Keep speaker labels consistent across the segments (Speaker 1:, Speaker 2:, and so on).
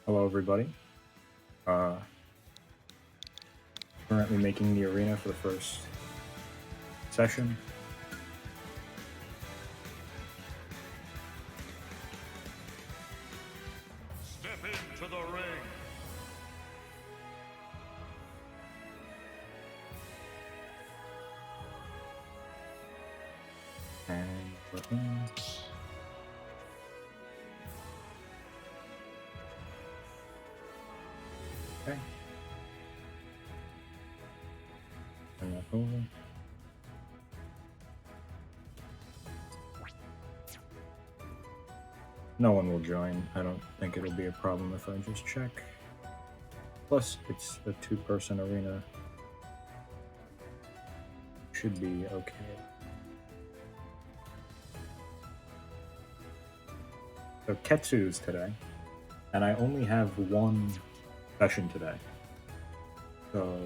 Speaker 1: Hello, everybody. Uh, Currently making the arena for the first session.
Speaker 2: Step into the ring.
Speaker 1: And we're in. Okay. Turn that over. No one will join. I don't think it'll be a problem if I just check. Plus, it's a two-person arena. Should be okay. So Ketsu's today, and I only have one session today. So,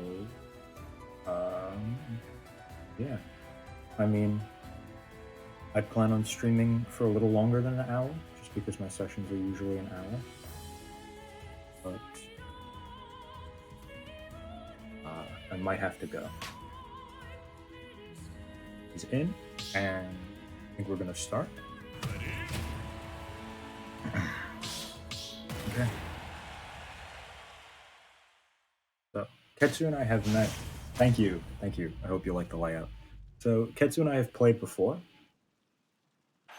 Speaker 1: yeah. I mean, I plan on streaming for a little longer than an hour, just because my sessions are usually an hour. But I might have to go. He's in, and I think we're gonna start. Okay. So Ketsu and I have met. Thank you. I hope you like the layout. So Ketsu and I have played before.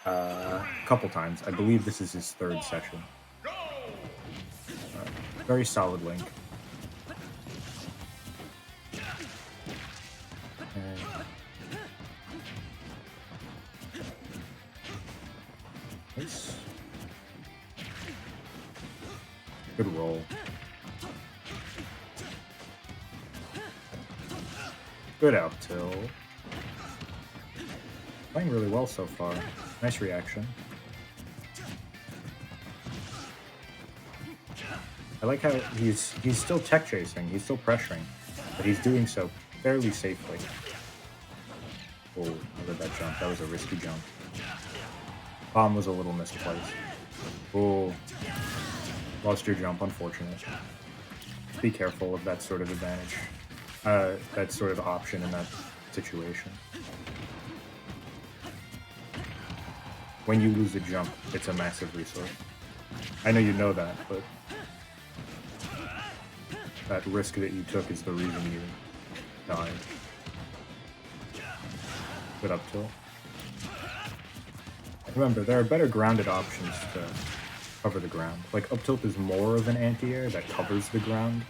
Speaker 1: A couple times. I believe this is his third session. Very solid link. And nice. Good roll. Good out tilt. Playing really well so far. Nice reaction. I like how he's still tech chasing, he's still pressuring, but he's doing so fairly safely. Oh, look at that jump. That was a risky jump. Bomb was a little misplaced. Oh, lost your jump, unfortunate. Be careful of that sort of advantage. That sort of option in that situation. When you lose a jump, it's a massive resource. I know you know that, but that risk that you took is the reason you died. Good up tilt. Remember, there are better grounded options to cover the ground. Like, up tilt is more of an anti-air that covers the ground.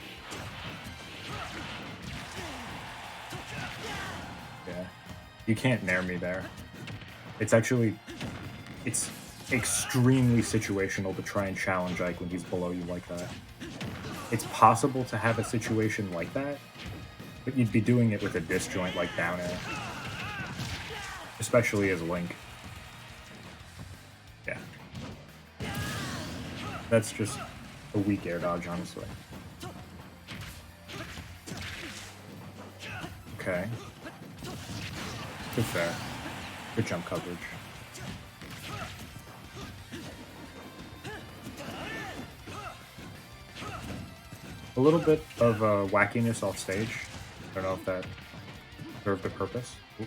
Speaker 1: Yeah. You can't nair me there. It's extremely situational to try and challenge Ike when he's below you like that. It's possible to have a situation like that, but you'd be doing it with a disjoint like down air. Especially as Link. Yeah. That's just a weak air dodge, honestly. Okay. Good fair. Good jump coverage. A little bit of wackiness off stage. I don't know if that served a purpose. Ooh.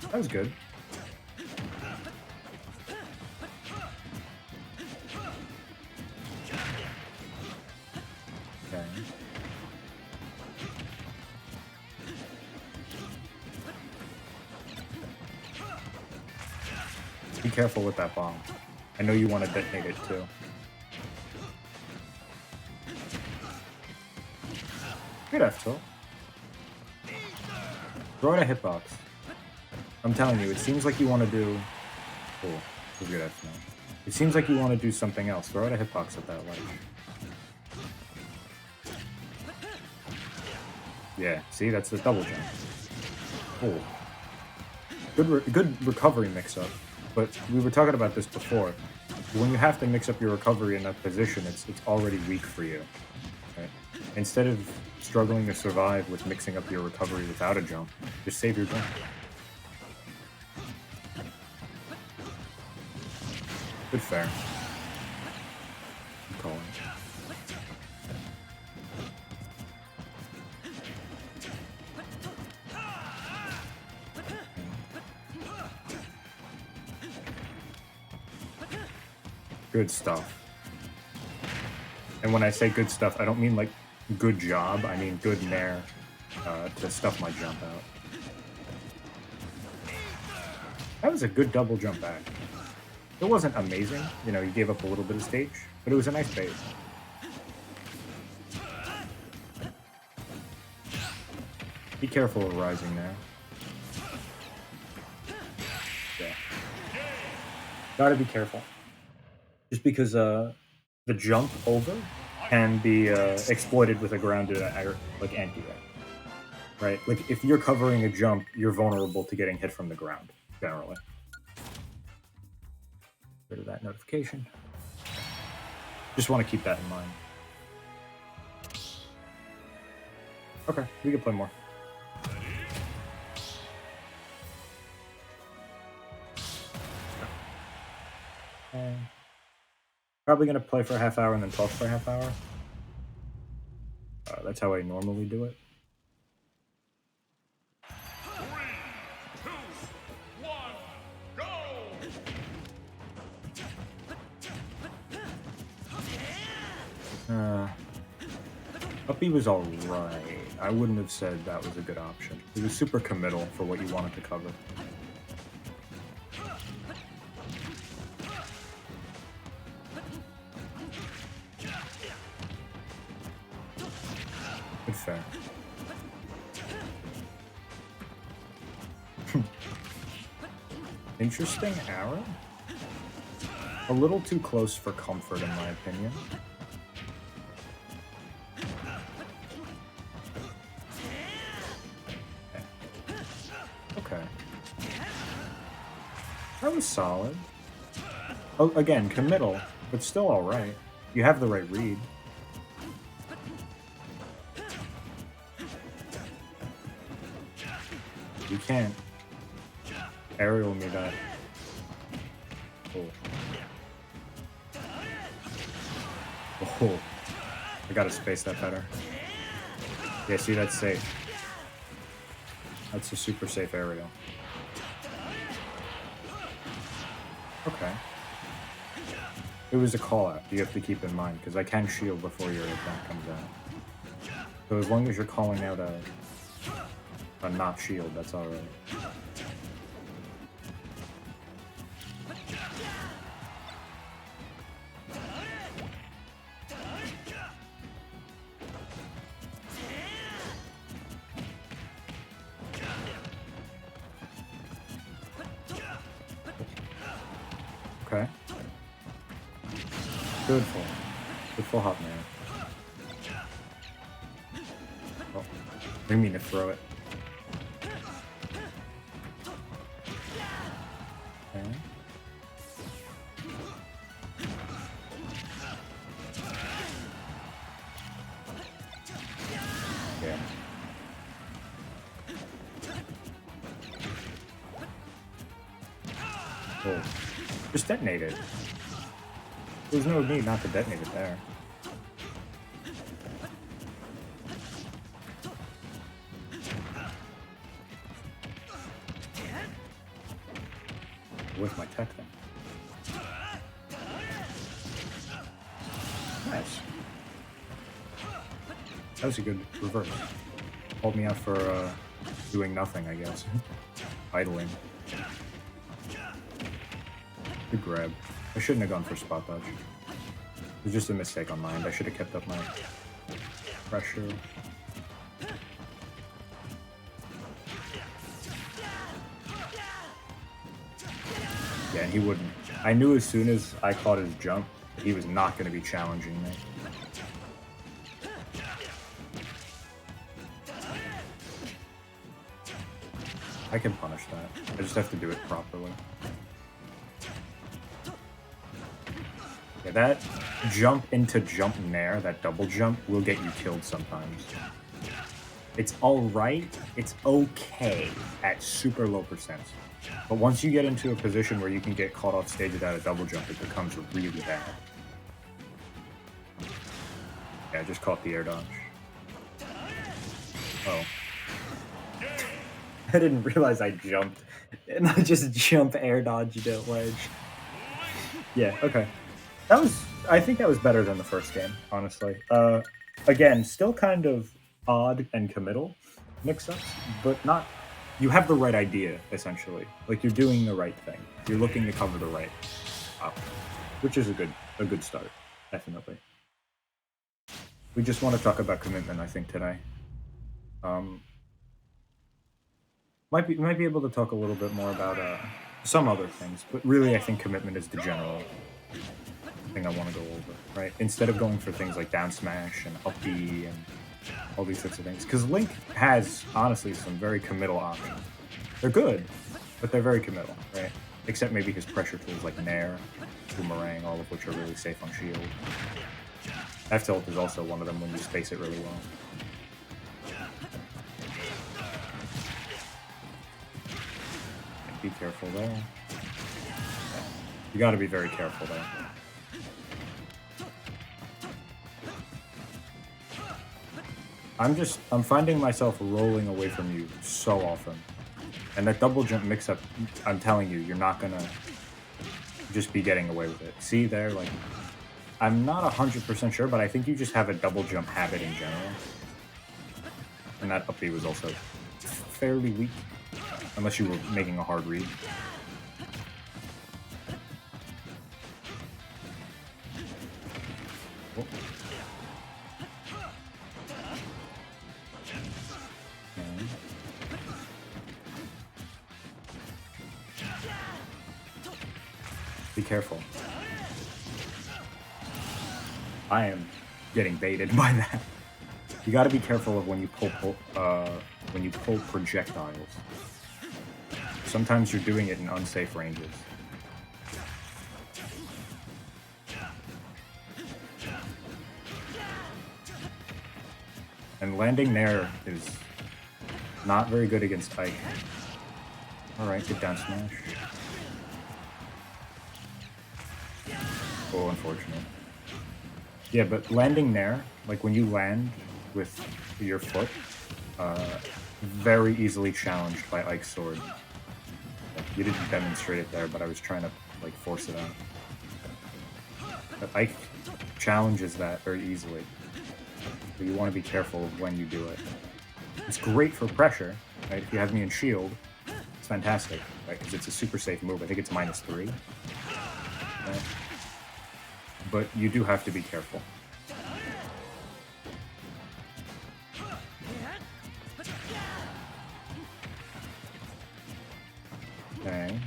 Speaker 1: That was good. Okay. Be careful with that bomb. I know you want to detonate it too. Good F tilt. Throw it a hitbox. I'm telling you, it seems like you want to do. Cool. Good F tilt. It seems like you want to do something else. Throw it a hitbox at that ledge. Yeah. See, that's the double jump. Cool. Good recovery mix-up. But we were talking about this before. When you have to mix up your recovery in that position, it's already weak for you. Right? Instead of struggling to survive with mixing up your recovery without a jump, just save your jump. Good fair. I'm calling. Good stuff. And when I say good stuff, I don't mean like good job. I mean good nair to stuff my jump out. That was a good double jump back. It wasn't amazing. You know, you gave up a little bit of stage, but it was a nice bait. Be careful of rising there. Yeah. Gotta be careful. Just because the jump over can be exploited with a grounded like anti-air. Right? Like if you're covering a jump, you're vulnerable to getting hit from the ground, generally. Rid of that notification. Just want to keep that in mind. Okay, we can play more. Probably gonna play for a half hour and then talk for a half hour. That's how I normally do it.
Speaker 2: 3, 2, 1, go!
Speaker 1: Up B was alright. I wouldn't have said that was a good option. It was super committal for what you wanted to cover. Good fair. Interesting arrow? A little too close for comfort, in my opinion. Okay. That was solid. Oh, again, committal, but still alright. You have the right read. You can't aerial me that. Oh. Oh. I gotta space that better. Yeah, see, that's safe. That's a super safe aerial. Okay. It was a call out, you have to keep in mind, because I can shield before your attack comes out. So as long as you're calling out a not shield, that's alright. Okay. Good full hop man. Oh, I didn't mean to throw it. Okay. Yeah. Oh. Just detonate it. There's no need not to detonate it there. With my tech thing. Nice. That was a good reverse. Called me out for doing nothing, I guess. Idling. Good grab. I shouldn't have gone for spot dodge. It was just a mistake on my end. I should have kept up my pressure. Yeah, and he wouldn't. I knew as soon as I caught his jump, he was not going to be challenging me. I can punish that. I just have to do it properly. Yeah, that jump into jump nair, that double jump, will get you killed sometimes. It's alright, it's okay at super low percents. But once you get into a position where you can get caught off stage without a double jump, it becomes really bad. Yeah, I just caught the air dodge. Oh. I didn't realize I jumped. And I just jump air dodged it ledge. Yeah, okay. That was I think that was better than the first game, honestly. Again, still kind of odd and committal mix-ups, but not you have the right idea, essentially. Like you're doing the right thing. You're looking to cover the right up, which is a good start, definitely. We just want to talk about commitment, I think, today. Um, might be able to talk a little bit more about some other things, but really, I think commitment is the general thing I want to go over, right? Instead of going for things like down smash and up B and all these sorts of things, because Link has honestly some very committal options. They're good, but they're very committal, right? Except maybe his pressure tools like Nair, Boomerang, all of which are really safe on shield. F tilt is also one of them when you space it really well. Be careful there. You got to be very careful there. I'm finding myself rolling away from you so often. And that double jump mix up, I'm telling you, you're not gonna just be getting away with it. See there, like, I'm not 100% sure, but I think you just have a double jump habit in general. And that up B was also fairly weak, unless you were making a hard read. Oh. Okay. Be careful. I am getting baited by that. You got to be careful of when you pull projectiles. Sometimes you're doing it in unsafe ranges. And landing there is not very good against Ike. Alright, good down smash. Oh, unfortunate. Yeah, but landing there, like when you land with your foot, very easily challenged by Ike's sword. You didn't demonstrate it there, but I was trying to like force it out. But Ike challenges that very easily. So you want to be careful of when you do it. It's great for pressure, right? If you have me in shield, it's fantastic, right? Because it's a super safe move. I think it's -3. Right? But you do have to be careful. Okay.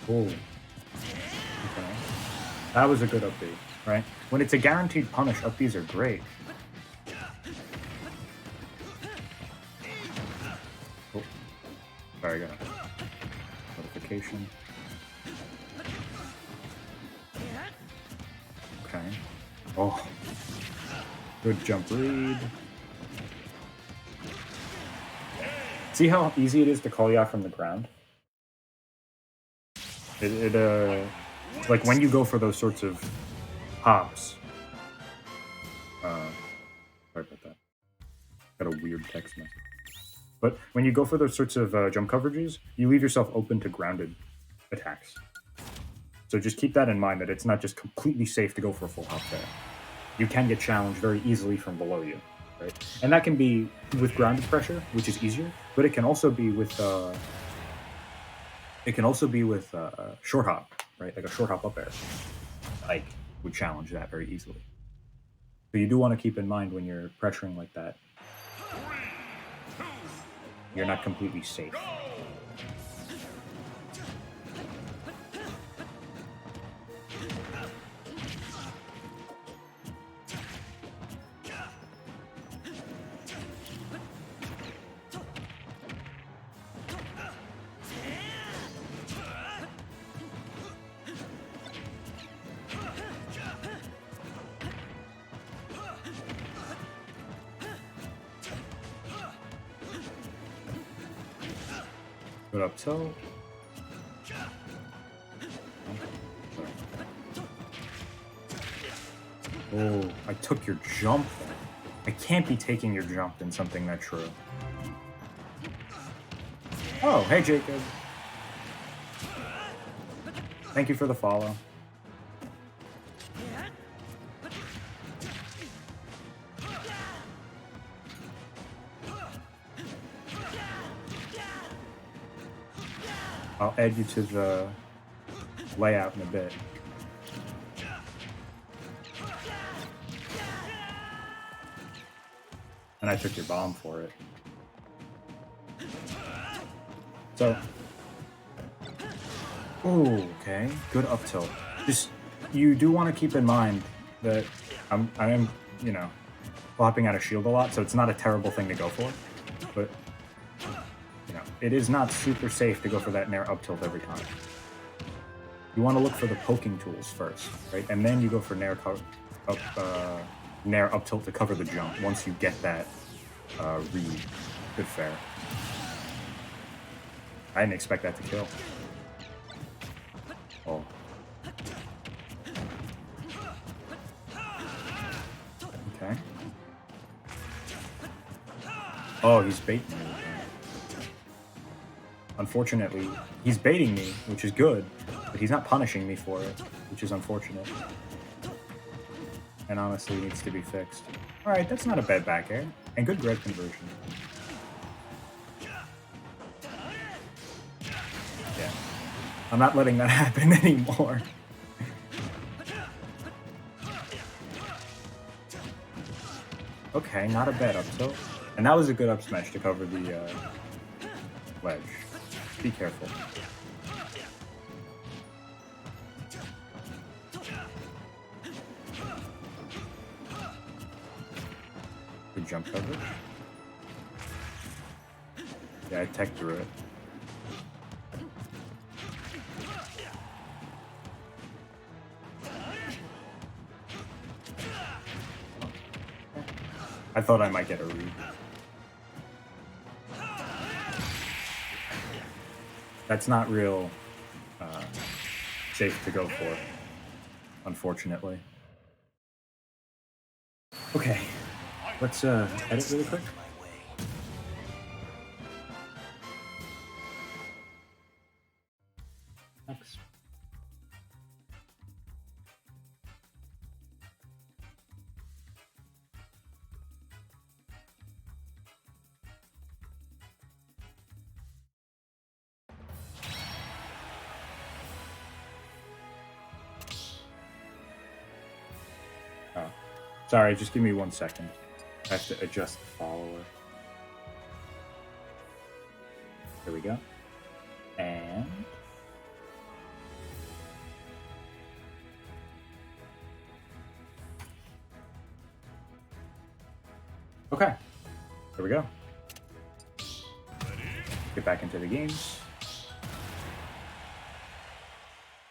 Speaker 1: Oh. Okay. That was a good update, right? When it's a guaranteed punish, up Bs are great. Oh. Sorry, I got a notification. Okay. Oh. Good jump read. See how easy it is to call you out from the ground? Like when you go for those sorts of hops. Sorry about that. Got a weird text message. But when you go for those sorts of jump coverages, you leave yourself open to grounded attacks. So just keep that in mind, that it's not just completely safe to go for a full hop there. You can get challenged very easily from below you, right? And that can be with grounded pressure, which is easier, but it can also be with short hop, right? Like a short hop up air. Ike would challenge that very easily. So you do want to keep in mind when you're pressuring like that, you're not completely safe. Good up tilt. Oh, I took your jump there. I can't be taking your jump in something that true. Oh, hey Jacob. Thank you for the follow. I'll add you to the layout in a bit. And I took your bomb for it. So, ooh, okay, good up tilt. Just, you do want to keep in mind that I am, you know, flopping out of shield a lot, so it's not a terrible thing to go for. But, you know, it is not super safe to go for that nair up tilt every time. You want to look for the poking tools first, right? And then you go for nair up tilt to cover the jump once you get that read. Good fair. I didn't expect that to kill. Oh. Okay. Oh, he's baiting me. Unfortunately, he's baiting me, which is good, but he's not punishing me for it, which is unfortunate. And honestly, needs to be fixed. Alright, that's not a bad back air. And good grab conversion. Yeah. I'm not letting that happen anymore. Okay, not a bad up tilt. And that was a good up smash to cover the ledge. Be careful. Good jump coverage. Yeah, I tech through it. I thought I might get a read. That's not real safe to go for, unfortunately. Okay, let's edit really quick. Next. Oh, sorry, just give me 1 second. I have to adjust the follower. There we go. And... okay, there we go. Get back into the games.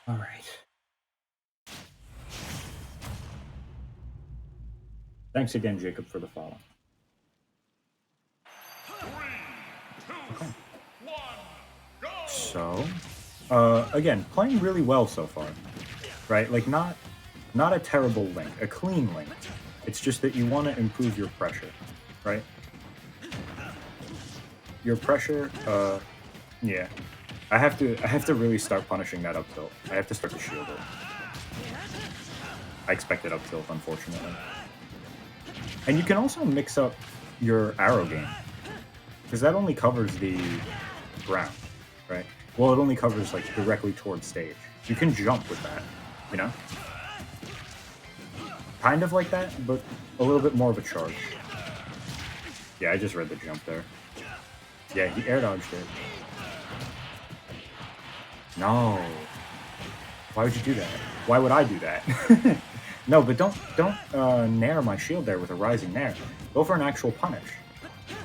Speaker 1: All right. Thanks again, Jacob, for the follow.
Speaker 2: 3, 2,
Speaker 1: Okay.
Speaker 2: 1, go!
Speaker 1: So, again, playing really well so far, right? Like, not a terrible link, a clean link. It's just that you want to improve your pressure, right? Your pressure, yeah. I have to really start punishing that up tilt. I have to start to shield it. I expected up tilt, unfortunately. And you can also mix up your arrow game, because that only covers the ground, right? Well, it only covers, like, directly towards stage. You can jump with that, you know? Kind of like that, but a little bit more of a charge. Yeah, I just read the jump there. Yeah, he air dodged it. No. Why would you do that? Why would I do that? No, but don't nair my shield there with a rising nair. Go for an actual punish.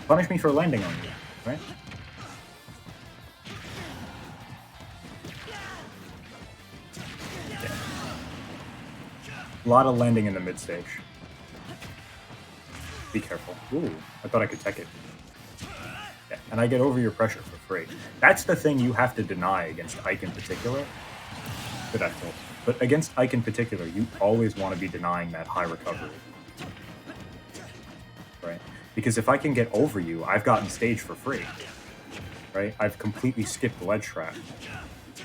Speaker 1: Punish me for landing on you, right? Yeah. A lot of landing in the mid stage. Be careful. Ooh, I thought I could tech it. Yeah, and I get over your pressure for free. That's the thing you have to deny against Ike in particular. Good I thought. But against Ike in particular, you always want to be denying that high recovery. Right? Because if I can get over you, I've gotten stage for free. Right? I've completely skipped the ledge trap,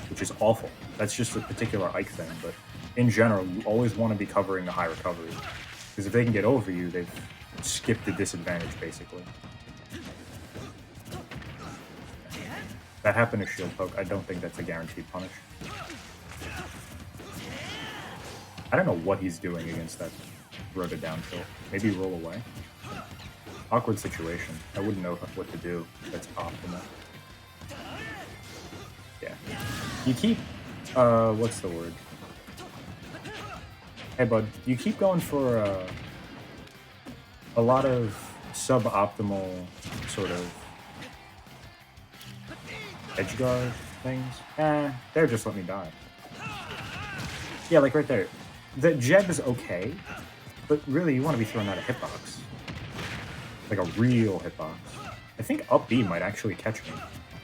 Speaker 1: which is awful. That's just a particular Ike thing, but in general, you always want to be covering the high recovery. Because if they can get over you, they've skipped the disadvantage, basically. That happened to shield poke. I don't think that's a guaranteed punish. I don't know what he's doing against that roted down tilt. Maybe roll away? Awkward situation. I wouldn't know what to do. That's optimal. Yeah. You keep... what's the word? Hey, bud. You keep going for a lot of suboptimal sort of edge guard things. There, just let me die. Yeah, like right there. The Jeb is okay, but really you want to be throwing out a hitbox. Like a real hitbox. I think up B might actually catch me.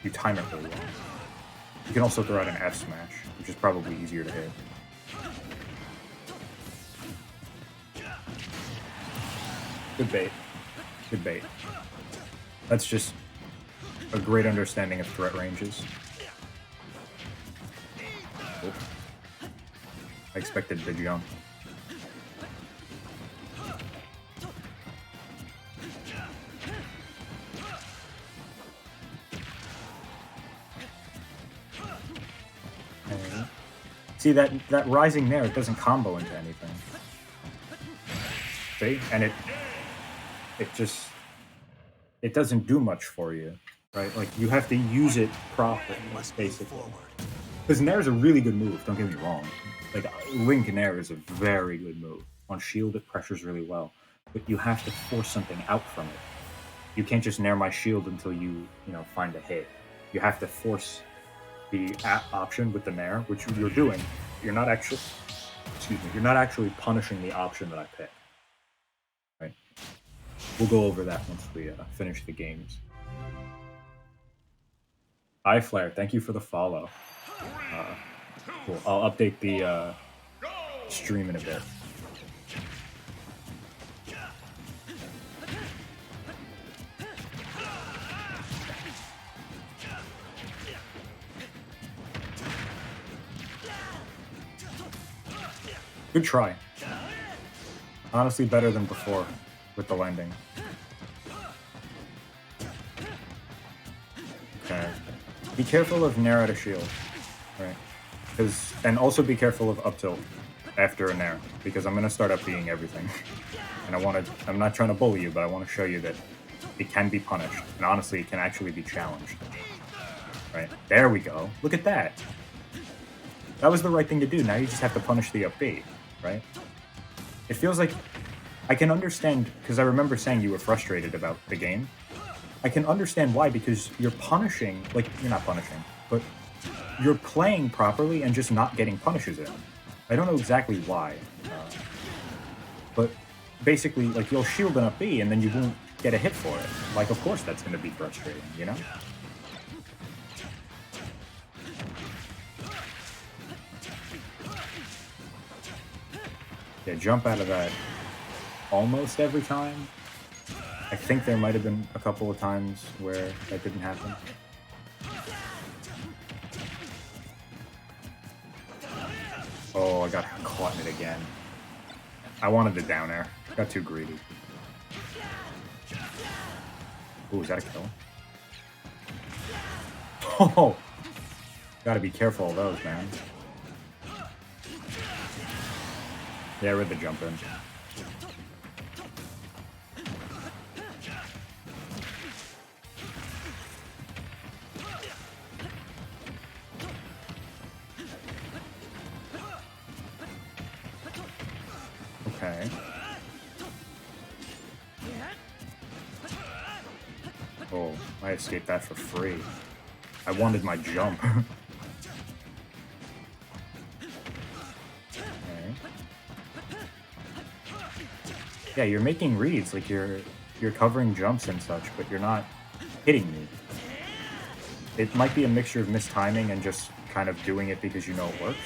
Speaker 1: You time it really well. You can also throw out an F smash, which is probably easier to hit. Good bait. Good bait. That's just a great understanding of threat ranges. Oop. I expected the jump. Okay. See that rising there, it doesn't combo into anything. See? And it doesn't do much for you, right? Like you have to use it properly, basically. Because Nair is a really good move, don't get me wrong. Like, Link Nair is a very good move. On shield, it pressures really well. But you have to force something out from it. You can't just Nair my shield until you find a hit. You have to force the option with the Nair, which you're doing. You're not actually... Excuse me. You're not actually punishing the option that I pick. Right? We'll go over that once we finish the games. iFlare, thank you for the follow. Cool. I'll update the stream in a bit. Good try. Honestly, better than before with the landing. Okay. Be careful of Nair out of shield. Right. And also be careful of up tilt after a Nair, because I'm gonna start up being everything. And I'm not trying to bully you, but I want to show you that it can be punished. And honestly, it can actually be challenged. Right? There we go. Look at that. That was the right thing to do. Now you just have to punish the up B, right? It feels like I can understand, because I remember saying you were frustrated about the game. I can understand why, because you're punishing, like, you're not punishing, but you're playing properly and just not getting punishes in. I don't know exactly why, but basically, like, you'll shield an up B and then you won't get a hit for it. Like, of course that's going to be frustrating, you know? Yeah, jump out of that almost every time. I think there might have been a couple of times where that didn't happen. Oh, I got caught in it again. I wanted the down air. Got too greedy. Ooh, is that a kill? Oh! Gotta be careful of those, man. Yeah, I read the jump in. Okay. Oh, I escaped that for free. I wanted my jump. Yeah, you're making reads, like you're covering jumps and such, but you're not hitting me. it might be a mixture of mistiming and just kind of doing it because you know it works.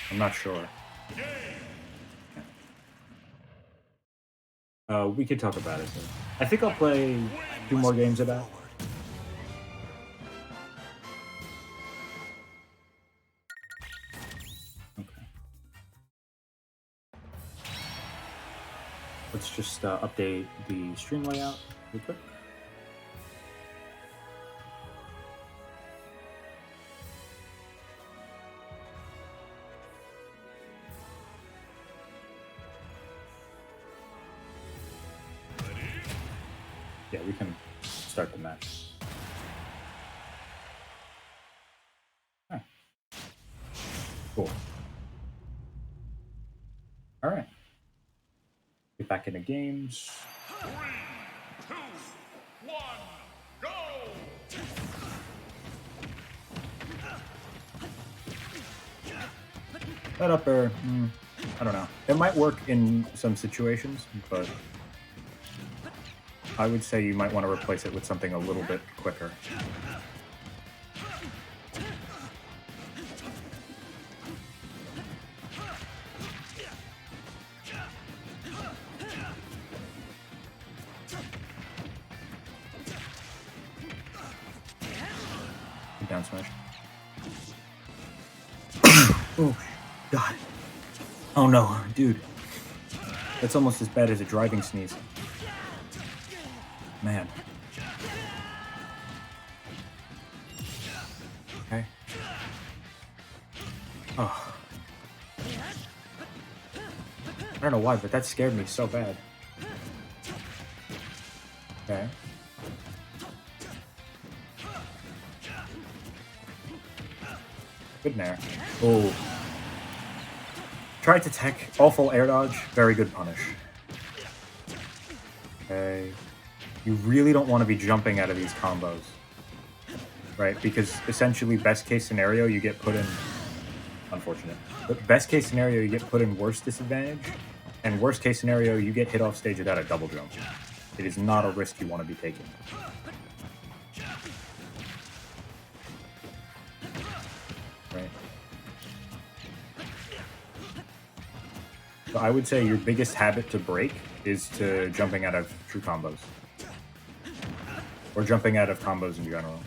Speaker 1: I'm not sure. We could talk about it. Though. I think I'll play 2 more games of that. Okay. Let's just update the stream layout real quick. Yeah, we can start the match. Right. Cool. All right. Get back into games.
Speaker 2: 3, 2, 1, go!
Speaker 1: That up air, I don't know. It might work in some situations, but I would say you might want to replace it with something a little bit quicker. Down smash. Oh, God. Oh no, dude. That's almost as bad as a driving sneeze. Man. Okay. Oh. I don't know why, but that scared me so bad. Okay. Good nair. Oh. Tried to tech. Awful air dodge. Very good punish. Okay. You really don't want to be jumping out of these combos. Right? Because essentially, best case scenario, you get put in... Unfortunate. But best case scenario, you get put in worst disadvantage. And worst case scenario, you get hit off stage without a double jump. It is not a risk you want to be taking. Right? So I would say your biggest habit to break is to jumping out of true combos. Or jumping out of combos in general.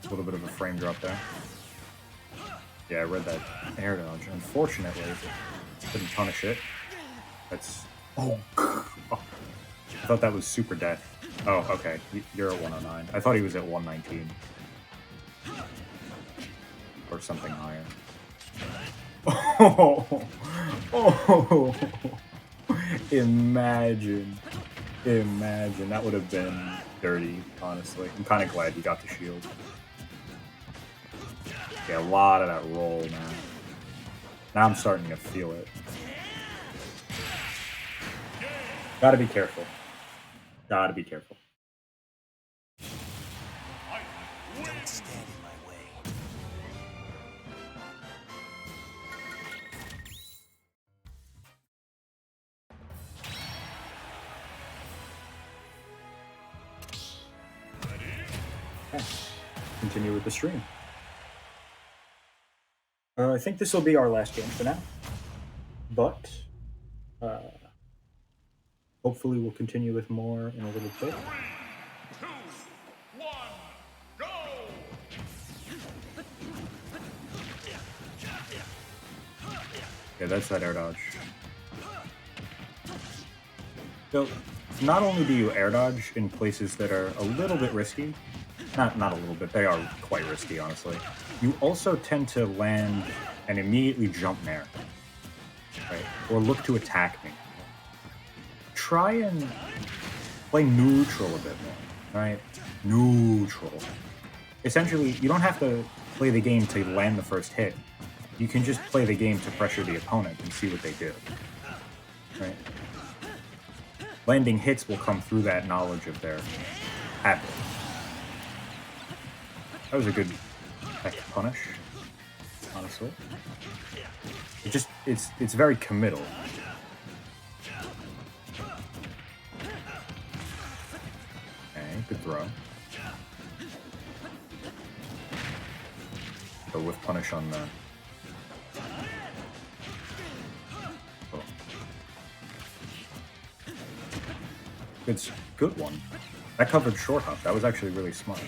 Speaker 1: A little bit of a frame drop there. Yeah, I read that air dodge. Unfortunately, couldn't punish it. That's... Oh. Oh. I thought that was super death. Oh, okay. You're at 109. I thought he was at 119. Or something higher. Oh! Oh! Imagine. Imagine. That would have been dirty, honestly. I'm kind of glad he got the shield. Yeah, a lot of that roll now. Now I'm starting to feel it. Gotta be careful. Gotta be careful.
Speaker 3: Don't stand in my way.
Speaker 1: Okay. Continue with the stream. I think this will be our last game for now. But hopefully we'll continue with more in a little bit.
Speaker 2: 3, 2, 1, go!
Speaker 1: Yeah, that's that air dodge. So, not only do you air dodge in places that are a little bit risky, not a little bit, they are quite risky, honestly. You also tend to land and immediately jump nair, right? Or look to attack me. Try and play neutral a bit more, right? Neutral. Essentially, you don't have to play the game to land the first hit. You can just play the game to pressure the opponent and see what they do, right? Landing hits will come through that knowledge of their habit. That was a good tech punish, honestly. It's very committal. punish on the... Oh. Good one. That covered short hop. That was actually really smart.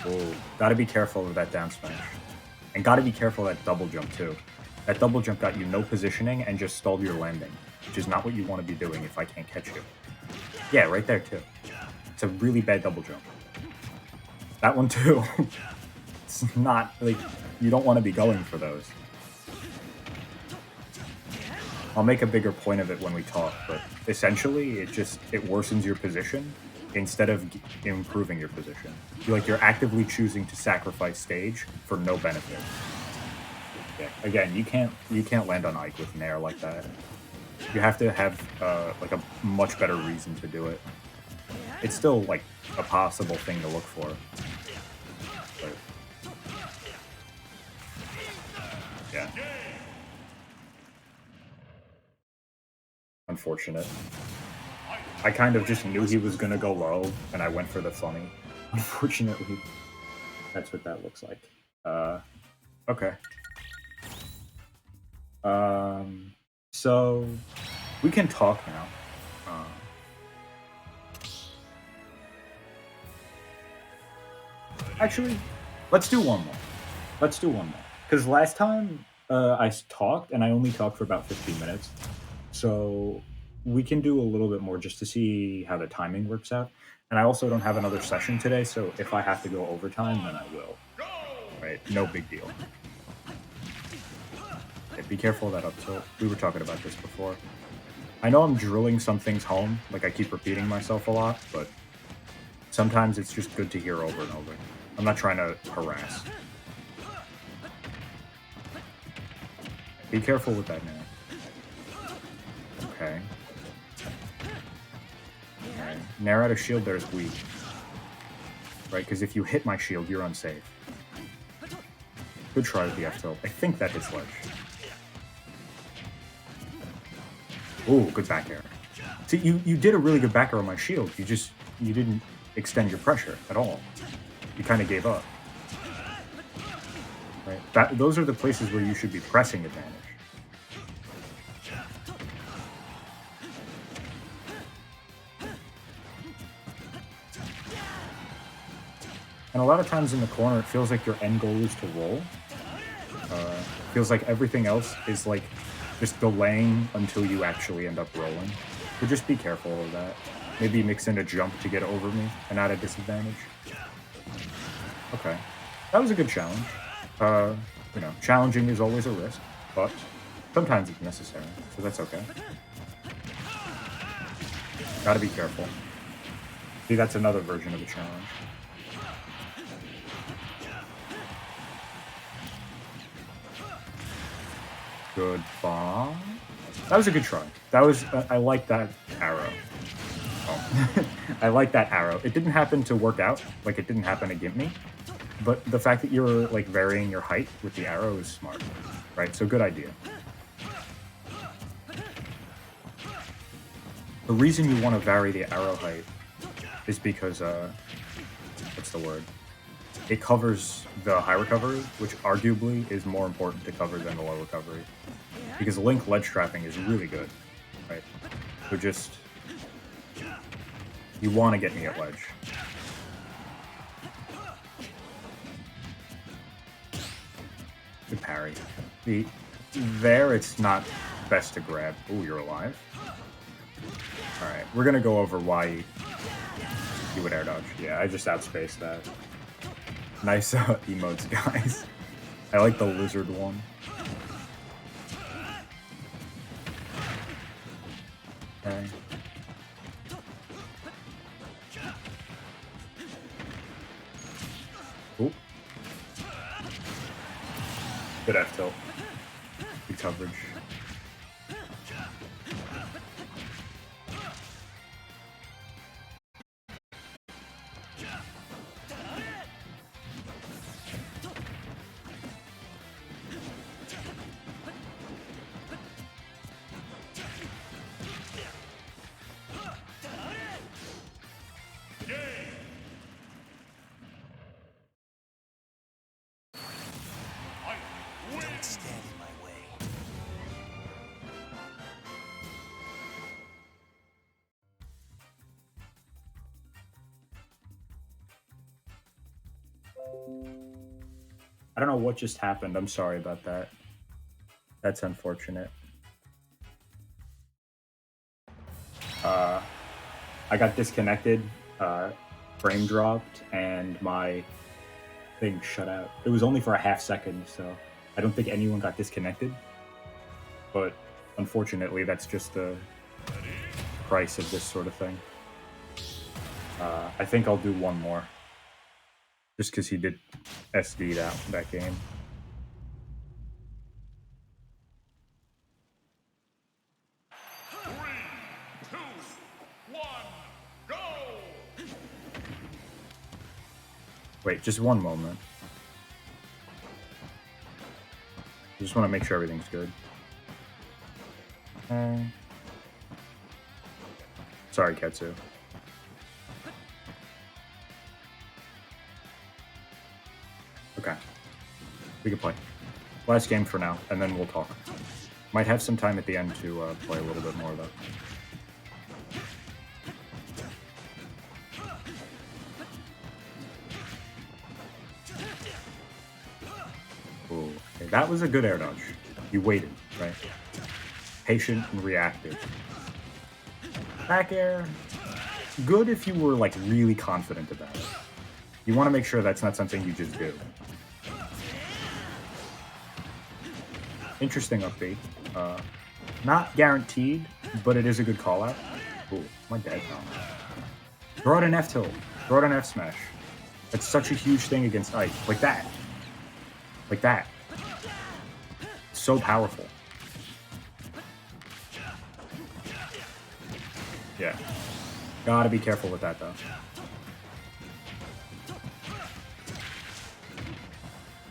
Speaker 1: Oh, gotta be careful of that down smash. And gotta be careful of that double jump too. That double jump got you no positioning and just stalled your landing, which is not what you want to be doing if I can't catch you. Yeah, right there too. It's a really bad double jump. That one too. It's not, like, you don't want to be going for those. I'll make a bigger point of it when we talk, but essentially it worsens your position instead of improving your position. You're actively choosing to sacrifice stage for no benefit. Yeah. Again, you can't land on Ike with Nair like that. You have to have like a much better reason to do it. It's still like a possible thing to look for. But, yeah. Unfortunate. I kind of just knew he was gonna go low, and I went for the funny. Unfortunately, that's what that looks like. Okay. So we can talk now. Actually, let's do one more. Let's do one more. Because last time I talked, and I only talked for about 15 minutes. So we can do a little bit more just to see how the timing works out. And I also don't have another session today, so if I have to go overtime, then I will. Right? No big deal. Okay, be careful of that up tilt. We were talking about this before. I know I'm drilling some things home, like I keep repeating myself a lot, but sometimes it's just good to hear over and over. I'm not trying to harass. Be careful with that now. Okay. Alright. Nair out of shield there is weak. Right, because if you hit my shield, you're unsafe. Good try with the F-tilt. I think that hits ledge. Ooh, good back air. See, you did a really good back air on my shield. You didn't extend your pressure at all. You kind of gave up. Right? Those are the places where you should be pressing advantage. And a lot of times in the corner, it feels like your end goal is to roll. Feels like everything else is like just delaying until you actually end up rolling. So just be careful of that. Maybe mix in a jump to get over me and at a disadvantage. Okay. That was a good challenge. You know, challenging is always a risk, but sometimes it's necessary, so that's okay. Gotta be careful. See, that's another version of a challenge. Good bomb. That was a good try. That was, I like that arrow. Oh. I like that arrow. It didn't happen to work out, like it didn't happen to get me, but the fact that you're like varying your height with the arrow is smart, right? So good idea. The reason you want to vary the arrow height is because, what's the word? It covers the high recovery, which arguably is more important to cover than the low recovery. Because Link ledge trapping is really good, right? So just, you want to get me at ledge. Good parry. There, it's not best to grab. Ooh, you're alive. Alright, we're gonna go over why you would air dodge. Yeah, I just outspaced that. Nice emotes, guys. I like the lizard one. Okay. Ooh. Good F-tilt. Good coverage. don't know what just happened. I'm sorry about that. That's unfortunate. I got disconnected, frame dropped, and my thing shut out. It was only for a half second, so I don't think anyone got disconnected. But unfortunately, that's just the price of this sort of thing. I think I'll do one more. Just because he did SD that game. Wait, just one moment. I just want to make sure everything's good. Sorry, Ketsu. Okay. We can play. Last game for now, and then we'll talk. Might have some time at the end to play a little bit more, though. Ooh, okay, that was a good air dodge. You waited, right? Patient and reactive. Back air, good if you were like really confident about it. You want to make sure that's not something you just do. Interesting upbeat. Not guaranteed, but it is a good call out. Ooh, my dad found that. Throw out an F tilt. Throw out an F smash. That's such a huge thing against Ike. Like that. Like that. So powerful. Yeah. Gotta be careful with that, though.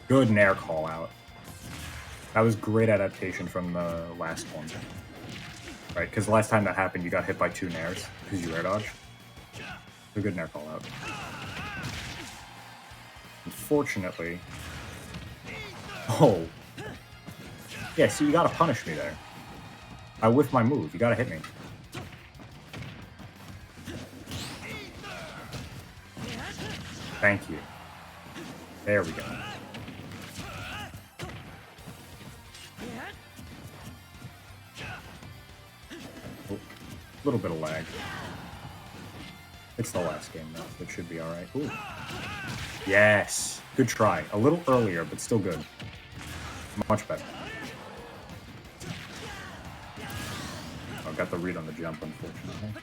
Speaker 1: Good nair call out. That was great adaptation from the last one. Right, because the last time that happened, you got hit by 2 nairs because you air dodged. A good nair call out. Unfortunately... Oh. Yeah, see, you gotta punish me there. I whiffed my move. You gotta hit me. Thank you. There we go. Oh, a little bit of lag. It's the last game, though. It should be alright. Ooh. Yes! Good try. A little earlier, but still good. Much better. I got the read on the jump, unfortunately.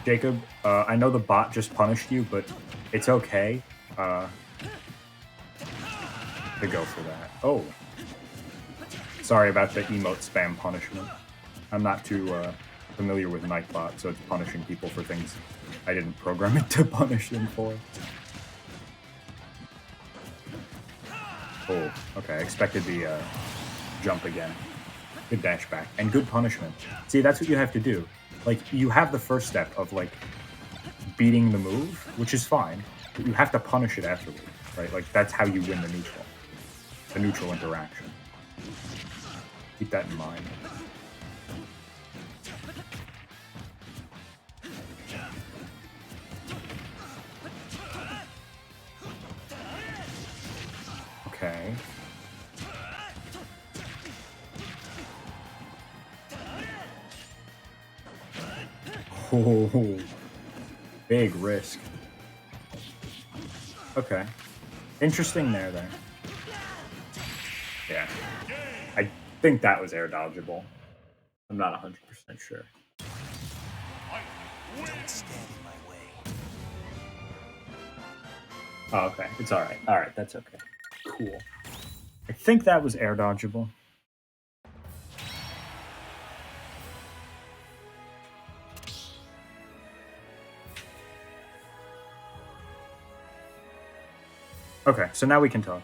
Speaker 1: Jacob, I know the bot just punished you, but it's okay to go for that. Oh. Sorry about the emote spam punishment. I'm not too familiar with Nightbot, so it's punishing people for things I didn't program it to punish them for. Oh, okay. I expected the jump again. Good dash back. And good punishment. See, that's what you have to do. Like, you have the first step of, like, beating the move, which is fine, but you have to punish it afterwards, right? Like, that's how you win the neutral interaction. Keep that in mind. Okay. Oh, big risk. Okay. Interesting there. Yeah. I think that was air dodgeable. I'm not 100% sure.
Speaker 3: Don't stand in my way.
Speaker 1: Oh, okay. It's alright. Alright, that's okay. Cool. I think that was air dodgeable. Okay, so now we can talk.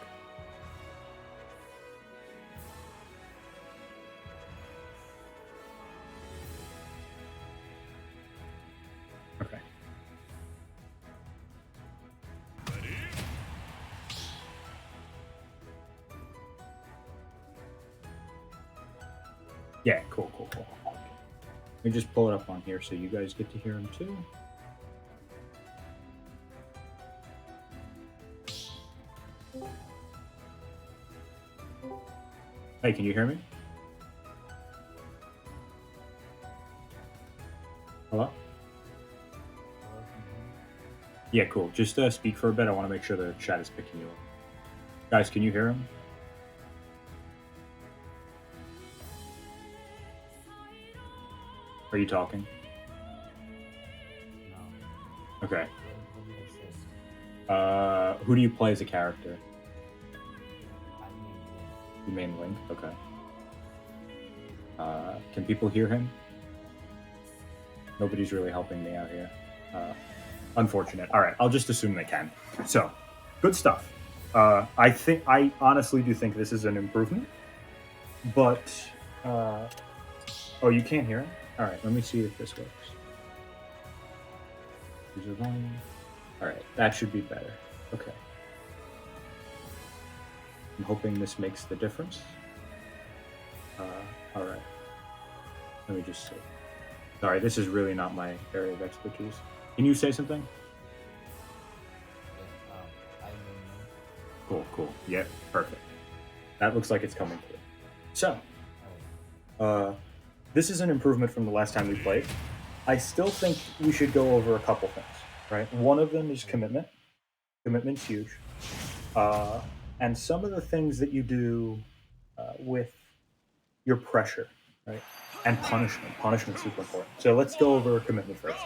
Speaker 1: Okay. Yeah, cool, cool, cool. Let me just pull it up on here so you guys get to hear him too. Hey, can you hear me? Hello? Yeah, cool. Just speak for a bit. I want to make sure the chat is picking you up. Guys, can you hear him? Are you talking?
Speaker 4: No.
Speaker 1: Okay.
Speaker 4: What did I say?
Speaker 1: Who do you play as a character?
Speaker 4: I mean,
Speaker 1: You main Link? Okay. Can people hear him? Nobody's really helping me out here. Unfortunate. All right, I'll just assume they can. So, good stuff. I honestly do think this is an improvement, but oh, you can't hear him? All right, let me see if this works. User volume. All right, that should be better. Okay. I'm hoping this makes the difference. All right. Let me just see. Sorry, this is really not my area of expertise. Can you say something?
Speaker 4: I mean,
Speaker 1: Cool, cool. Yep, perfect. That looks like it's coming through. So, this is an improvement from the last time we played. I still think we should go over a couple things, right? One of them is commitment. Commitment's huge. And some of the things that you do with your pressure, right? And punishment. Punishment's super important. So let's go over commitment first.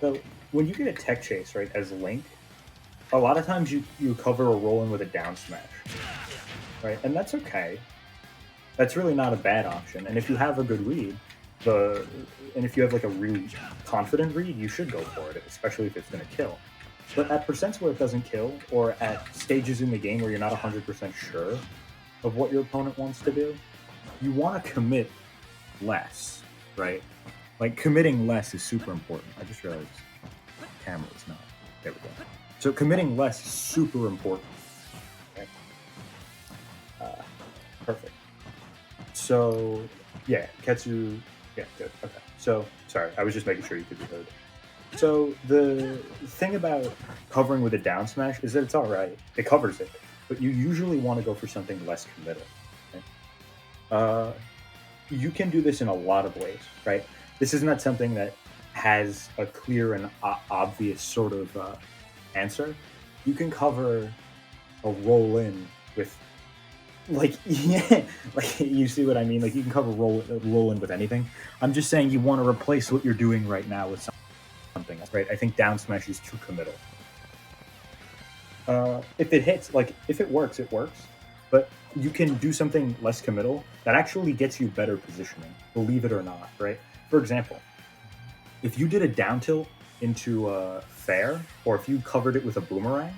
Speaker 1: So when you get a tech chase, right, as Link, a lot of times you cover a roll in with a down smash, right? And that's okay. That's really not a bad option. And if you have a good read, and if you have like a really confident read, you should go for it, especially if it's going to kill. But at percents where it doesn't kill, or at stages in the game where you're not 100% sure of what your opponent wants to do, you want to commit less, right? Like committing less is super important. I just realized the camera is not. There we go. So committing less is super important. Okay. Perfect. So yeah, Ketsu. Yeah, good. Okay. So sorry, I was just making sure you could be heard. So the thing about covering with a down smash is that it's all right. It covers it, but you usually want to go for something less committal. Okay? You can do this in a lot of ways, right? This is not something that has a clear and obvious sort of answer. You can cover a roll in with, like, yeah, like you see what I mean? Like you can cover roll in with anything. I'm just saying you want to replace what you're doing right now with something else, right? I think down smash is too committal. If it hits, like if it works, it works. But you can do something less committal that actually gets you better positioning, believe it or not, right? For example, if you did a down tilt into a fair, or if you covered it with a boomerang,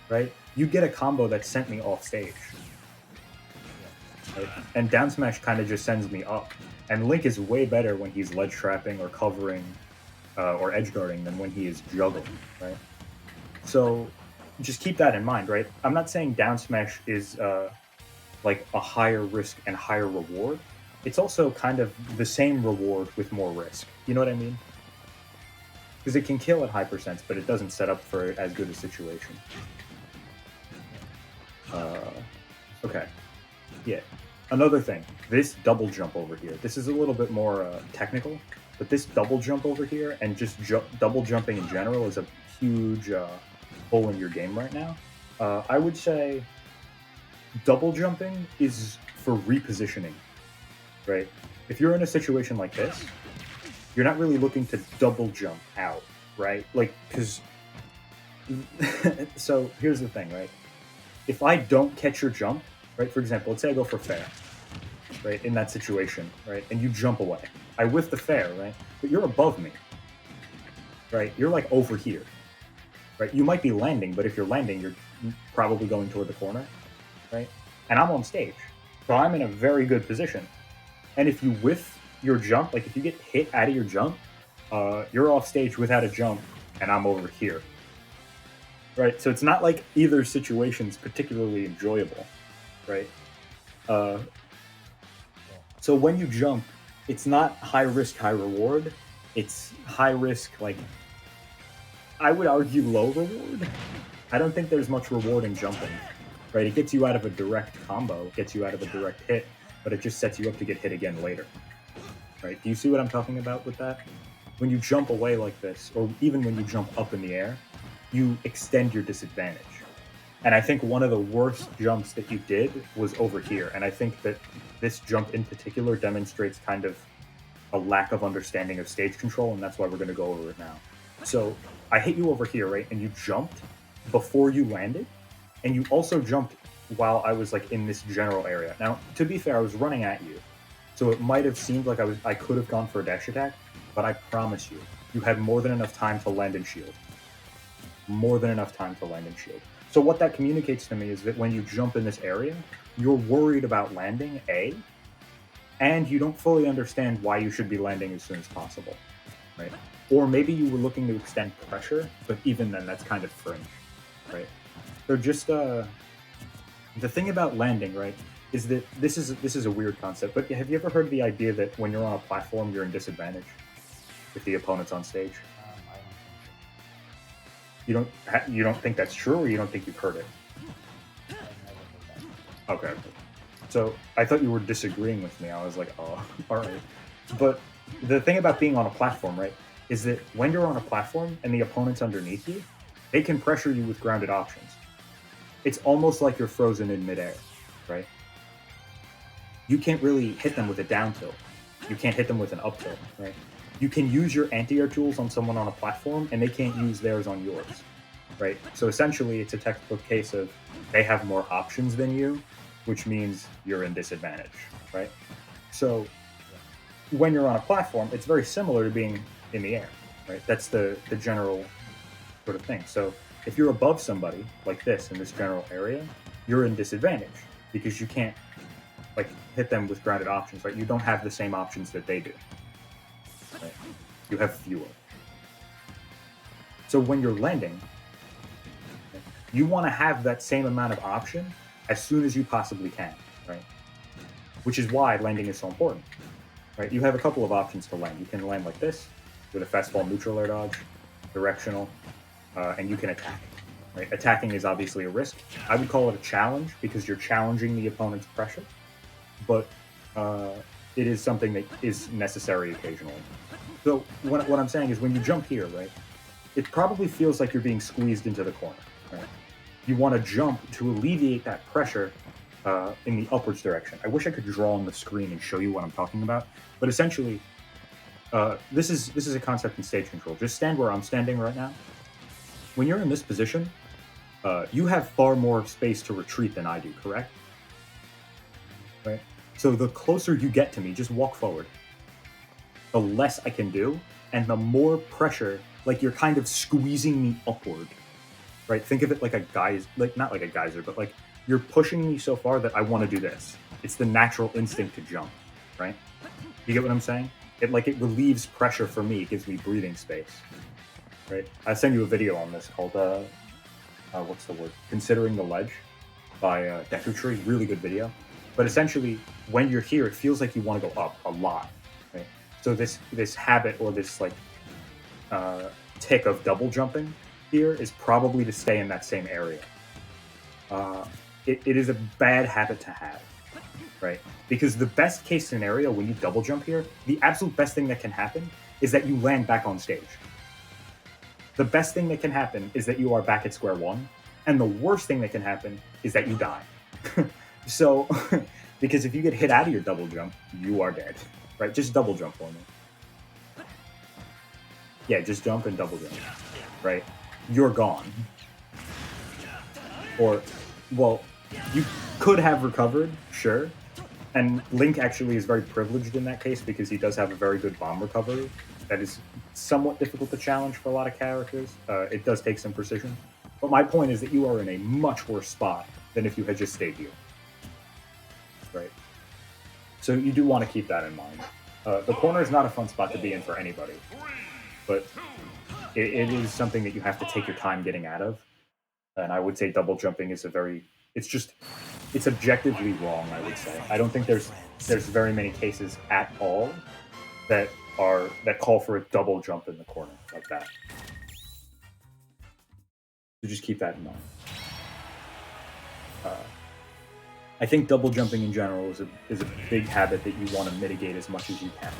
Speaker 1: right, you get a combo that sent me off stage. Right? And down smash kind of just sends me up. And Link is way better when he's ledge trapping or covering or edge guarding than when he is juggling, right? So just keep that in mind, right? I'm not saying down smash is like a higher risk and higher reward. It's also kind of the same reward with more risk. You know what I mean? Because it can kill at high percents, but it doesn't set up for as good a situation. Okay. Yeah. Another thing, this double jump over here. This is a little bit more technical, but this double jump over here and just double jumping in general is a huge hole in your game right now. I would say double jumping is for repositioning, right? If you're in a situation like this, you're not really looking to double jump out, right? Like, because so here's the thing, right? If I don't catch your jump, right? For example, let's say I go for fair, right? In that situation, right? And you jump away. I whiff the fair, right? But you're above me, right? You're like over here, right? You might be landing, but if you're landing, you're probably going toward the corner, right? And I'm on stage, so I'm in a very good position. And if you whiff your jump, like if you get hit out of your jump, you're off stage without a jump, and I'm over here, right? So it's not like either situation's particularly enjoyable, right? So when you jump, it's not high risk, high reward. It's high risk, like I would argue low reward. I don't think there's much reward in jumping, right? It gets you out of a direct combo, gets you out of a direct hit, but it just sets you up to get hit again later, right? Do you see what I'm talking about with that? When you jump away like this, or even when you jump up in the air, you extend your disadvantage. And I think one of the worst jumps that you did was over here. And I think that this jump in particular demonstrates kind of a lack of understanding of stage control, and that's why we're going to go over it now. So I hit you over here, right? And you jumped before you landed, and you also jumped while I was like in this general area. Now, to be fair, I was running at you, so it might have seemed like I could have gone for a dash attack, but I promise you, you had more than enough time to land and shield. More than enough time to land and shield. So what that communicates to me is that when you jump in this area, you're worried about landing, A, and you don't fully understand why you should be landing as soon as possible, right? Or maybe you were looking to extend pressure, but even then, that's kind of fringe, right? So just the thing about landing, right, is that this is a weird concept. But have you ever heard the idea that when you're on a platform, you're in disadvantage if the opponent's on stage?
Speaker 4: I don't think so.
Speaker 1: You don't think that's true, or you don't think you've heard it?
Speaker 4: I've never heard that.
Speaker 1: Okay. So I thought you were disagreeing with me. I was like, oh, all right. But the thing about being on a platform, right, is that when you're on a platform and the opponent's underneath you, they can pressure you with grounded options. It's almost like you're frozen in midair, right? You can't really hit them with a down tilt. You can't hit them with an up tilt, right? You can use your anti-air tools on someone on a platform, and they can't use theirs on yours, right? So essentially, it's a textbook case of they have more options than you, which means you're in disadvantage, right? So when you're on a platform, it's very similar to being in the air, right? That's the general sort of thing. So if you're above somebody like this in this general area, you're in disadvantage because you can't like hit them with grounded options, right? You don't have the same options that they do. Right? You have fewer. So when you're landing, you want to have that same amount of option as soon as you possibly can, right? Which is why landing is so important, right? You have a couple of options to land. You can land like this with a fastball neutral air dodge, directional, and you can attack. Right? Attacking is obviously a risk. I would call it a challenge because you're challenging the opponent's pressure, but it is something that is necessary occasionally. So what I'm saying is when you jump here, right, it probably feels like you're being squeezed into the corner, right? You want to jump to alleviate that pressure in the upwards direction. I wish I could draw on the screen and show you what I'm talking about, but essentially, this is a concept in stage control. Just stand where I'm standing right now. When you're in this position, you have far more space to retreat than I do, correct? Right? So the closer you get to me, just walk forward. The less I can do, and the more pressure, like you're kind of squeezing me upward, right? Think of it like a geyser, like not like a geyser, but like you're pushing me so far that I want to do this. It's the natural instinct to jump, right? You get what I'm saying? It relieves pressure for me, it gives me breathing space, right? I send you a video on this called what's the word? Considering the Ledge by Deku Tree. Really good video. But essentially, when you're here, it feels like you want to go up a lot, right? So this habit or this like tick of double jumping here is probably to stay in that same area. It is a bad habit to have, right? Because the best case scenario when you double jump here, the absolute best thing that can happen is that you land back on stage. The best thing that can happen is that you are back at square one, and the worst thing that can happen is that you die. So, because if you get hit out of your double jump, you are dead, right? Just double jump for me. Yeah, just jump and double jump, right? You're gone. Or, well, you could have recovered, sure. And Link actually is very privileged in that case because he does have a very good bomb recovery. That is somewhat difficult to challenge for a lot of characters. It does take some precision. But my point is that you are in a much worse spot than if you had just stayed here. Right? So you do want to keep that in mind. The corner is not a fun spot to be in for anybody. But it is something that you have to take your time getting out of. And I would say double jumping is it's just it's objectively wrong, I would say. I don't think there's very many cases at all that call for a double jump in the corner like that. So just keep that in mind. I think double jumping in general is a big habit that you want to mitigate as much as you can.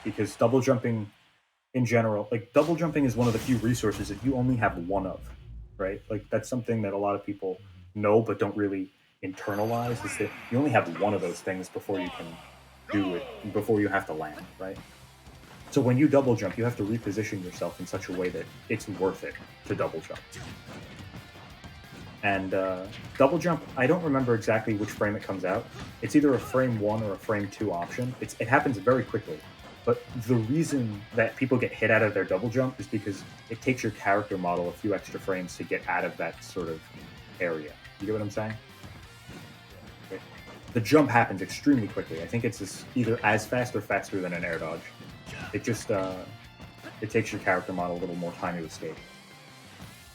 Speaker 1: Because double jumping in general, like double jumping is one of the few resources that you only have one of, right? Like that's something that a lot of people know but don't really internalize is that you only have one of those things before you can do it, before you have to land, right? So when you double jump, you have to reposition yourself in such a way that it's worth it to double jump. And double jump, I don't remember exactly which frame it comes out. It's either a frame 1 or a frame 2 option. It happens very quickly. But the reason that people get hit out of their double jump is because it takes your character model a few extra frames to get out of that sort of area. You get what I'm saying? Okay. The jump happens extremely quickly. I think it's either as fast or faster than an air dodge. It just it takes your character model a little more time to escape.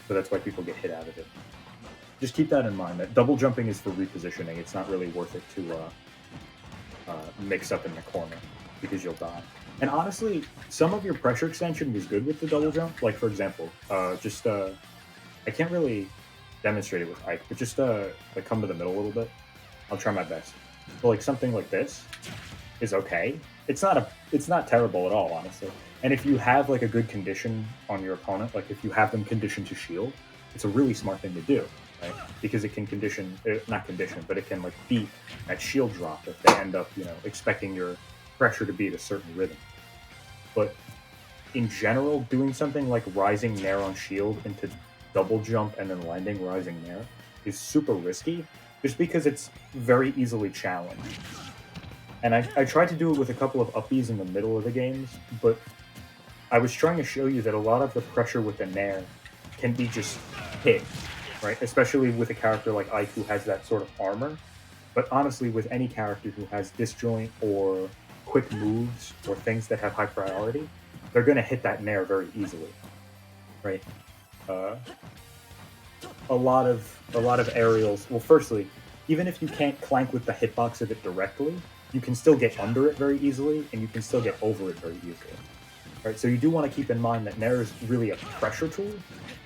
Speaker 1: So that's why people get hit out of it. Just keep that in mind, that double jumping is for repositioning. It's not really worth it to mix up in the corner, because you'll die. And honestly, some of your pressure extension was good with the double jump. Like, for example, I can't really demonstrate it with Ike, but just like come to the middle a little bit. I'll try my best. So like something like this is okay. It's not terrible at all, honestly. And if you have like a good condition on your opponent, like if you have them conditioned to shield, it's a really smart thing to do. Right? Because it can not condition, but it can like beat that shield drop if they end up, expecting your pressure to be at a certain rhythm. But in general, doing something like rising nair on shield into double jump and then landing rising nair is super risky, just because it's very easily challenged. And I tried to do it with a couple of uppies in the middle of the games, but I was trying to show you that a lot of the pressure with the nair can be just hit. Right, especially with a character like Ike who has that sort of armor. But honestly, with any character who has disjoint or quick moves or things that have high priority, they're going to hit that nair very easily. Right. A lot of aerials. Well, firstly, even if you can't clank with the hitbox of it directly, you can still get under it very easily, and you can still get over it very easily. Right. So you do want to keep in mind that nair is really a pressure tool.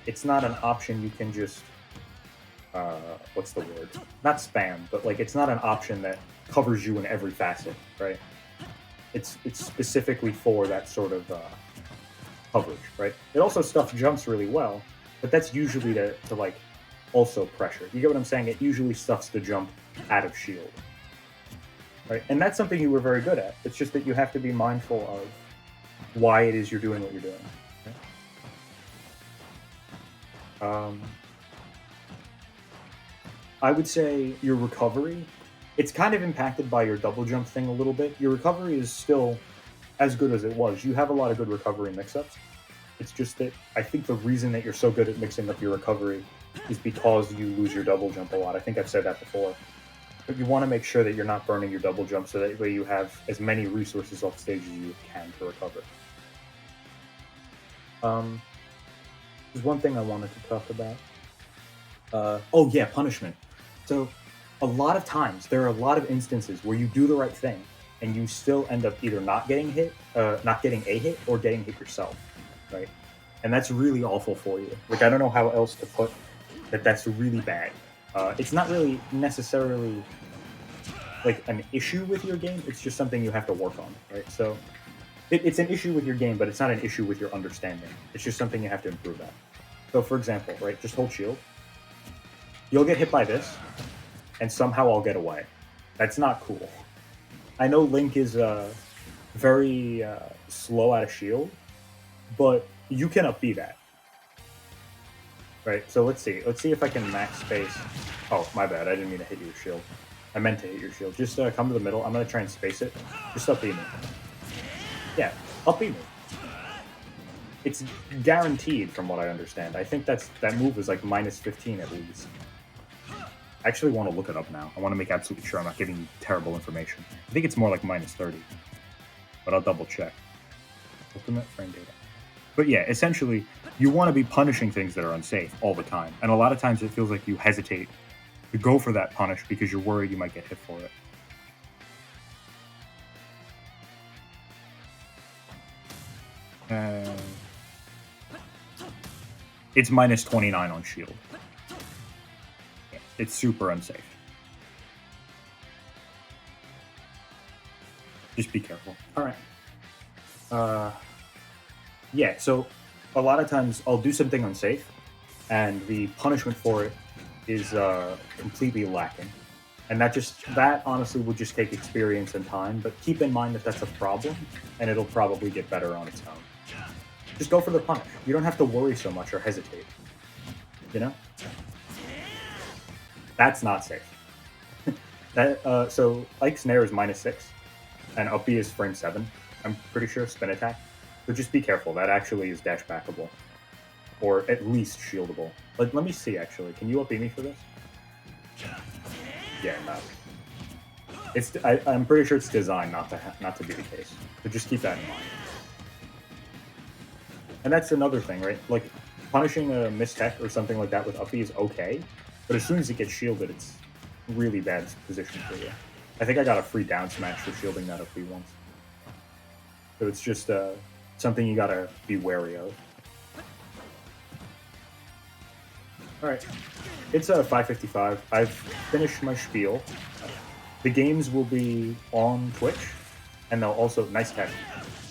Speaker 1: It's not an option you can just what's the word? Not spam, but like it's not an option that covers you in every facet, right? It's specifically for that sort of coverage, right? It also stuffs jumps really well, but that's usually to like also pressure. You get what I'm saying? It usually stuffs the jump out of shield, right? And that's something you were very good at. It's just that you have to be mindful of why it is you're doing what you're doing. Okay? I would say your recovery, it's kind of impacted by your double jump thing a little bit. Your recovery is still as good as it was. You have a lot of good recovery mix-ups. It's just that I think the reason that you're so good at mixing up your recovery is because you lose your double jump a lot. I think I've said that before. But you want to make sure that you're not burning your double jump so that way you have as many resources off stage as you can to recover. There's one thing I wanted to talk about. Oh yeah, punishment. So a lot of times, there are a lot of instances where you do the right thing and you still end up either not getting a hit or getting hit yourself, right? And that's really awful for you. Like, I don't know how else to put that. That's really bad. It's not really necessarily like an issue with your game. It's just something you have to work on, right? So it's an issue with your game, but it's not an issue with your understanding. It's just something you have to improve at. So for example, right, just hold shield. You'll get hit by this, and somehow I'll get away. That's not cool. I know Link is very slow out of shield, but you can up B that. Right, so let's see. Let's see if I can max space. Oh, my bad. I didn't mean to hit your shield. I meant to hit your shield. Just come to the middle. I'm going to try and space it. Just up B me. Yeah, up B me. It's guaranteed from what I understand. I think that move is like minus 15 at least. I actually want to look it up now. I want to make absolutely sure I'm not giving you terrible information. I think it's more like minus 30. But I'll double check. Ultimate frame data. But yeah, essentially, you want to be punishing things that are unsafe all the time. And a lot of times it feels like you hesitate to go for that punish because you're worried you might get hit for it. It's minus 29 on shield. It's super unsafe. Just be careful. All right. Yeah, so a lot of times I'll do something unsafe, and the punishment for it is completely lacking. And that honestly would just take experience and time, but keep in mind that that's a problem, and it'll probably get better on its own. Just go for the punish. You don't have to worry so much or hesitate. You know? That's not safe. So Ike's Nair is -6, and up B is frame 7. I'm pretty sure spin attack. So just be careful. That actually is dash backable, or at least shieldable. Let me see. Actually, can you up B me for this? Yeah, no. I'm pretty sure it's designed not to be the case. So just keep that in mind. And that's another thing, right? Like, punishing a mistech or something like that with up B is okay, but as soon as it gets shielded, it's really bad position for you. I think I got a free down smash for shielding that up B once. So it's just something you gotta be wary of. Alright, it's 5:55. I've finished my spiel. The games will be on Twitch, and they'll also, nice tech,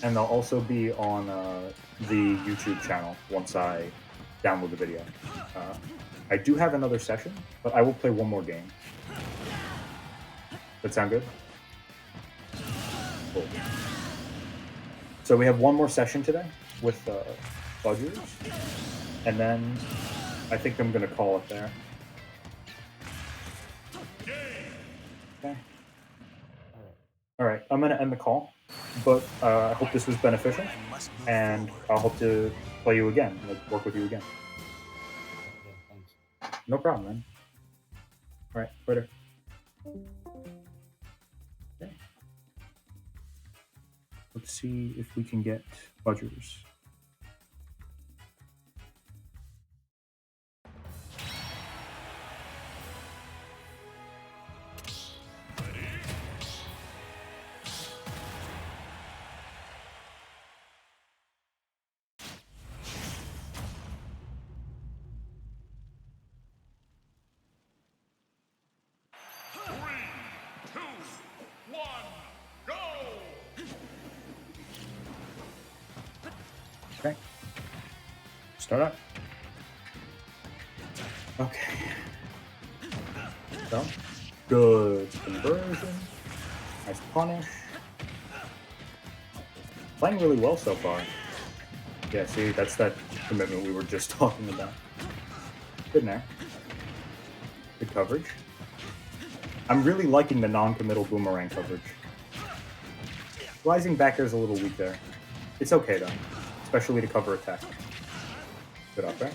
Speaker 1: and they'll also be on the YouTube channel once I download the video. I do have another session, but I will play one more game. That sound good? Cool. So we have one more session today with Budgers, and then I think I'm going to call it there. Okay. All right, I'm going to end the call, but I hope this was beneficial, and I hope to play you again, work with you again.
Speaker 4: Okay, thanks.
Speaker 1: No problem, man. All right, later. Okay. Let's see if we can get Budgers. Okay. Start up. Okay. So, good conversion. Nice punish. Playing really well so far. Yeah, see, that's that commitment we were just talking about. Good Nair. Good coverage. I'm really liking the non-committal boomerang coverage. Rising back air is a little weak there. It's okay though, especially to cover attack. Good up there.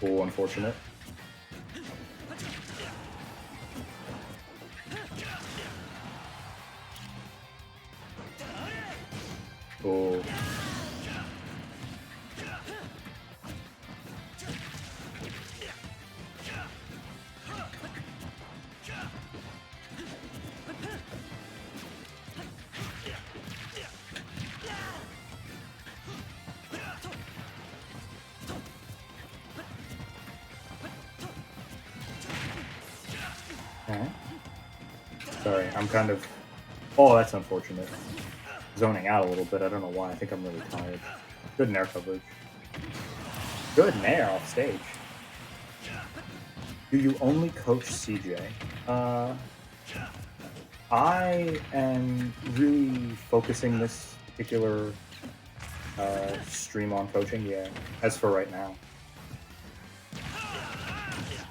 Speaker 1: Oh, unfortunate. Oh. Okay. Sorry, I'm kind of... Oh, that's unfortunate. Zoning out a little bit. I don't know why. I think I'm really tired. Good Nair coverage. Good Nair off stage. Do you only coach CJ? I am really focusing this particular stream on coaching, yeah, as for right now.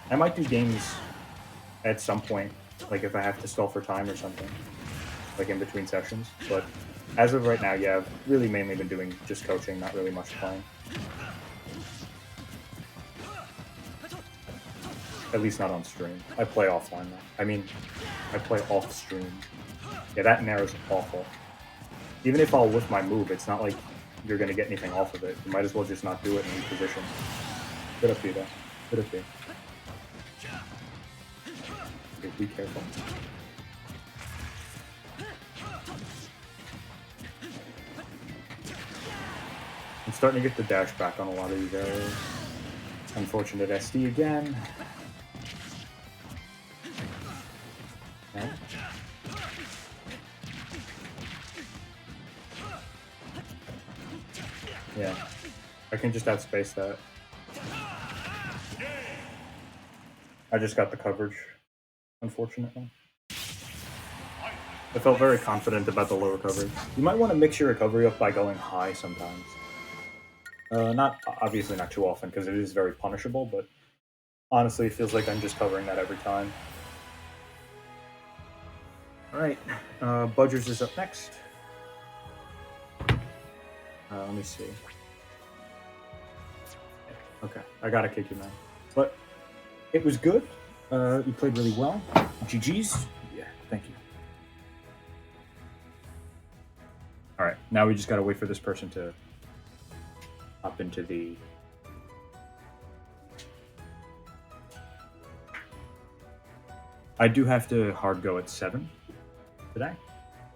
Speaker 1: I might do games at some point, like if I have to stall for time or something, like in between sessions, but as of right now, yeah, I've really mainly been doing just coaching, not really much playing. At least not on stream. I play offline now. I mean, I play off stream. Yeah, that Nair is awful. Even if I'll whiff my move, it's not like you're gonna get anything off of it. You might as well just not do it in any position. Good up B though. Good up B. Okay, be careful. I'm starting to get the dash back on a lot of these areas. Unfortunate SD again. Okay. Yeah, I can just outspace that. I just got the coverage, unfortunately. I felt very confident about the low recovery. You might want to mix your recovery up by going high sometimes. Obviously not too often, because it is very punishable, but honestly, it feels like I'm just covering that every time. Alright, Budgers is up next. Let me see. Okay, I gotta kick you, man. But it was good. You played really well. GG's. Yeah, thank you. Alright, now we just gotta wait for this person to hop into the... I do have to hard go at 7 today,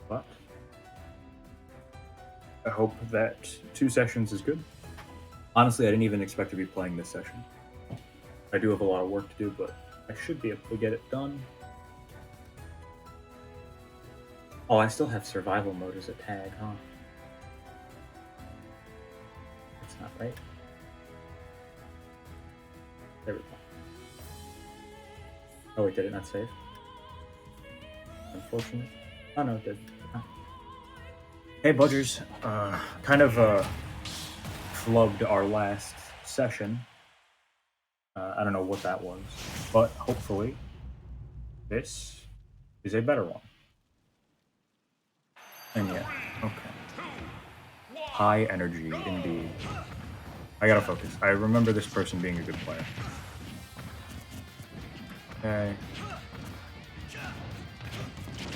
Speaker 1: but I hope that 2 sessions is good. Honestly, I didn't even expect to be playing this session. I do have a lot of work to do, but I should be able to get it done. Oh, I still have survival mode as a tag, huh? That's not right. There we go. Oh wait, did it not save? Unfortunate. Oh no, it did. Oh. Hey Budgers, kind of flubbed our last session. I don't know what that was, but hopefully this is a better one. And yeah, okay. High energy, indeed. I gotta focus. I remember this person being a good player. Okay.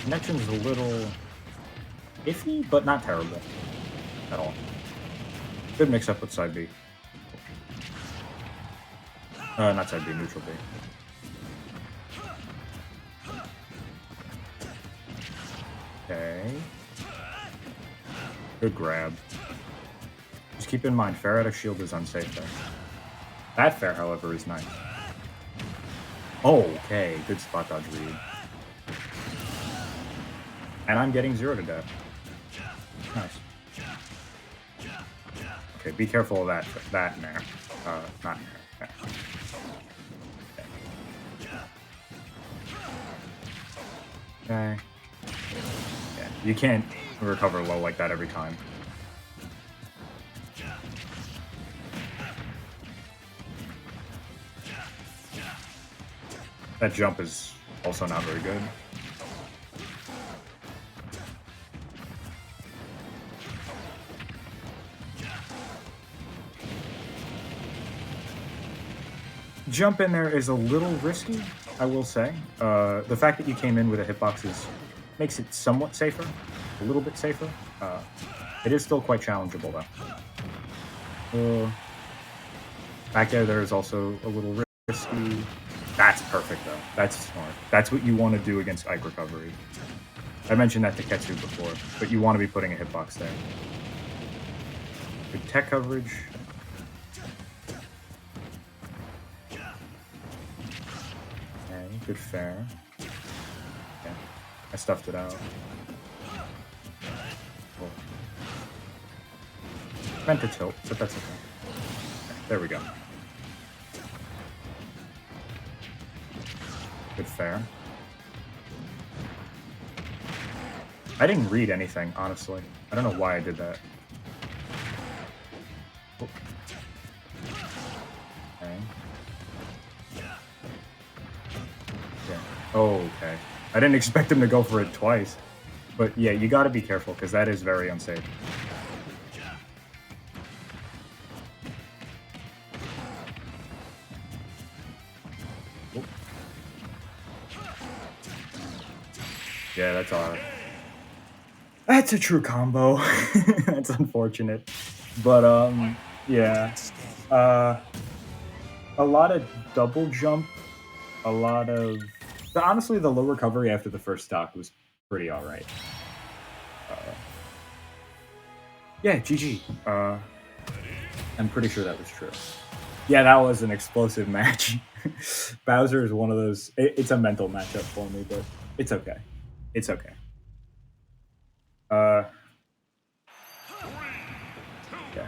Speaker 1: Connection's a little iffy, but not terrible at all. Good mix up with side B. Not side B, neutral B. Okay. Good grab. Just keep in mind, fair out of shield is unsafe there. That fair, however, is nice. Oh, okay, good spot dodge read. And I'm getting 0 to death. Nice. Okay, be careful of that in there. Not in there. Okay. Yeah, you can't recover low like that every time. That jump is also not very good. Jump in there is a little risky, I will say. The fact that you came in with a hitbox makes it somewhat safer, a little bit safer. It is still quite challengeable, though. Back there is also a little risky. That's perfect, though. That's smart. That's what you want to do against Ike recovery. I mentioned that to Ketsu before, but you want to be putting a hitbox there. Good tech coverage. Okay, good fair. Okay, I stuffed it out. Cool. Meant to tilt, but that's okay. There we go. Good fair. I didn't read anything, honestly. I don't know why I did that. Oh. Okay. Yeah. Oh, okay. I didn't expect him to go for it twice. But yeah, you gotta be careful, because that is very unsafe. Yeah, that's alright. That's a true combo. That's unfortunate. But yeah. Uh a lot of double jump, a lot of honestly the low recovery after the first stock was pretty alright. Uh, yeah, GG. I'm pretty sure that was true. Yeah, that was an explosive match. Bowser is one of those. It's a mental matchup for me, but it's okay. It's okay. Uh, yeah.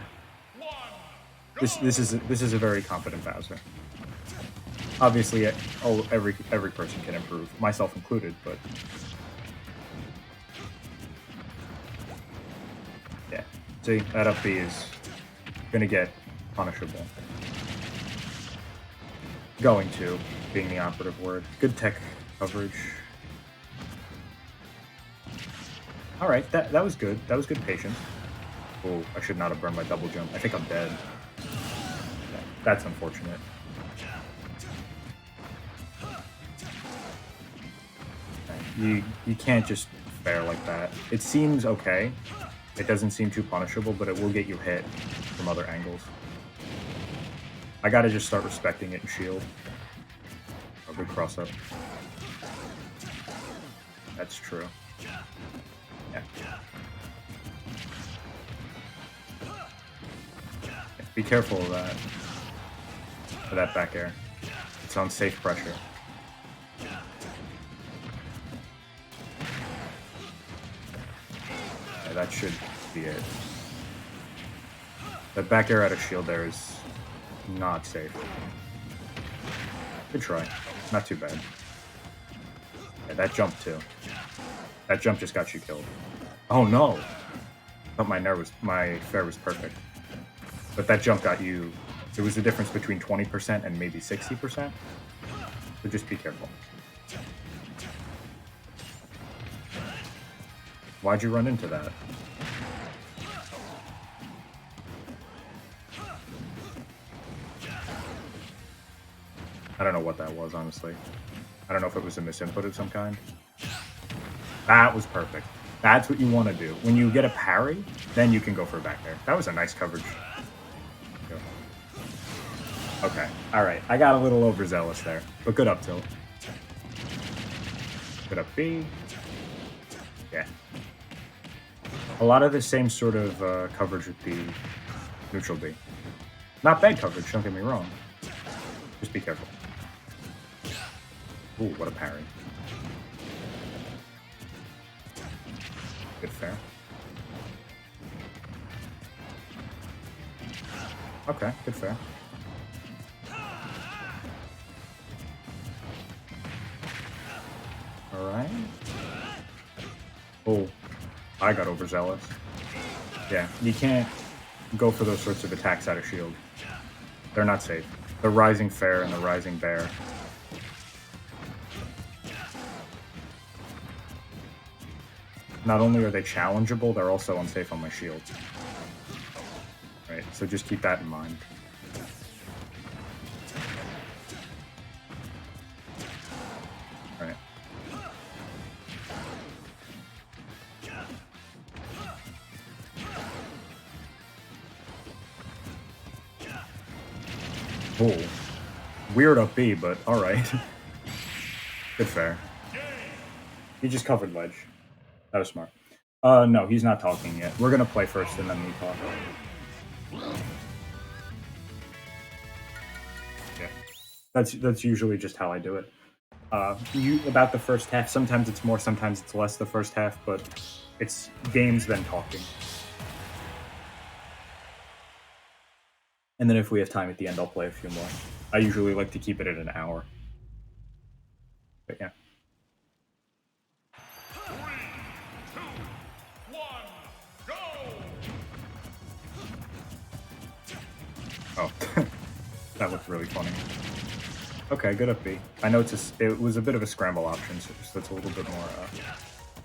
Speaker 1: This is a very competent Bowser. Obviously, every person can improve, myself included. But yeah, see that up B is gonna get punishable. Going to being the operative word. Good tech coverage. All right, that was good. That was good patience. Oh, I should not have burned my double jump. I think I'm dead. Yeah, that's unfortunate. You can't just fare like that. It seems okay. It doesn't seem too punishable, but it will get you hit from other angles. I gotta just start respecting it and shield. A good cross up. That's true. Yeah. Be careful of that. For that back air. It's on safe pressure. Yeah, that should be it. That back air out of shield there is not safe. Good try. Not too bad. Yeah, that jump too. That jump just got you killed. Oh no! I thought my fair was perfect. But that jump got you. It was the difference between 20% and maybe 60%. So just be careful. Why'd you run into that? I don't know what that was, honestly. I don't know if it was a misinput of some kind. That was perfect. That's what you want to do. When you get a parry, then you can go for a back air. That was a nice coverage. Okay, alright. I got a little overzealous there, but good up tilt. Good up B. Yeah. A lot of the same sort of coverage with the neutral B. Not bad coverage, don't get me wrong. Just be careful. Ooh, what a parry. Good fair. Okay, good fair. Alright. Oh, I got overzealous. Yeah, you can't go for those sorts of attacks out of shield. They're not safe. The rising fair and the rising bear. Not only are they challengeable, they're also unsafe on my shield. Right, so just keep that in mind. Right. Oh, weird up B, but alright. Good fair. He just covered ledge. That was smart. No, he's not talking yet. We're gonna play first and then we talk. Yeah. That's usually just how I do it. About the first half, sometimes it's more, sometimes it's less the first half, but it's games then talking. And then if we have time at the end, I'll play a few more. I usually like to keep it at an hour. But yeah.
Speaker 2: 3, 2, 1, go!
Speaker 1: Oh, that looked really funny. Okay, good up B. I know it was a bit of a scramble option, so it's a little bit more,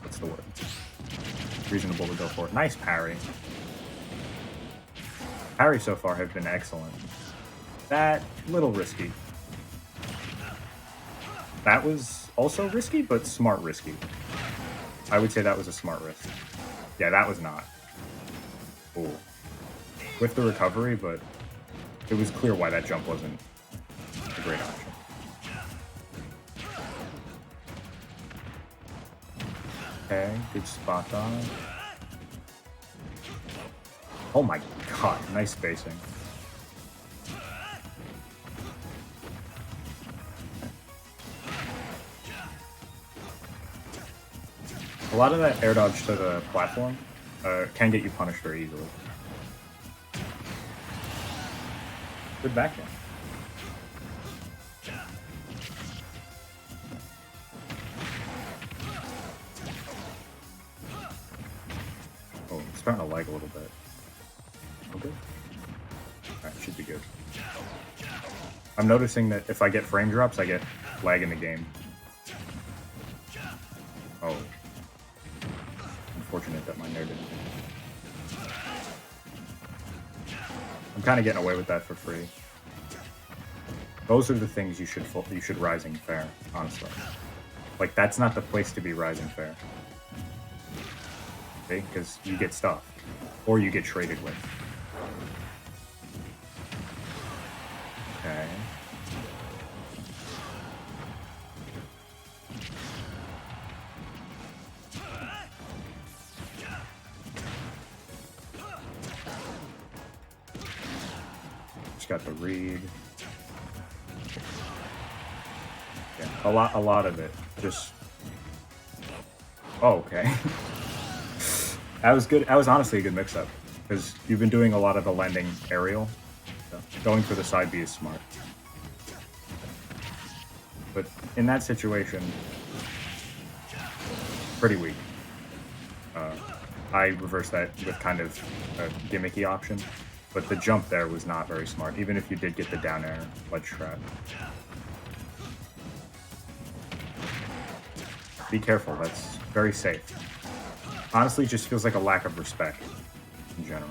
Speaker 1: what's the word? Reasonable to go for it. Nice parry. Parry so far have been excellent. That, little risky. That was also risky, but smart risky. I would say that was a smart risk. Yeah, that was not. Ooh. With the recovery, but it was clear why that jump wasn't a great option. Okay, good spot on. Oh my god, nice spacing. A lot of that air dodge to the platform can get you punished very easily. Good backhand. Oh, it's starting to lag a little bit. Okay. Alright, should be good. I'm noticing that if I get frame drops, I get lag in the game. Oh. Unfortunate that my nerd didn't. I'm kind of getting away with that for free. Those are the things you should rising fair, honestly. Like, that's not the place to be rising fair. Okay? Because you get stuff. Or you get traded with. Okay. Just got the read. Yeah, a lot of it. Just. Oh, okay. That was good. That was honestly a good mix-up because you've been doing a lot of the landing aerial. So going for the side B is smart. But in that situation, pretty weak. I reversed that with kind of a gimmicky option, but the jump there was not very smart, even if you did get the down air ledge trap. Be careful, that's very safe. Honestly, it just feels like a lack of respect in general.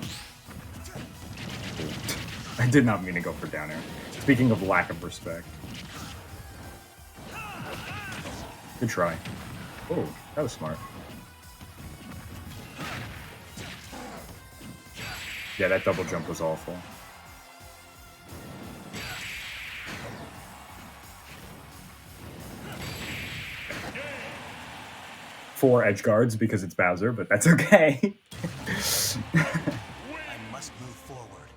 Speaker 1: I did not mean to go for down air. Speaking of lack of respect. Good try. Oh, that was smart. Yeah, that double jump was awful. Four edge guards because it's Bowser, but that's okay.
Speaker 3: I must move forward.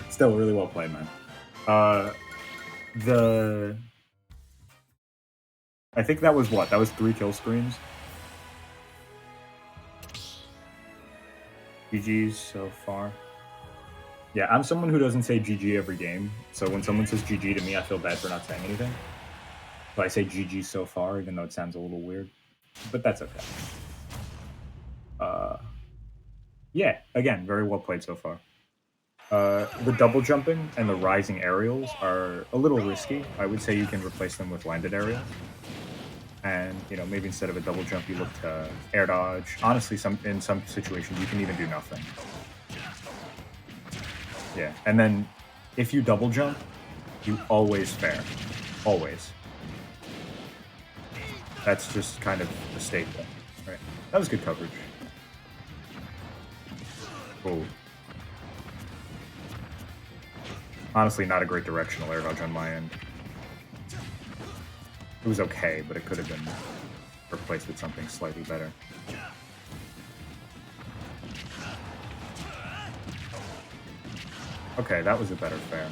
Speaker 1: Still really well played, man. I think that was what? That was 3 kill screens? GG's so far. Yeah, I'm someone who doesn't say GG every game, so when someone says GG to me, I feel bad for not saying anything. But I say GG so far, even though it sounds a little weird. But that's okay. Yeah, again, very well played so far. The double jumping and the rising aerials are a little risky. I would say you can replace them with landed aerials. And, you know, maybe instead of a double jump, you look to air dodge. Honestly, in some situations, you can even do nothing. Yeah, and then if you double jump, you always fair. Always. That's just kind of the staple. Right. That was good coverage. Oh. Honestly, not a great directional air dodge on my end. It was okay, but it could have been replaced with something slightly better. Okay, that was a better fair.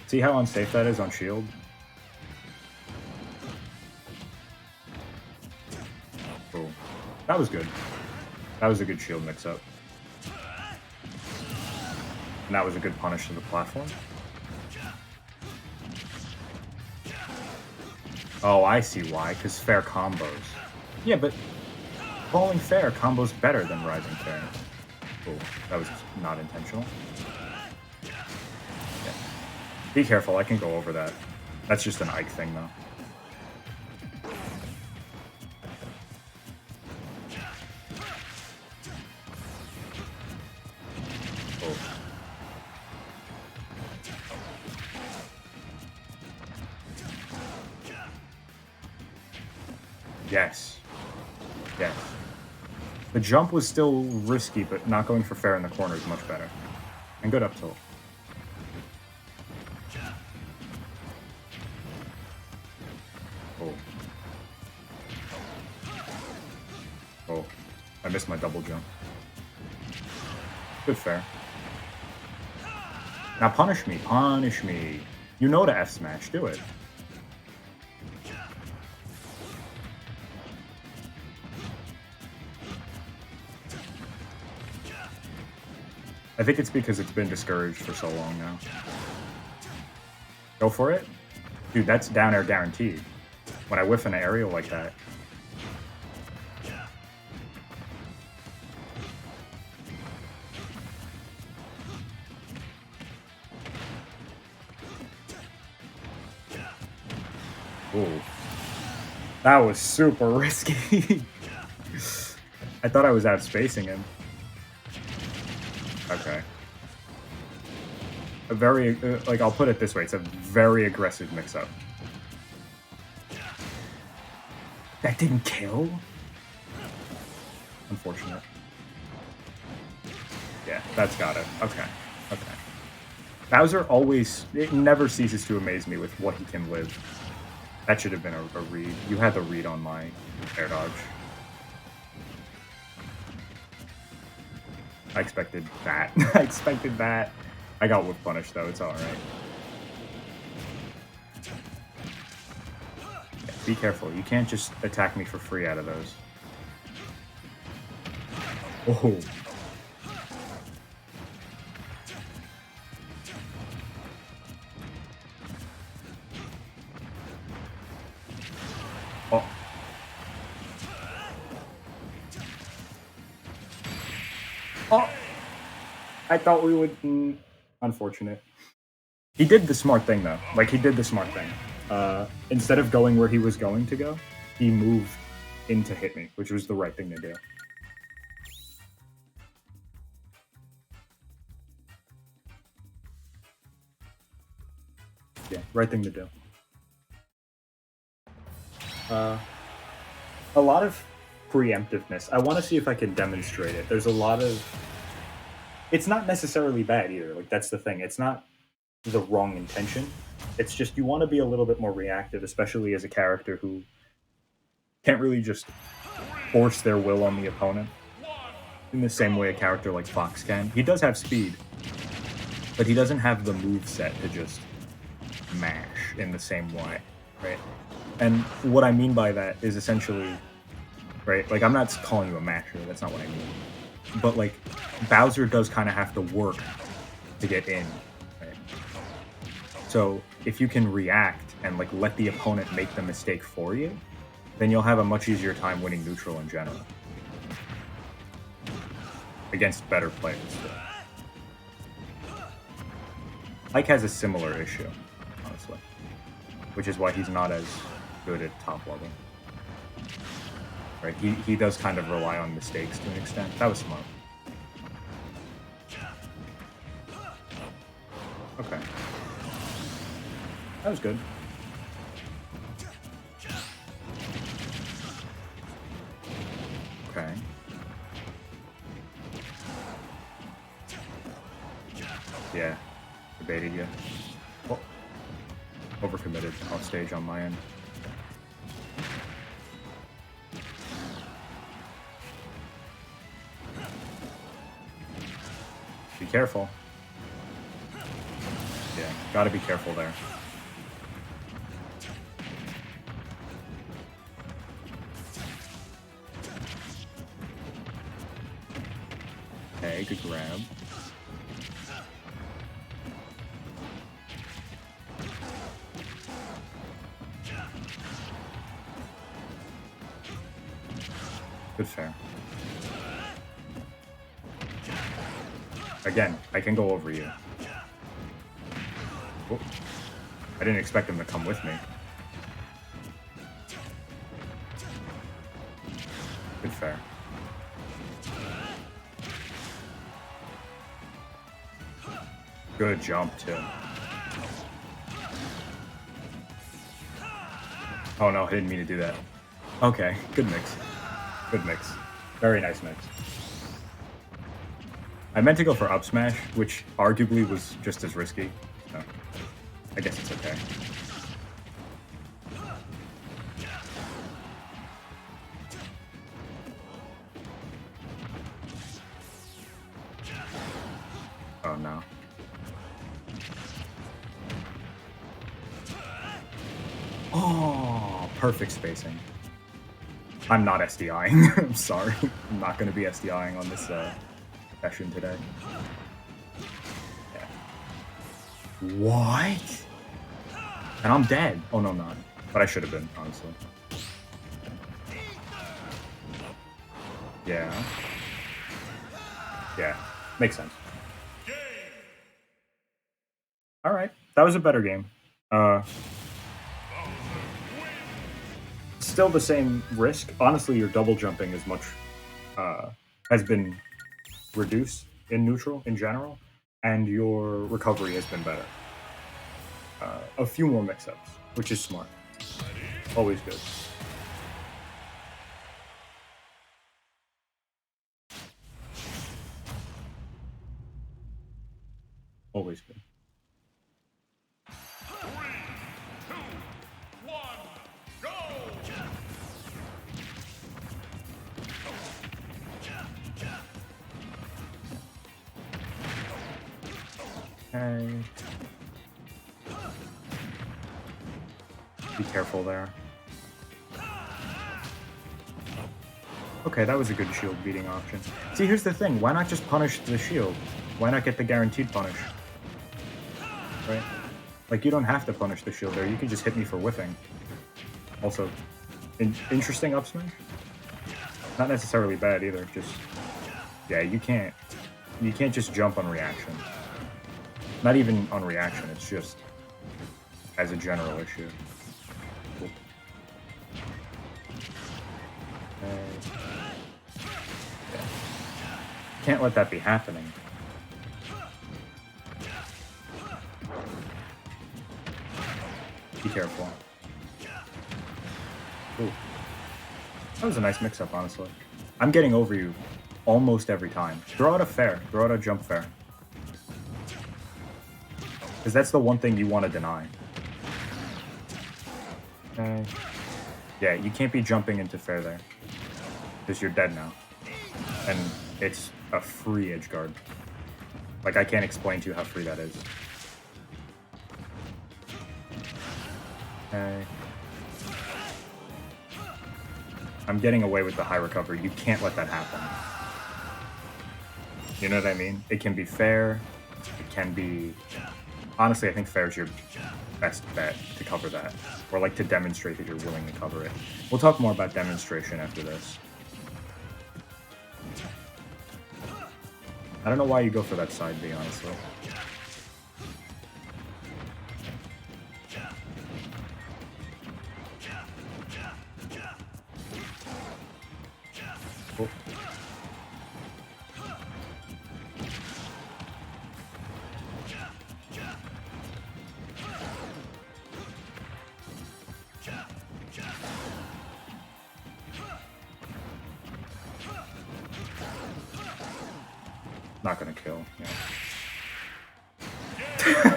Speaker 1: See how unsafe that is on shield? Cool. That was good. That was a good shield mix-up. And that was a good punish to the platform. Oh, I see why, because fair combos. Yeah, but falling fair combos better than rising fair. Oh, that was not intentional. Yeah. Be careful, I can go over that. That's just an Ike thing, though. Oh. Yes. Yes. The jump was still risky, but not going for fair in the corner is much better. And good up tilt. Oh. Oh. I missed my double jump. Good fair. Now punish me. Punish me. You know to F smash. Do it. I think it's because it's been discouraged for so long now. Go for it? Dude, that's down air guaranteed. When I whiff an aerial like that. Ooh. That was super risky. I thought I was outspacing him. Okay. A very, like, I'll put it this way, it's a very aggressive mix-up. That didn't kill? Unfortunate. Yeah, that's got it. Okay. Okay. Bowser always, it never ceases to amaze me with what he can live. That should have been a read. You had the read on my air dodge. I expected that. I expected that. I got whip punished though, it's alright. Yeah, be careful, you can't just attack me for free out of those. Oh. Oh. Oh! I thought we would... unfortunate. He did the smart thing, though. Like, he did the smart thing. Instead of going where he was going to go, he moved in to hit me, which was the right thing to do. Yeah, right thing to do. A lot of preemptiveness. I want to see if I can demonstrate it. There's a lot of... It's not necessarily bad either. Like, that's the thing. It's not the wrong intention. It's just you want to be a little bit more reactive, especially as a character who can't really just force their will on the opponent in the same way a character like Fox can. He does have speed, but he doesn't have the move set to just mash in the same way, right? And what I mean by that is essentially, right, like, I'm not calling you a masher, that's not what I mean. But, like, Bowser does kind of have to work to get in, right? So, if you can react and, like, let the opponent make the mistake for you, then you'll have a much easier time winning neutral in general. Against better players. Ike has a similar issue, honestly. Which is why he's not as good at top level. Right, he does kind of rely on mistakes to an extent. That was smart. Okay. That was good. Okay. Yeah. Debated you. Oh. Overcommitted off stage on my end. Be careful. Yeah, gotta be careful there. Okay, good grab. Good fair. Again, I can go over you. Oh, I didn't expect him to come with me. Good fair. Good jump, too. Oh no, I didn't mean to do that. Okay, good mix. Good mix. Very nice mix. I meant to go for up smash, which arguably was just as risky. So I guess it's okay. Oh no. Oh, perfect spacing. I'm not SDIing. I'm sorry. I'm not going to be SDIing on this session today. Yeah. What? And I'm dead. Oh, no, I'm not. But I should have been, honestly. Yeah. Yeah. Makes sense. Alright. That was a better game. Still the same risk. Honestly, your double jumping is much has been reduced in neutral in general, and your recovery has been better. A few more mix-ups, which is smart. Always good. Always good.
Speaker 2: 3, 2, 1, go!
Speaker 1: Okay. Be careful there. Okay, that was a good shield beating option. See, here's the thing. Why not just punish the shield? Why not get the guaranteed punish? Right? Like, you don't have to punish the shield there. You can just hit me for whiffing. Also, interesting up smash? Not necessarily bad either. Just, yeah, you can't just jump on reaction. Not even on reaction. It's just as a general issue. Cool. Yeah. Can't let that be happening. Be careful. Ooh. That was a nice mix-up, honestly. I'm getting over you almost every time. Throw out a fair. Throw out a jump fair. Because that's the one thing you want to deny. Okay. Yeah, you can't be jumping into fair there. Because you're dead now. And it's a free edge guard. Like, I can't explain to you how free that is. Okay. I'm getting away with the high recovery. You can't let that happen. You know what I mean? It can be fair. It can be... Honestly, I think fair is your best bet to cover that. Or like to demonstrate that you're willing to cover it. We'll talk more about demonstration after this. I don't know why you go for that side B, honestly. Cool. Not gonna kill. Yeah.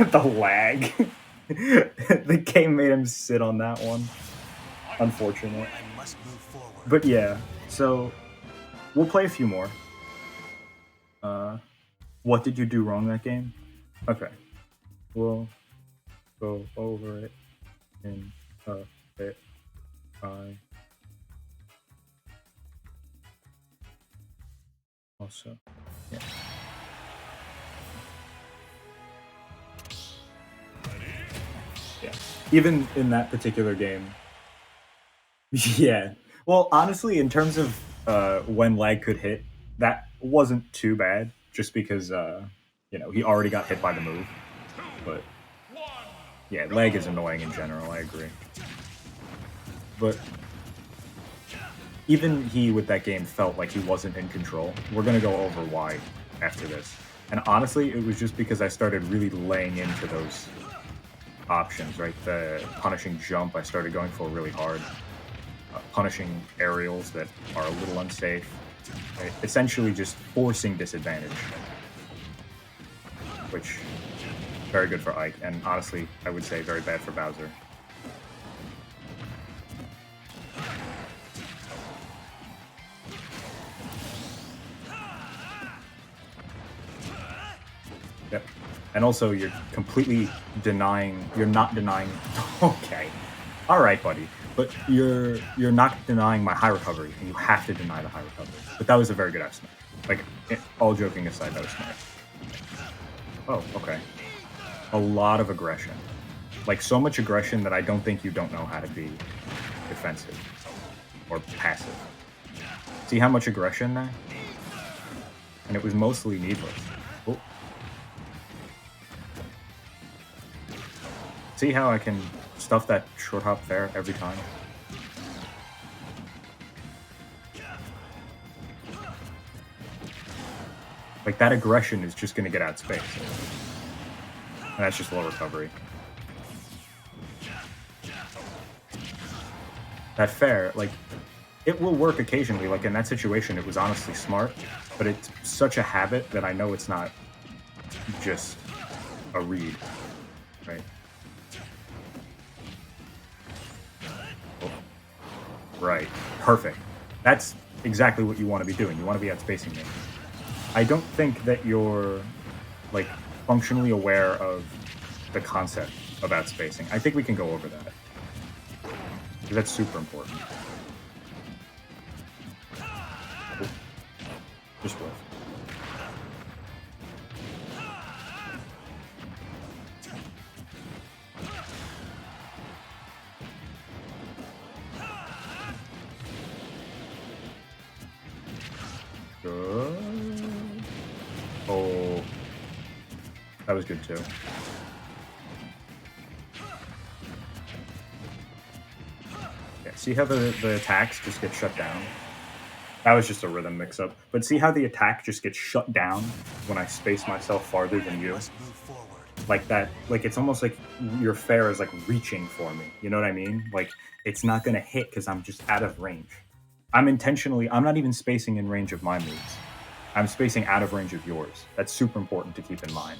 Speaker 1: The lag. The game made him sit on that one. Unfortunate.
Speaker 3: I must move forward.
Speaker 1: But yeah, so we'll play a few more. What did you do wrong that game? Okay. We'll go over it in a bit. Also, yeah. Yeah. Even in that particular game. Yeah. Well, honestly, in terms of when lag could hit, that wasn't too bad, just because, you know, he already got hit by the move. But, yeah, lag is annoying in general, I agree. But even he, with that game, felt like he wasn't in control. We're going to go over why after this. And honestly, it was just because I started really laying into those options, right? The punishing jump I started going for really hard. punishing aerials that are a little unsafe. Right? Essentially just forcing disadvantage. Which, very good for Ike, and honestly, I would say very bad for Bowser. Yep. And also, you're completely denying, you're not denying, okay. Alright, buddy. But you're not denying my high recovery, and you have to deny the high recovery. But that was a very good estimate. Like, all joking aside, that was smart. Oh, okay. A lot of aggression. Like, so much aggression that I don't think you don't know how to be defensive. Or passive. See how much aggression there? And it was mostly needless. Oh. See how I can stuff that short hop there every time? Like, that aggression is just going to get outspaced. And that's just low recovery. That fair, like, it will work occasionally. Like, in that situation, it was honestly smart. But it's such a habit that I know it's not just a read. Right? Oh. Right. Perfect. That's exactly what you want to be doing. You want to be outspacing me. I don't think that you're, like, functionally aware of the concept of outspacing. I think we can go over that. Because that's super important. Oh. Just whiff. Good. Oh, that was good too. Yeah, see how the attacks just get shut down? That was just a rhythm mix-up. But see how the attack just gets shut down when I space myself farther than you? Like that, like it's almost like your fair is like reaching for me. You know what I mean? Like it's not gonna hit because I'm just out of range. I'm not even spacing in range of my moves. I'm spacing out of range of yours. That's super important to keep in mind.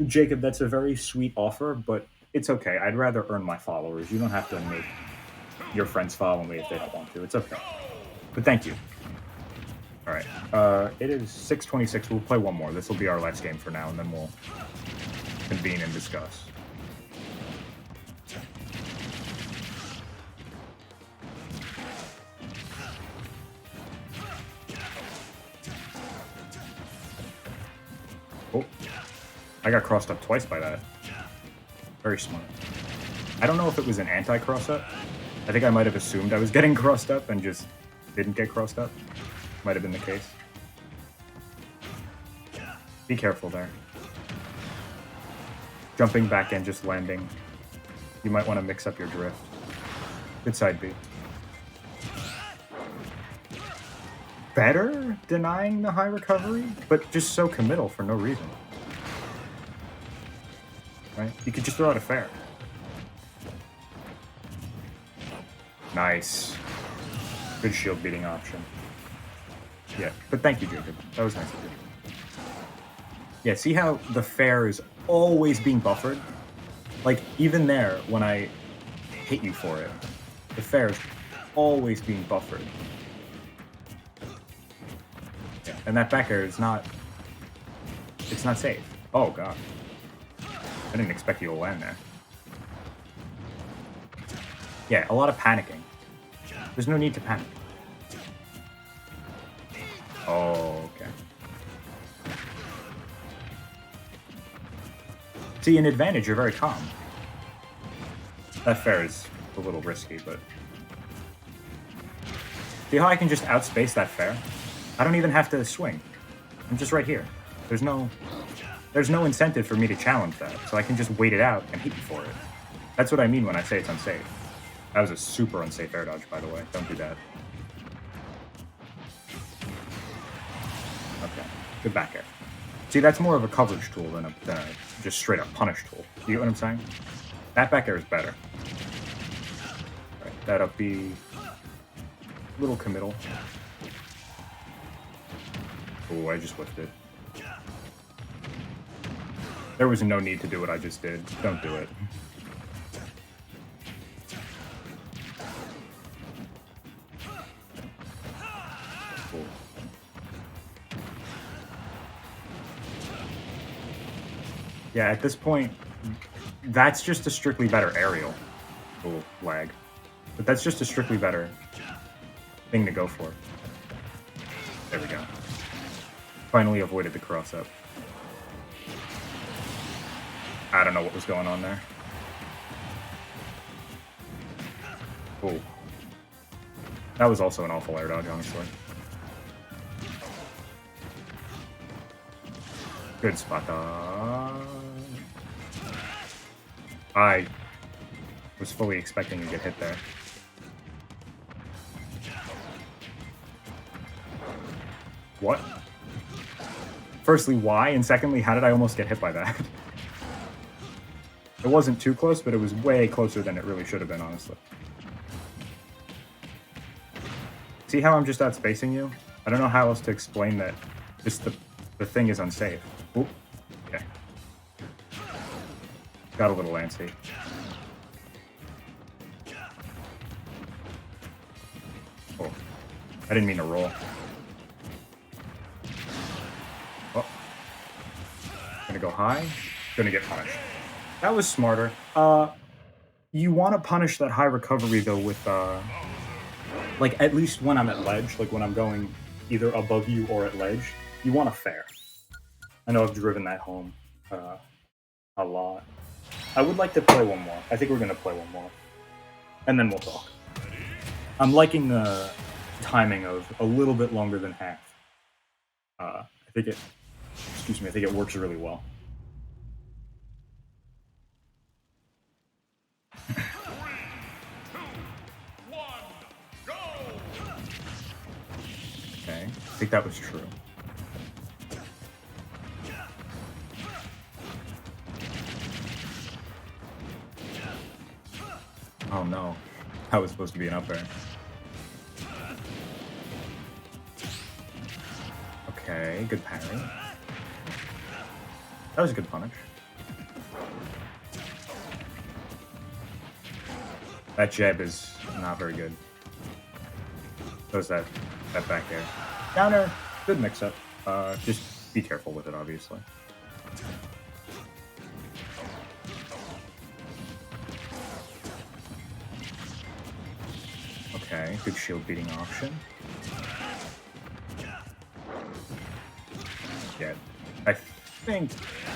Speaker 1: Jacob, that's a very sweet offer, but it's okay. I'd rather earn my followers. You don't have to make your friends follow me if they don't want to. It's okay. But thank you. All right. It is 6:26. We'll play one more. This will be our last game for now, and then we'll convene and discuss. Oh, I got crossed up twice by that. Very smart. I don't know if it was an anti-cross up. I think I might have assumed I was getting crossed up and just didn't get crossed up. Might have been the case. Be careful there. Jumping back and just landing. You might want to mix up your drift. Good side B. Better denying the high recovery, but just so committal for no reason. Right? You could just throw out a fair. Nice. Good shield beating option. Yeah, but thank you, Jacob. That was nice of you. Yeah, see how the fair is always being buffered? Like, even there, when I hit you for it, the fair is always being buffered. Yeah, and that back air is not... It's not safe. Oh, God. I didn't expect you to land there. Yeah, a lot of panicking. There's no need to panic. Oh, okay. See, in advantage, you're very calm. That fair is a little risky, but... See how I can just outspace that fair? I don't even have to swing. I'm just right here. There's no incentive for me to challenge that, so I can just wait it out and hit you for it. That's what I mean when I say it's unsafe. That was a super unsafe air dodge, by the way. Don't do that. Okay. Good back air. See, that's more of a coverage tool than a just straight up punish tool. You get what I'm saying? That back air is better. Right, that up B. Little committal. Oh, I just whiffed it. There was no need to do what I just did. Don't do it. Cool. Yeah, at this point, that's just a strictly better aerial. Oh, lag. But that's just a strictly better thing to go for. There we go. Finally avoided the cross-up. I don't know what was going on there. Oh. That was also an awful air dodge, honestly. Good spot dodge. I was fully expecting to get hit there. What? Firstly, why? And secondly, how did I almost get hit by that? It wasn't too close, but it was way closer than it really should have been, honestly. See how I'm just outspacing you? I don't know how else to explain that. Just the thing is unsafe. Oop. Okay. Got a little antsy. Oh. I didn't mean to roll. Oh. Gonna go high. Gonna get punished. That was smarter. You want to punish that high recovery, though, with, like, at least when I'm at ledge, like when I'm going either above you or at ledge, you want a fair. I know I've driven that home a lot. I would like to play one more. I think we're going to play one more. And then we'll talk. I'm liking the timing of a little bit longer than half. I think it works really well. Okay, I think that was true. Oh no, that was supposed to be an up air. Okay, good parry. That was a good punish. That jab is not very good. So is that back air. Counter, good mix-up. Just be careful with it, obviously. Okay, good shield beating option. Yeah, I think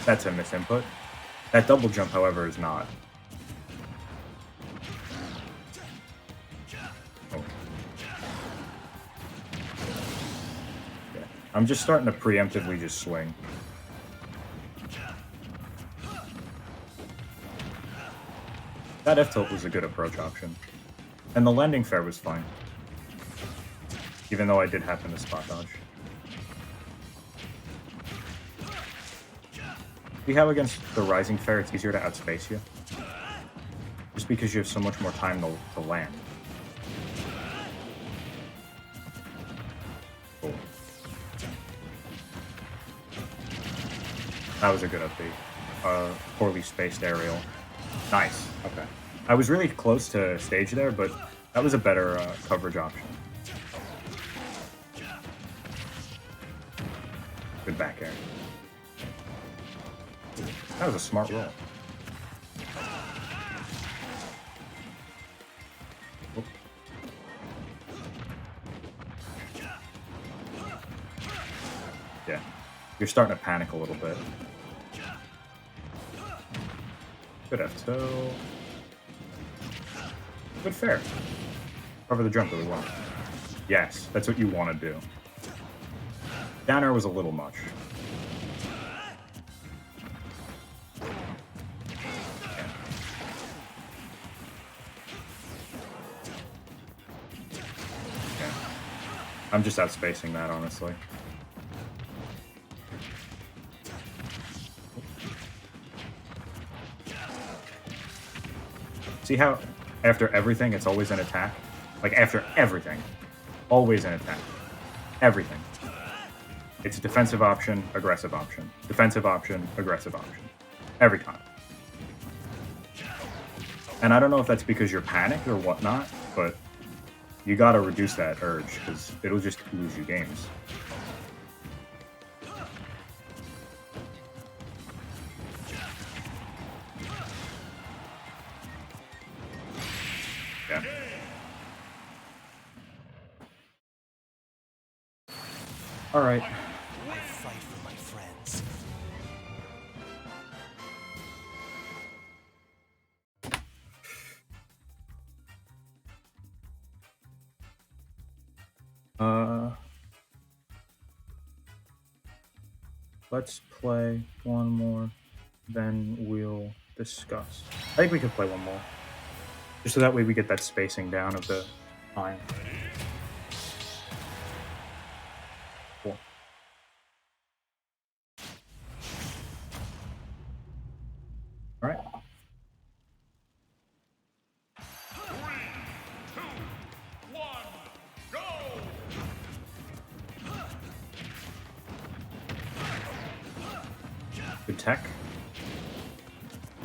Speaker 1: that's a misinput. That double jump, however, is not. Oh. Yeah. I'm just starting to preemptively just swing. That F-tilt was a good approach option. And the landing fair was fine. Even though I did happen to spot dodge. See how against the rising fair it's easier to outspace you? Just because you have so much more time to land. Cool. That was a good upbeat. Poorly spaced aerial. Nice. Okay. I was really close to stage there, but that was a better coverage option. Good back air. That was a smart roll. Oop. Yeah. You're starting to panic a little bit. Good F-toe. Good fair. Cover the jump really well. Yes, that's what you want to do. Down air was a little much. Okay. I'm just outspacing that, honestly. See how after everything, it's always an attack? Like, after everything, always an attack. Everything. It's a defensive option, aggressive option. Defensive option, aggressive option. Every time. And I don't know if that's because you're panicked or whatnot, but you gotta reduce that urge, because it'll just lose you games. Yeah. Alright.
Speaker 3: I fight for my friends.
Speaker 1: Let's play one more, then we'll discuss. I think we could play one more. Just so that way we get that spacing down of the time. Cool. Alright.
Speaker 2: 3, 2, 1, go!
Speaker 1: Good tech.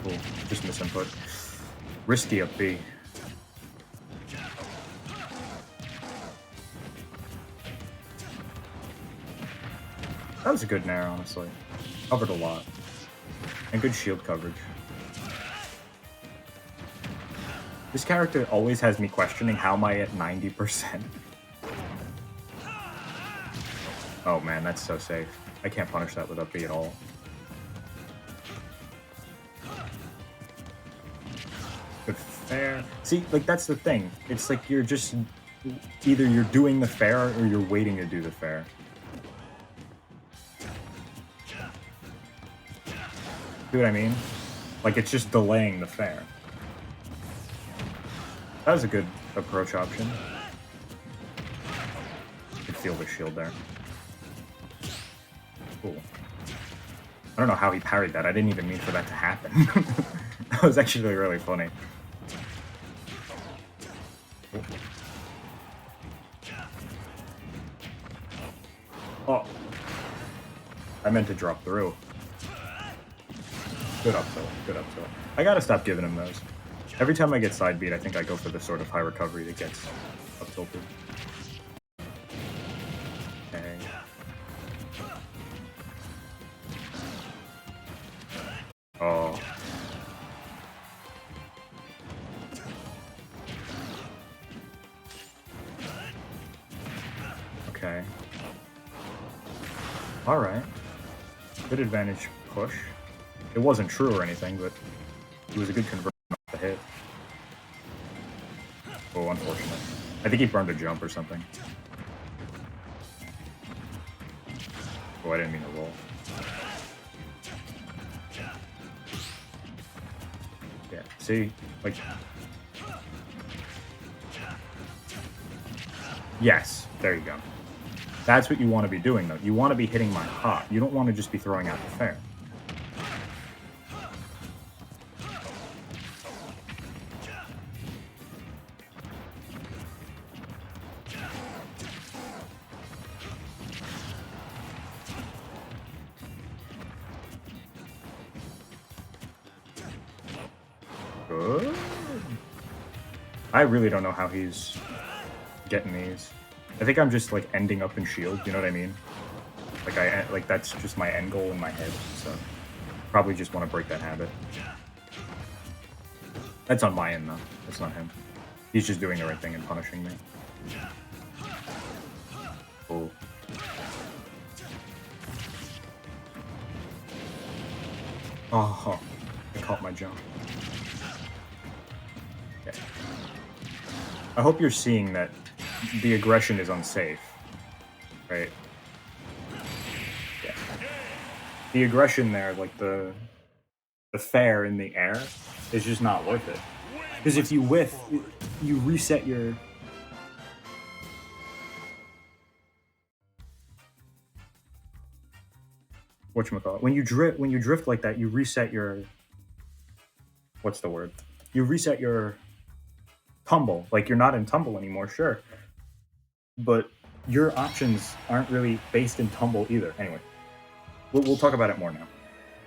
Speaker 1: Cool. Just misinput. Risky up B. That was a good nair, honestly. Covered a lot. And good shield coverage. This character always has me questioning how am I at 90%. Oh man, that's so safe. I can't punish that with up B at all. Good fair. See, like that's the thing. It's like you're just either you're doing the fair or you're waiting to do the fair. See what I mean? Like it's just delaying the fair. That was a good approach option. You could feel the shield there. Cool. I don't know how he parried that. I didn't even mean for that to happen. That was actually really funny. Cool. Oh. I meant to drop through. Good up tilt. Good up tilt. I gotta stop giving him those. Every time I get side beat, I think I go for the sort of high recovery that gets up tilted. Okay. Oh. Okay. Alright. Good advantage push. It wasn't true or anything, but it was a good conversion off the hit. Oh, unfortunate. I think he burned a jump or something. Oh, I didn't mean to roll. Yeah, see? Like... Yes, there you go. That's what you want to be doing, though. You want to be hitting my hot. You don't want to just be throwing out the fair. Good. I really don't know how he's getting these. I think I'm just like ending up in shield, you know what I mean? Like that's just my end goal in my head, so probably just want to break that habit. That's on my end though. That's not him. He's just doing the right thing and punishing me. Cool. Oh, I caught my jump. Okay. I hope you're seeing that the aggression is unsafe, right? Yeah. The aggression there, like the fair in the air, is just not worth it. Because if you whiff, you reset your... Whatchamacallit? When you drift like that, you reset your... What's the word? you reset your tumble. Like you're not in tumble anymore, sure, but your options aren't really based in tumble either. Anyway, we'll talk about it more now.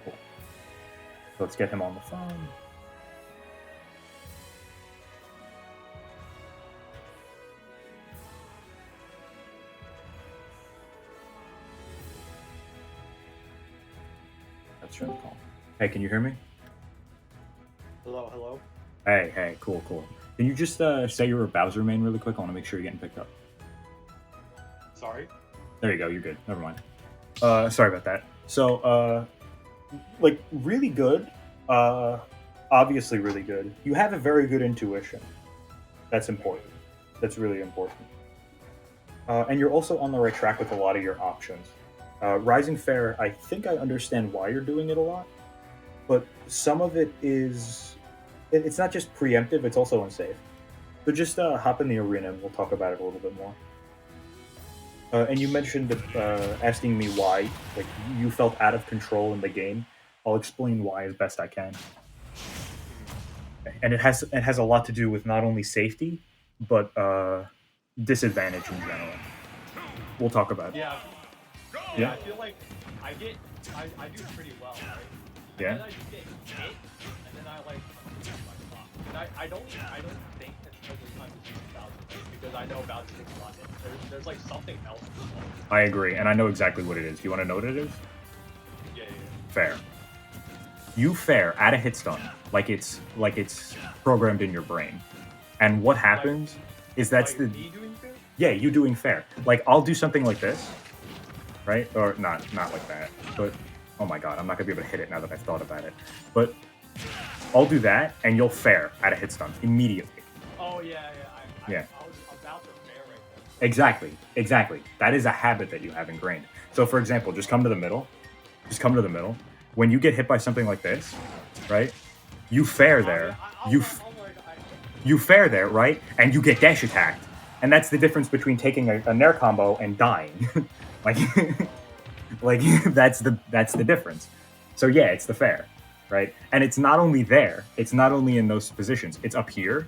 Speaker 1: Cool. Let's get him on the phone. Let's turn the call. Hey, can you hear me?
Speaker 4: Hello, hello.
Speaker 1: Hey, cool. Can you just say you're a Bowser main really quick? I want to make sure you're getting picked up.
Speaker 4: Sorry.
Speaker 1: There you go. You're good. Never mind. Sorry about that. So, like, really good. Obviously, really good. You have a very good intuition. That's important. That's really important. And you're also on the right track with a lot of your options. Rising Fair, I think I understand why you're doing it a lot, but some of it is. It's not just preemptive; it's also unsafe. So just hop in the arena, and we'll talk about it a little bit more. And you mentioned asking me why, like you felt out of control in the game. I'll explain why as best I can. And it has a lot to do with not only safety, but disadvantage in general. We'll talk about it.
Speaker 4: Yeah.
Speaker 1: Yeah.
Speaker 4: I feel like I do pretty well, right?
Speaker 1: Yeah.
Speaker 4: And then I just get hit, and then I like and I don't think it's because of time to use Bowser because I know Bowser takes a lot. There's like something else.
Speaker 1: I agree, and I know exactly what it is. Do you want to know what it is?
Speaker 4: Yeah.
Speaker 1: Fair. You fair at a hit stun, like it's programmed in your brain. And what happens is that's
Speaker 4: like
Speaker 1: the
Speaker 4: me doing fair?
Speaker 1: yeah, you doing fair. Like I'll do something like this, right? Or not like that. But oh my god, I'm not gonna be able to hit it now that I've thought about it. But I'll do that, and you'll fair at a hit stun immediately.
Speaker 4: Oh yeah.
Speaker 1: Yeah.
Speaker 4: I was about to fair right there.
Speaker 1: Exactly. That is a habit that you have ingrained. So, for example, just come to the middle. When you get hit by something like this, right? You fair there. You fair there, right? And you get dash attacked. And that's the difference between taking a nair combo and dying. like, like that's the difference. So yeah, it's the fair, right? And it's not only there. It's not only in those positions. It's up here,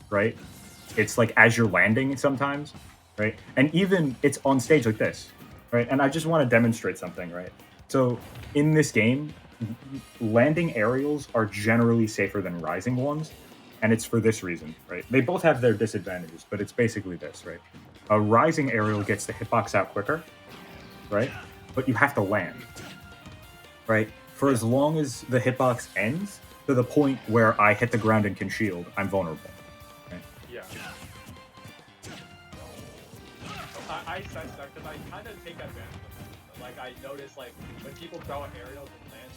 Speaker 1: right? It's like as you're landing sometimes, right? And even it's on stage like this, right? And I just want to demonstrate something, right? So in this game, landing aerials are generally safer than rising ones, and it's for this reason, right? They both have their disadvantages, but it's basically this, right? A rising aerial gets the hitbox out quicker, right? But you have to land, right? For as long as the hitbox ends, to the point where I hit the ground and can shield, I'm vulnerable.
Speaker 4: Yeah. I sense that because I kind of take advantage of that. Like I notice like when people throw aerials and land,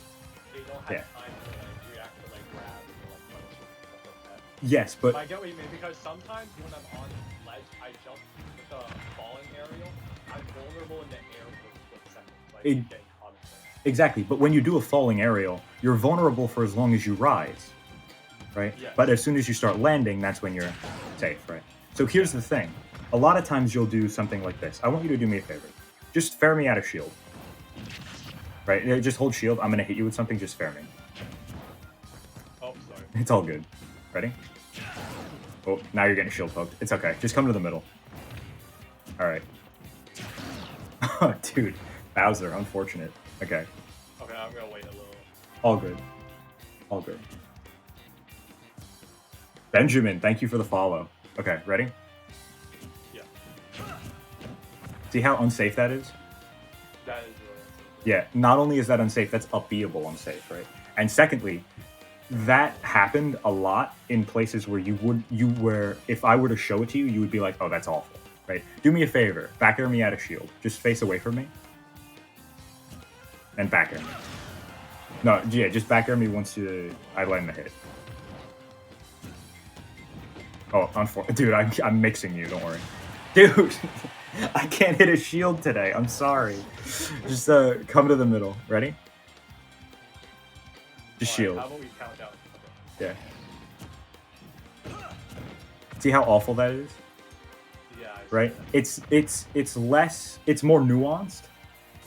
Speaker 4: they don't have time to like react to like grab or like punch or stuff like that.
Speaker 1: Yes, but
Speaker 4: I get what you mean because sometimes when I'm on ledge, I jump with a falling aerial. I'm vulnerable in the air for a split second. Like getting caught in there.
Speaker 1: Exactly, but when you do a falling aerial, you're vulnerable for as long as you rise, right?
Speaker 4: Yes.
Speaker 1: But as soon as you start landing, that's when you're safe, right? So here's the thing. A lot of times you'll do something like this. I want you to do me a favor. Just fair me out of shield. Right? Just hold shield. I'm going to hit you with something. Just fair me.
Speaker 4: Oh, sorry.
Speaker 1: It's all good. Ready? Oh, now you're getting shield poked. It's okay. Just come to the middle. All right. Oh, dude. Bowser. Unfortunate. Okay.
Speaker 4: Okay, I'm going to wait a little.
Speaker 1: All good. All good. Benjamin, thank you for the follow. Okay, ready?
Speaker 4: Yeah.
Speaker 1: See how unsafe that is?
Speaker 4: That is really unsafe.
Speaker 1: Yeah, not only is that unsafe, that's upbeatable unsafe, right? And secondly, that happened a lot in places where where if I were to show it to you, you would be like, oh, that's awful, right? Do me a favor, back air me out of shield. Just face away from me. And back air me. No, yeah, just back air me once I land the hit. Oh, dude, I'm mixing you, don't worry. Dude, I can't hit a shield today. I'm sorry. Just come to the middle. Ready? Just shield.
Speaker 4: How about we count down? Okay.
Speaker 1: Yeah. See how awful that is?
Speaker 4: Yeah.
Speaker 1: Right? It's more nuanced,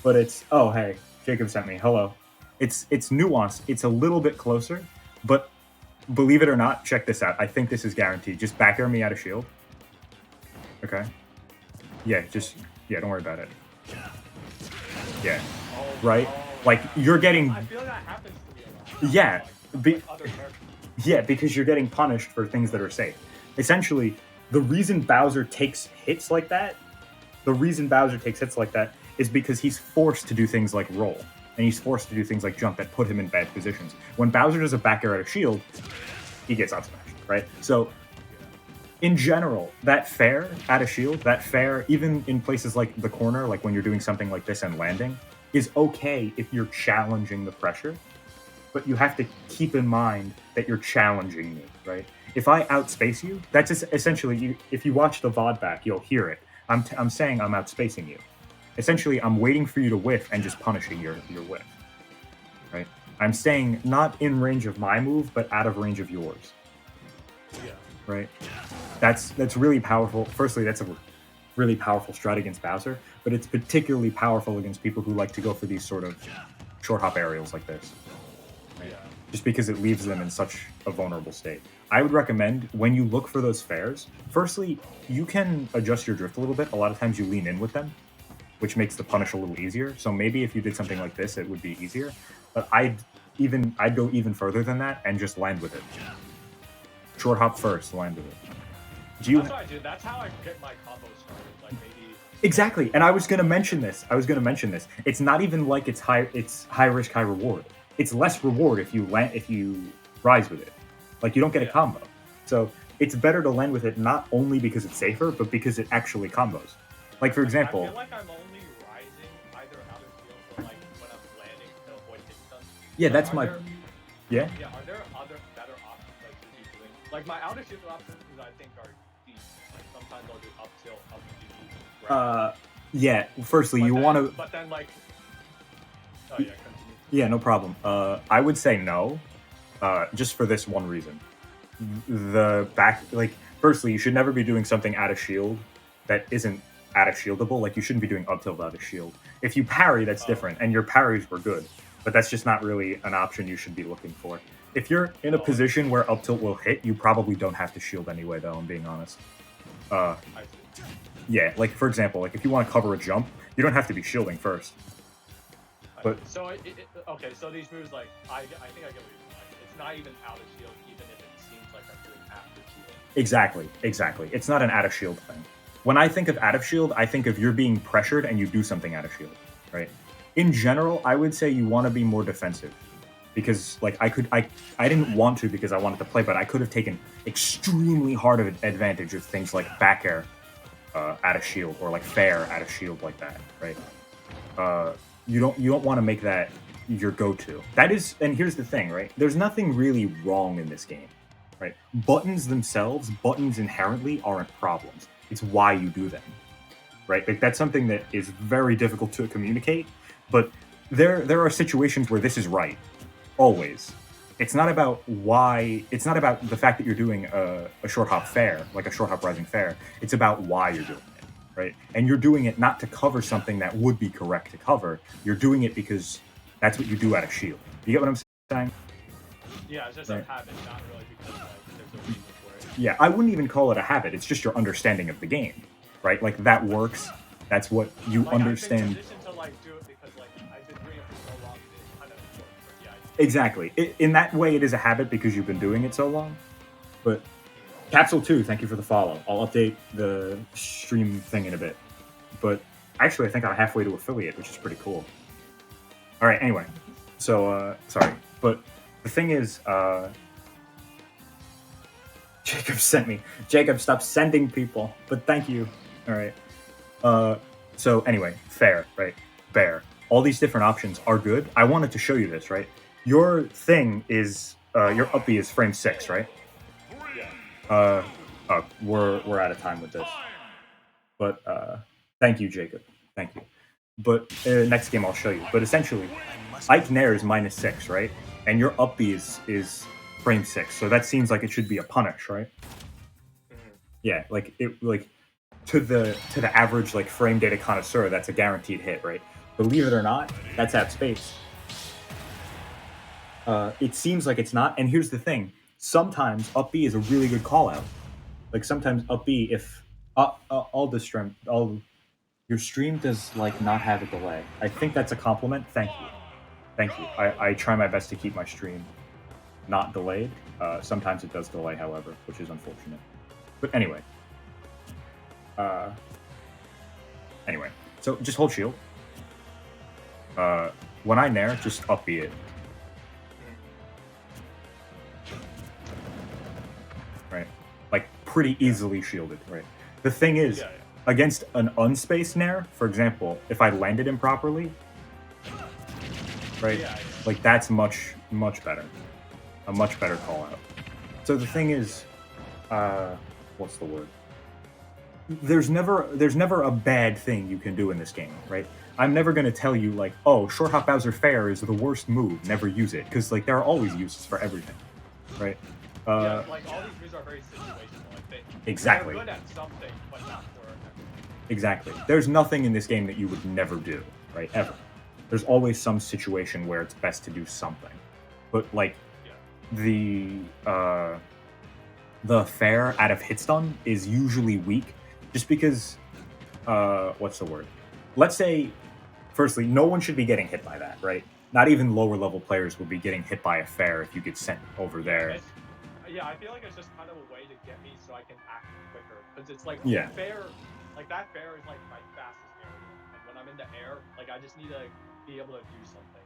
Speaker 1: but oh hey, Jacob sent me. Hello. It's nuanced. It's a little bit closer, but believe it or not, check this out. I think this is guaranteed. Just back air me out of shield. Okay. Yeah, don't worry about it. Yeah.
Speaker 4: Oh,
Speaker 1: Right?
Speaker 4: oh,
Speaker 1: Like, you're getting...
Speaker 4: I feel like that happens to me a lot.
Speaker 1: Yeah.
Speaker 4: Other characters.
Speaker 1: Yeah, because you're getting punished for things that are safe. Essentially, the reason Bowser takes hits like that is because he's forced to do things like roll. And he's forced to do things like jump that put him in bad positions. When Bowser does a back air out of shield, he gets up smashed, right? So, in general, that fair out of shield, that fair, even in places like the corner, like when you're doing something like this and landing, is okay if you're challenging the pressure. But you have to keep in mind that you're challenging me, right? If I outspace you, that's essentially, if you watch the VOD back, you'll hear it. I'm saying I'm outspacing you. Essentially, I'm waiting for you to whiff and just punishing your whiff, right? I'm staying not in range of my move, but out of range of yours.
Speaker 4: Yeah.
Speaker 1: Right? That's really powerful. Firstly, that's a really powerful strat against Bowser, but it's particularly powerful against people who like to go for these sort of short hop aerials like this. Right?
Speaker 4: Yeah.
Speaker 1: Just because it leaves them in such a vulnerable state. I would recommend, when you look for those fairs, firstly, you can adjust your drift a little bit. A lot of times you lean in with them, which makes the punish a little easier. So maybe if you did something like this, it would be easier. But I'd go even further than that and just land with it. Short hop first, land with it.
Speaker 4: That's what I do. That's how I get my combo started. Like maybe.
Speaker 1: Exactly, and I was gonna mention this. It's not even like it's high risk, high reward. It's less reward if you rise with it. Like, you don't get a combo. So it's better to land with it, not only because it's safer, but because it actually combos. Like, for example,
Speaker 4: I feel like I'm only rising either out of field or like when I'm landing to avoid hit stun.
Speaker 1: yeah,
Speaker 4: Like,
Speaker 1: that's
Speaker 4: are
Speaker 1: my
Speaker 4: there-
Speaker 1: yeah.
Speaker 4: Yeah, are there other better options like to be doing? Like my out of shield options, I think are decent. Like sometimes I'll do up tilt, up GG.
Speaker 1: Yeah. Firstly, you want to.
Speaker 4: But then like. Oh yeah, continue.
Speaker 1: Yeah, no problem. I would say no, just for this one reason. Firstly, you should never be doing something out of shield that isn't out of shieldable. Like, you shouldn't be doing up tilt out of shield. If you parry, that's different, and your parries were good, but that's just not really an option you should be looking for. If you're in a position where up tilt will hit, you probably don't have to shield anyway, though, I'm being honest.
Speaker 4: I see.
Speaker 1: Yeah, like, for example, like if you want to cover a jump, you don't have to be shielding first. But
Speaker 4: so okay, so these moves like I think I get what you're saying. Like, it's not even out of shield, even if it seems like I'm doing after shield.
Speaker 1: Exactly. It's not an out of shield thing. When I think of out of shield, I think of you're being pressured and you do something out of shield, right? In general, I would say you want to be more defensive, because like I didn't want to because I wanted to play, but I could have taken extremely hard of advantage of things like back air out of shield, or like fair out of shield like that, right? You don't want to make that your go-to. That is, and here's the thing, right? There's nothing really wrong in this game, right? Buttons inherently aren't problems. It's why you do them, right? Like, that's something that is very difficult to communicate, but there are situations where this is right, always. It's not about the fact that you're doing a short hop fair, like a short hop rising fair. It's about why you're doing it. Right? And you're doing it not to cover something that would be correct to cover. You're doing it because that's what you do out of shield. You get what I'm saying?
Speaker 4: Yeah, it's just a habit, not really because like there's a reason for it.
Speaker 1: Yeah, I wouldn't even call it a habit. It's just your understanding of the game, right? Like, that works. That's what you
Speaker 4: Like,
Speaker 1: understand.
Speaker 4: I've been positioned to like do it because like I've been doing it for so long. It's kind of important. But yeah.
Speaker 1: Exactly. In that way, it is a habit because you've been doing it so long. But Capsule 2, thank you for the follow. I'll update the stream thing in a bit. But actually, I think I'm halfway to affiliate, which is pretty cool. All right, anyway. So, sorry. But the thing is, Jacob sent me. Jacob, stop sending people. But thank you. All right. So anyway, fair, right? Bear. All these different options are good. I wanted to show you this, right? Your thing is, your up B is frame 6, right? We're out of time with this, but thank you, Jacob. Thank you. But next game I'll show you. But essentially, Ike Nair is -6, right? And your up B is frame 6, so that seems like it should be a punish, right? Yeah, like to the average like frame data connoisseur, that's a guaranteed hit, right? Believe it or not, that's at space. It seems like it's not, and here's the thing. sometimes up B is a really good call out. Like sometimes up B, if all the stream, all your stream does like not have a delay. I think that's a compliment. Thank you, thank you. I try my best to keep my stream not delayed. Sometimes it does delay, however, which is unfortunate. But anyway, anyway, so just hold shield. When I nair, just up B it. Right, like pretty easily shielded. Right. The thing is, against an unspaced nair, for example, if I landed improperly, right, like that's much better. A much better call out. So the thing is, what's the word? There's never a bad thing you can do in this game, right? I'm never gonna tell you like, oh, short hop Bowser fair is the worst move. Never use it, because like there are always uses for everything, right?
Speaker 4: Yeah, like all these moves are very situational. Like
Speaker 1: exactly.
Speaker 4: They're good at something, but not for everything.
Speaker 1: Exactly. There's nothing in this game that you would never do, right? Ever. There's always some situation where it's best to do something, but like the fair out of hit stun is usually weak, just because what's the word? Let's say, firstly, no one should be getting hit by that, right? Not even lower level players will be getting hit by a fair if you get sent over there.
Speaker 4: Yeah, I feel like it's just kind of a way to get me so I can act quicker, because it's like fair, like that fair is like my fastest area, and when I'm in the air, like I just need to be able to do something.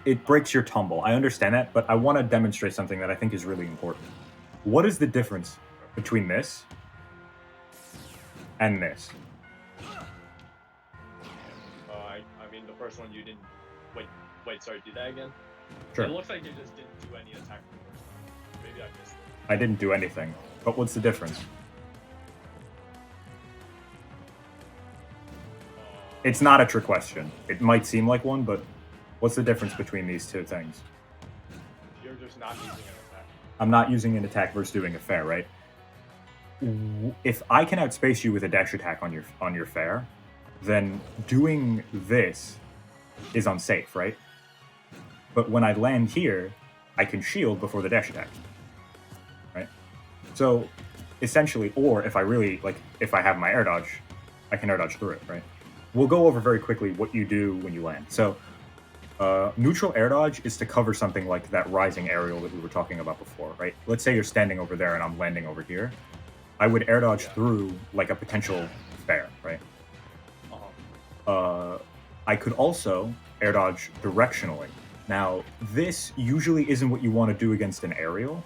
Speaker 1: It breaks your tumble. I understand that, but I want to demonstrate something that I think is really important. What is the difference between this and this?
Speaker 4: I mean, the first one you didn't... Wait, sorry, do that again?
Speaker 1: Sure.
Speaker 4: It looks like you just didn't do any attack the first time. Maybe I missed it.
Speaker 1: I didn't do anything. But what's the difference? It's not a trick question. It might seem like one, but what's the difference between these two things?
Speaker 4: You're just not using an attack.
Speaker 1: I'm not using an attack versus doing a fair, right? If I can outspace you with a dash attack on your fair, then doing this is unsafe, right? But when I land here, I can shield before the dash attack, right? So essentially, or if I really, like, if I have my air dodge, I can air dodge through it, right? We'll go over very quickly what you do when you land. So neutral air dodge is to cover something like that rising aerial that we were talking about before, right? Let's say you're standing over there and I'm landing over here. I would air dodge through like a potential fair, right? I could also air dodge directionally. Now, this usually isn't what you want to do against an aerial,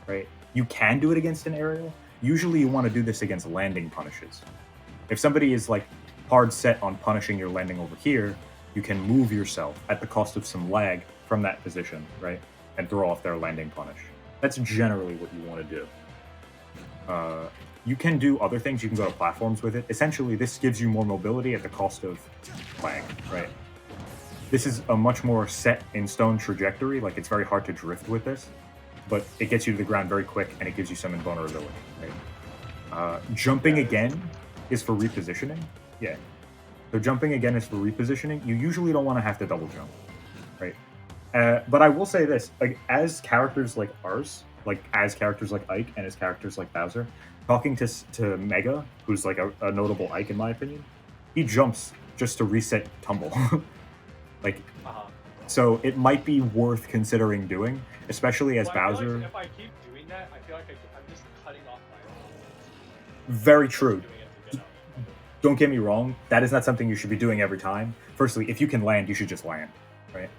Speaker 1: right? You can do it against an aerial. Usually you want to do this against landing punishes. If somebody is like hard set on punishing your landing over here, you can move yourself at the cost of some lag from that position, right? And throw off their landing punish. That's generally what you want to do. You can do other things. You can go to platforms with it. Essentially, this gives you more mobility at the cost of lag, right? This is a much more set-in-stone trajectory. Like, it's very hard to drift with this, but it gets you to the ground very quick, and it gives you some invulnerability, right? Jumping again is for repositioning. Yeah. So jumping again is for repositioning. You usually don't want to have to double jump, right? But I will say this, like, as characters like ours, like as characters like Ike and as characters like Bowser, talking to Mega, who's like a notable Ike in my opinion, he jumps just to reset tumble. Like, so it might be worth considering doing, especially as Bowser.
Speaker 4: If I keep doing that, I feel like I'm just cutting off my own.
Speaker 1: Very true. Don't get me wrong, that is not something you should be doing every time. Firstly, if you can land, you should just land, right?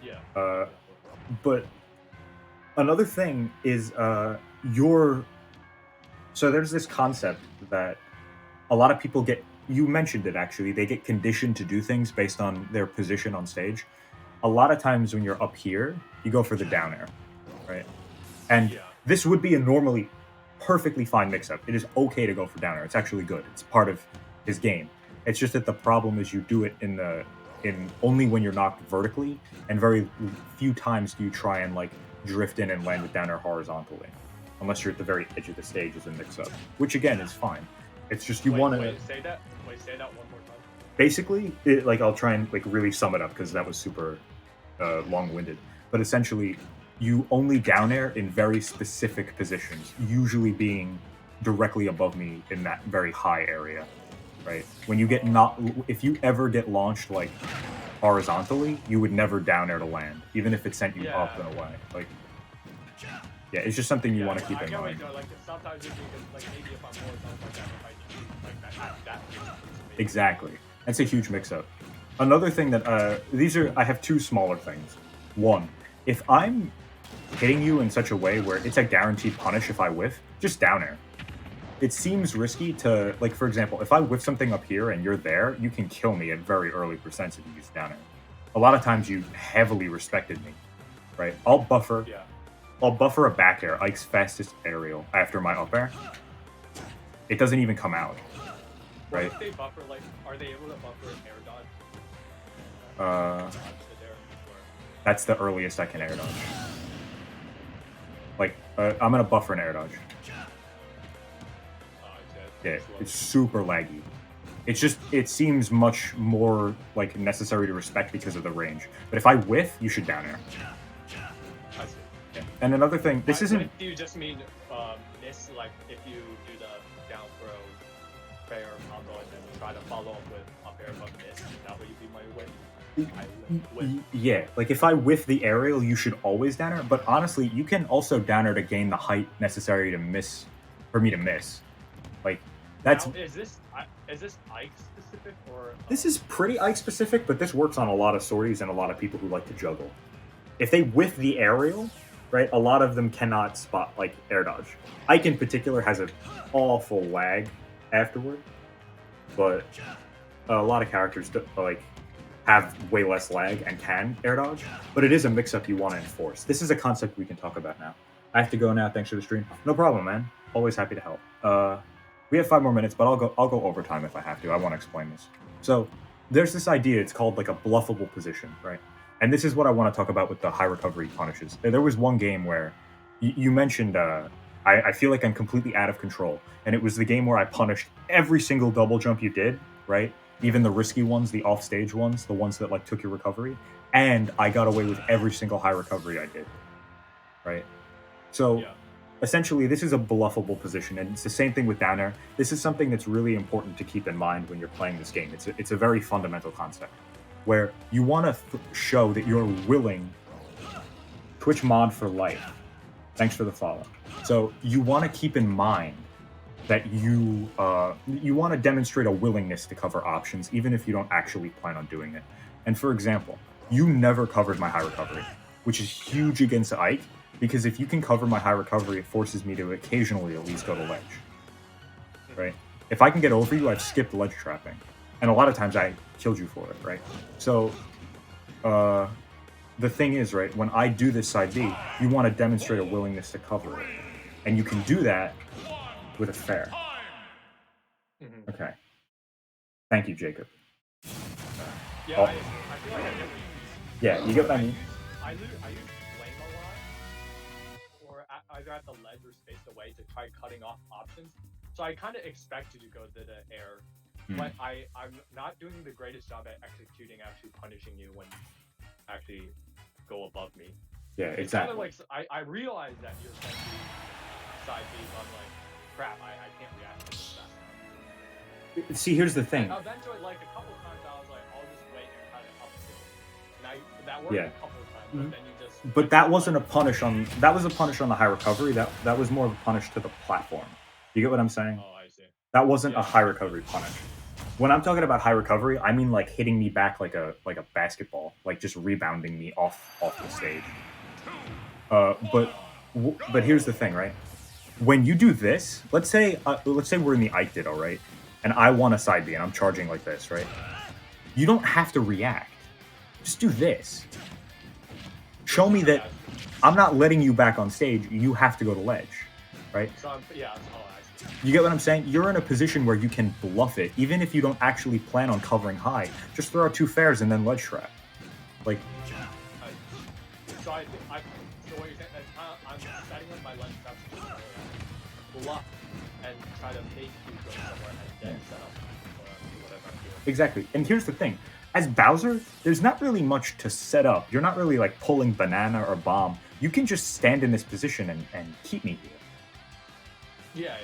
Speaker 4: Yeah.
Speaker 1: But another thing is so there's this concept that a lot of people get, you mentioned it actually, they get conditioned to do things based on their position on stage. A lot of times when you're up here, you go for the down air, right? And this would be a normally perfectly fine mix-up. It is okay to go for down air. It's actually good. It's part of his game. It's just that the problem is you do it in only when you're knocked vertically, and very few times do you try and like drift in and land with down air horizontally, unless you're at the very edge of the stage as a mix-up, which again is fine. It's just you want to
Speaker 4: say that one more time.
Speaker 1: Basically, like I'll try and like really sum it up because that was super long-winded. But essentially, you only down air in very specific positions, usually being directly above me in that very high area, right? When you get not, if you ever get launched like horizontally, you would never down air to land, even if it sent you up and away. Like, yeah, it's just something you want to keep in mind.
Speaker 4: Like sometimes you can, like maybe if I'm more like that, if I just like that
Speaker 1: Exactly. That's a huge mix-up. Another thing that I have two smaller things. One, if I'm hitting you in such a way where it's a guaranteed punish if I whiff, just down air. It seems risky to, like, for example, if I whiff something up here and you're there, you can kill me at very early percents if you use down air. A lot of times you heavily respected me, right? I'll buffer a back air, Ike's fastest aerial, after my up air. It doesn't even come out, right?
Speaker 4: If they buffer, like, are they able to buffer an air dodge?
Speaker 1: That's the earliest I can air dodge. Like, I'm gonna buffer an air dodge. Yeah, it's super laggy. It's just, it seems much more, like, necessary to respect because of the range. But if I whiff, you should down air.
Speaker 4: I see.
Speaker 1: Yeah. And another thing, this isn't...
Speaker 4: Do you just mean miss, like, if you do the down throw, fair combo, and then try to follow up with up air but miss? Is that what you mean by whiff?
Speaker 1: Yeah, like if I whiff the aerial, you should always down air. But honestly, you can also down air to gain the height necessary to miss, for me to miss. Like, that's...
Speaker 4: Now, is this Ike specific or...
Speaker 1: This is pretty Ike specific, but this works on a lot of sorties and a lot of people who like to juggle. If they whiff the aerial, right, a lot of them cannot spot, like, air dodge. Ike in particular has an awful lag afterward, but a lot of characters, like, have way less lag and can air dodge, but it is a mix-up you want to enforce. This is a concept we can talk about now. I have to go now, thanks for the stream. No problem, man. Always happy to help. We have 5 more minutes, but I'll go overtime if I have to. I want to explain this. So there's this idea, it's called like a bluffable position, right? And this is what I want to talk about with the high recovery punishes. There was one game where you mentioned, I feel like I'm completely out of control. And it was the game where I punished every single double jump you did, right? Even the risky ones, the off-stage ones, the ones that like took your recovery. And I got away with every single high recovery I did, right? So essentially, this is a bluffable position, and it's the same thing with down air. This is something that's really important to keep in mind when you're playing this game. It's a very fundamental concept, where you want to show that you're willing. Twitch mod for life. Thanks for the follow. So you want to keep in mind that you want to demonstrate a willingness to cover options, even if you don't actually plan on doing it. And for example, you never covered my high recovery, which is huge against Ike, because if you can cover my high recovery, it forces me to occasionally at least go to ledge, right? If I can get over you, I've skipped ledge trapping. And a lot of times I killed you for it, right? So the thing is, right, when I do this side B, you want to demonstrate a willingness to cover it. And you can do that with a fair. Okay. Thank you, Jacob.
Speaker 4: Yeah, I feel like I get what you mean.
Speaker 1: Yeah, you get what I mean?
Speaker 4: I use flame a lot, or either at the ledge or spaced away to try cutting off options. So I kind of expect you to go to the air, but I'm not doing the greatest job at executing, actually punishing you when you actually go above me.
Speaker 1: Yeah,
Speaker 4: it's
Speaker 1: exactly.
Speaker 4: Kind of like I realize that you're supposed to be side B, but I'm like, crap, I can't react to this fast.
Speaker 1: See, here's the thing.
Speaker 4: And eventually, like a couple times, I was like, I'll just wait and try to up tilt. And that worked a couple times, but then you just.
Speaker 1: But that wasn't a punish on. That was a punish on the high recovery. That was more of a punish to the platform. You get what I'm saying?
Speaker 4: Oh, I see.
Speaker 1: That wasn't a high recovery punish. When I'm talking about high recovery, I mean like hitting me back like a basketball, like just rebounding me off the stage. But here's the thing, right? When you do this, let's say we're in the Ike Ditto, right? And I want a side B and I'm charging like this, right? You don't have to react. Just do this. Show me that I'm not letting you back on stage. You have to go to ledge, right?
Speaker 4: So I see.
Speaker 1: You get what I'm saying? You're in a position where you can bluff it, even if you don't actually plan on covering high. Just throw out 2 fairs and then ledge trap. Like.
Speaker 4: So what you're saying is I'm setting up my ledge traps to bluff and try to make you go somewhere and then set up whatever I'm doing.
Speaker 1: Exactly. And here's the thing. As Bowser, there's not really much to set up. You're not really like pulling banana or bomb. you can just stand in this position and keep me here.
Speaker 4: Yeah.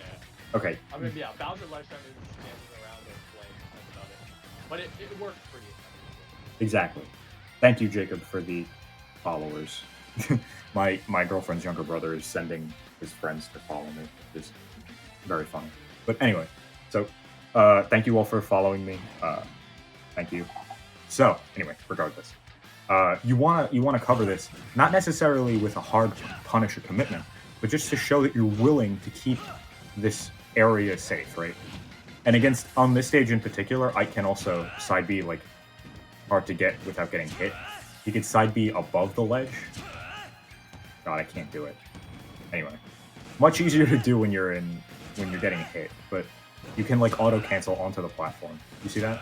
Speaker 1: Okay.
Speaker 4: I mean, yeah, Bowser Lifetime is standing around and playing, that's about it. But it works pretty effectively.
Speaker 1: Exactly. Thank you, Jacob, for the followers. my girlfriend's younger brother is sending his friends to follow me. It's very funny. But anyway, so thank you all for following me. Thank you. So anyway, regardless, you wanna cover this not necessarily with a hard punish or commitment, but just to show that you're willing to keep this area safe, right? And against on this stage in particular, I can also side B like hard to get without getting hit. You can side B above the ledge. God, I can't do it. Anyway, much easier to do when you're getting hit, but you can like auto cancel onto the platform. You see that?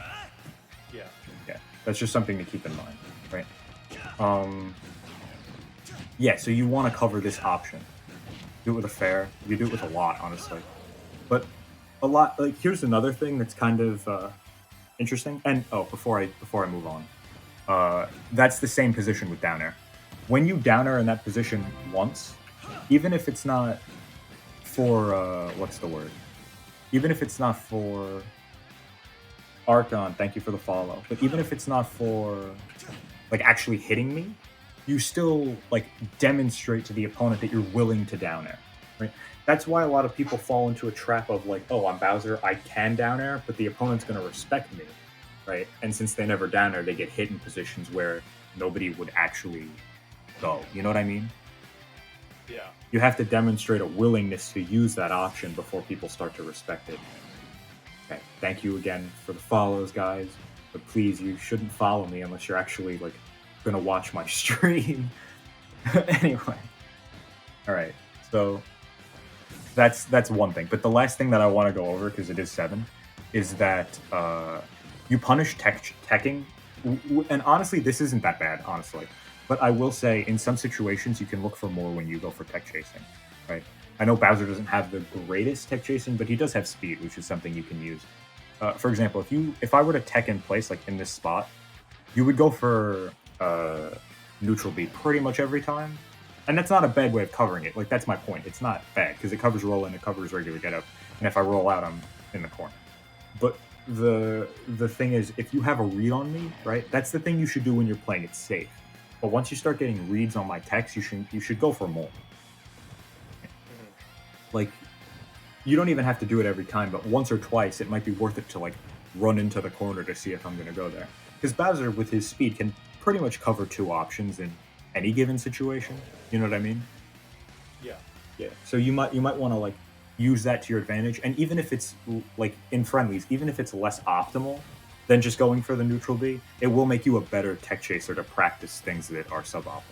Speaker 4: Yeah.
Speaker 1: Yeah, that's just something to keep in mind, right? Yeah, so you want to cover this option. Do it with a fair. You do it with a lot, honestly. But a lot like here's another thing that's kind of interesting. And before I move on, that's the same position with down air. When you down air in that position once, even if it's not for what's the word? Even if it's not for Archon, thank you for the follow. But even if it's not for like actually hitting me, you still like demonstrate to the opponent that you're willing to down air, right? That's why a lot of people fall into a trap of like, oh, I'm Bowser, I can down air, but the opponent's going to respect me, right? And since they never down air, they get hit in positions where nobody would actually go. You know what I mean?
Speaker 4: Yeah.
Speaker 1: You have to demonstrate a willingness to use that option before people start to respect it. Okay, thank you again for the follows, guys. But please, you shouldn't follow me unless you're actually like gonna watch my stream. Anyway, all right. So that's one thing. But the last thing that I want to go over, because it is 7, is that you punish teching, and honestly, this isn't that bad, honestly. But I will say, in some situations, you can look for more when you go for tech chasing, right? I know Bowser doesn't have the greatest tech chasing, but he does have speed, which is something you can use. For example, if I were to tech in place, like in this spot, you would go for neutral B pretty much every time. And that's not a bad way of covering it. Like, that's my point. It's not bad, because it covers roll in, it covers regular get up. And if I roll out, I'm in the corner. But the thing is, if you have a read on me, right, that's the thing you should do when you're playing it safe. But once you start getting reads on my techs, you should go for more. Like, you don't even have to do it every time, but once or twice, it might be worth it to like run into the corner to see if I'm going to go there. Because Bowser, with his speed, can pretty much cover 2 options in any given situation. You know what I mean?
Speaker 4: Yeah.
Speaker 1: Yeah. So you might want to like use that to your advantage, and even if it's like in friendlies, even if it's less optimal than just going for the neutral B, it will make you a better tech chaser to practice things that are suboptimal.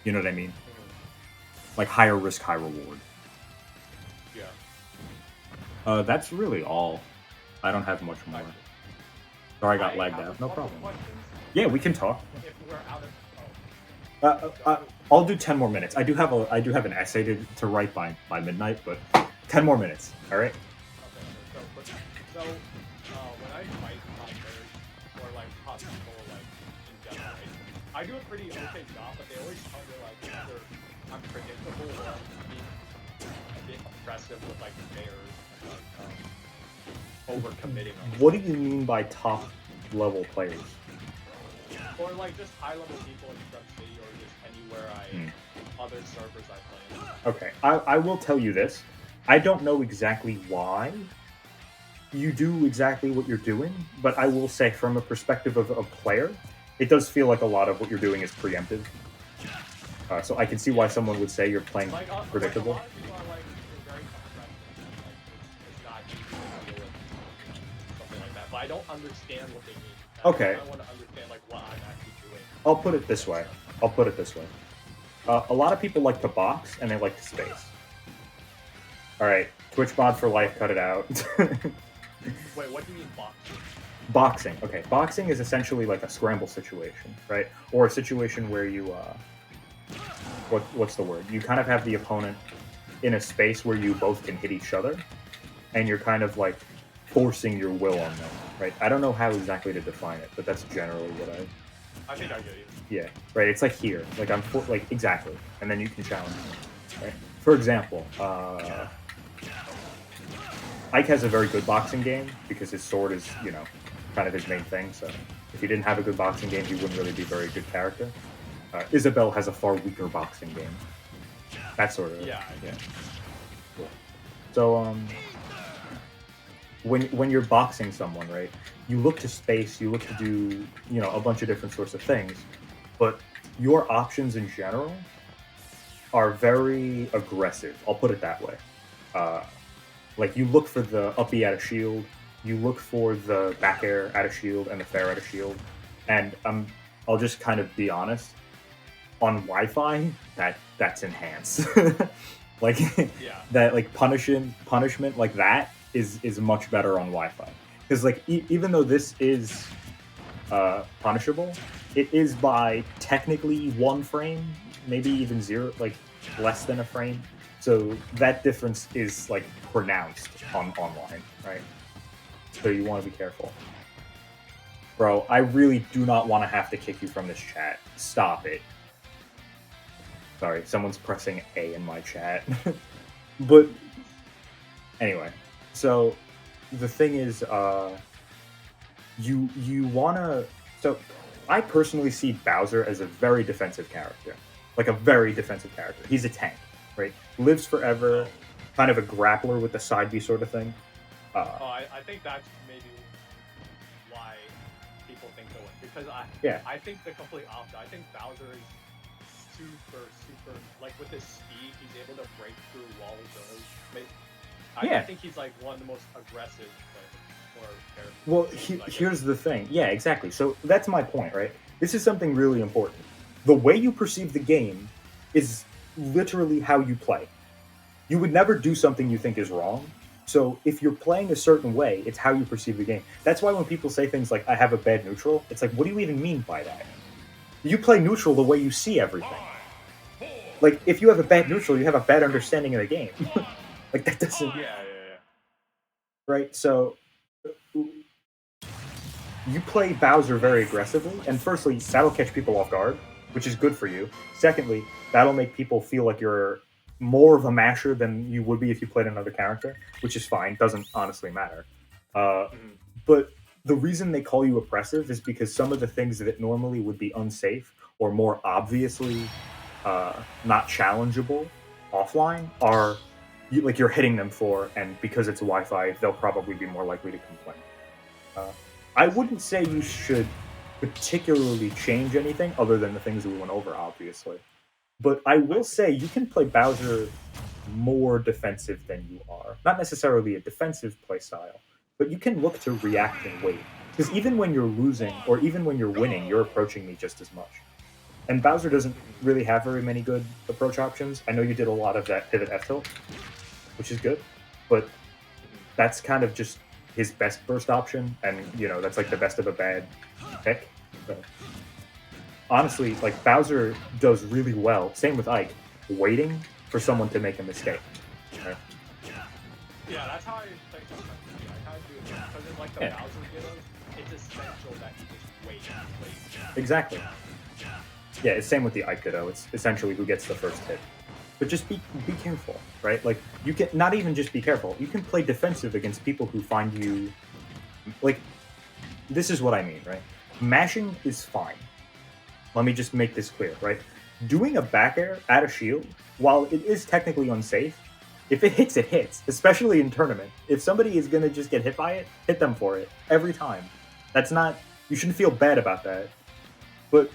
Speaker 1: You know what I mean? Like higher risk, high reward.
Speaker 4: Yeah.
Speaker 1: That's really all. I don't have much more. Sorry, I got lagged out. No problem. Yeah, we can talk.
Speaker 4: If we're out of
Speaker 1: I'll do 10 more minutes. I do have an essay to write by midnight, but 10 more minutes. All right.
Speaker 4: Okay. So when I fight players or like hot people like in general, I do a pretty okay job, but they always tell me like either I'm predictable or I'm being a bit aggressive with like players and overcommitting.
Speaker 1: What do you mean by top level players?
Speaker 4: Or like just high level people in Scrub City or just anywhere other servers I play in.
Speaker 1: Okay, I will tell you this. I don't know exactly why you do exactly what you're doing, but I will say from a perspective of a player, it does feel like a lot of what you're doing is preemptive. So I can see why someone would say you're playing predictable.
Speaker 4: Like a lot of people are like very aggressive. Like it's not easy to deal with something like that. But I don't understand what they mean.
Speaker 1: Okay.
Speaker 4: I want to understand like what I'm actually doing.
Speaker 1: I'll put it this way. A lot of people like to box and they like to space. All right, Twitch mod for life, cut it out.
Speaker 4: Wait, what do you mean boxing?
Speaker 1: Boxing. Okay, boxing is essentially like a scramble situation, right? Or a situation where you, what's the word? You kind of have the opponent in a space where you both can hit each other, and you're kind of like forcing your will on them, right? I don't know how exactly to define it, but that's generally
Speaker 4: I think I get you.
Speaker 1: Yeah, right. It's like here, like like exactly, and then you can challenge. Right? For example, Ike has a very good boxing game because his sword is, kind of his main thing. So if he didn't have a good boxing game, he wouldn't really be a very good character. Isabel has a far weaker boxing game. That sort of.
Speaker 4: Yeah.
Speaker 1: Yeah. Cool. So when you're boxing someone, right? You look to space. You look to do a bunch of different sorts of things, but your options in general are very aggressive. I'll put it that way. Like you look for the up B out of shield, you look for the back air out of shield and the fair out of shield, and I'll just kind of be honest. On Wi-Fi, that's enhanced. Like
Speaker 4: Yeah.
Speaker 1: that, like punishment like that is much better on Wi-Fi because like even though this is punishable, it is by technically 1 frame, maybe even 0, like less than a frame. So that difference is like pronounced on online, right? So you want to be careful. Bro, I really do not want to have to kick you from this chat. Stop it. Sorry, someone's pressing A in my chat. But anyway, so the thing is, you wanna. So I personally see Bowser as a very defensive character, like a very defensive character. He's a tank, right? Lives forever, kind of a grappler with the side B sort of thing.
Speaker 4: I think that's maybe why people think they'll win because I think the complete opposite. I think Bowser is super like with his speed, he's able to break through walls. I think he's like one of the most aggressive characters.
Speaker 1: Well, here's the thing. Yeah, exactly. So that's my point, right? This is something really important. The way you perceive the game is literally how you play. You would never do something you think is wrong. So if you're playing a certain way, it's how you perceive the game. That's why when people say things like, I have a bad neutral, it's like, what do you even mean by that? You play neutral the way you see everything. Like, if you have a bad neutral, you have a bad understanding of the game. Like, that doesn't...
Speaker 4: Yeah.
Speaker 1: Right? So, you play Bowser very aggressively, and firstly, that'll catch people off guard, which is good for you. Secondly, that'll make people feel like you're more of a masher than you would be if you played another character, which is fine, doesn't honestly matter. But the reason they call you oppressive is because some of the things that normally would be unsafe or more obviously not challengeable offline are you're hitting them for, and because it's Wi-Fi, they'll probably be more likely to complain. I wouldn't say you should particularly change anything other than the things that we went over, obviously. But I will say you can play Bowser more defensive than you are. Not necessarily a defensive playstyle, but you can look to react and wait. Because even when you're losing, or even when you're winning, you're approaching me just as much. And Bowser doesn't really have very many good approach options. I know you did a lot of that pivot F-tilt, which is good, but that's kind of just his best burst option, and that's like the best of a bad pick. So, honestly, like Bowser does really well. Same with Ike, waiting for someone to make a mistake. Right?
Speaker 4: Yeah, that's how I think sometimes. I kind of do it because in like the Bowser videos, it's essential that you just wait.
Speaker 1: Exactly. Yeah, it's same with the Ike Ditto. It's essentially who gets the first hit. But just be careful, right? Like, you can not even just be careful. You can play defensive against people who find you... Like, this is what I mean, right? Mashing is fine. Let me just make this clear, right? Doing a back air at a shield, while it is technically unsafe, if it hits, it hits. Especially in tournament. If somebody is going to just get hit by it, hit them for it. Every time. That's not... You shouldn't feel bad about that. But...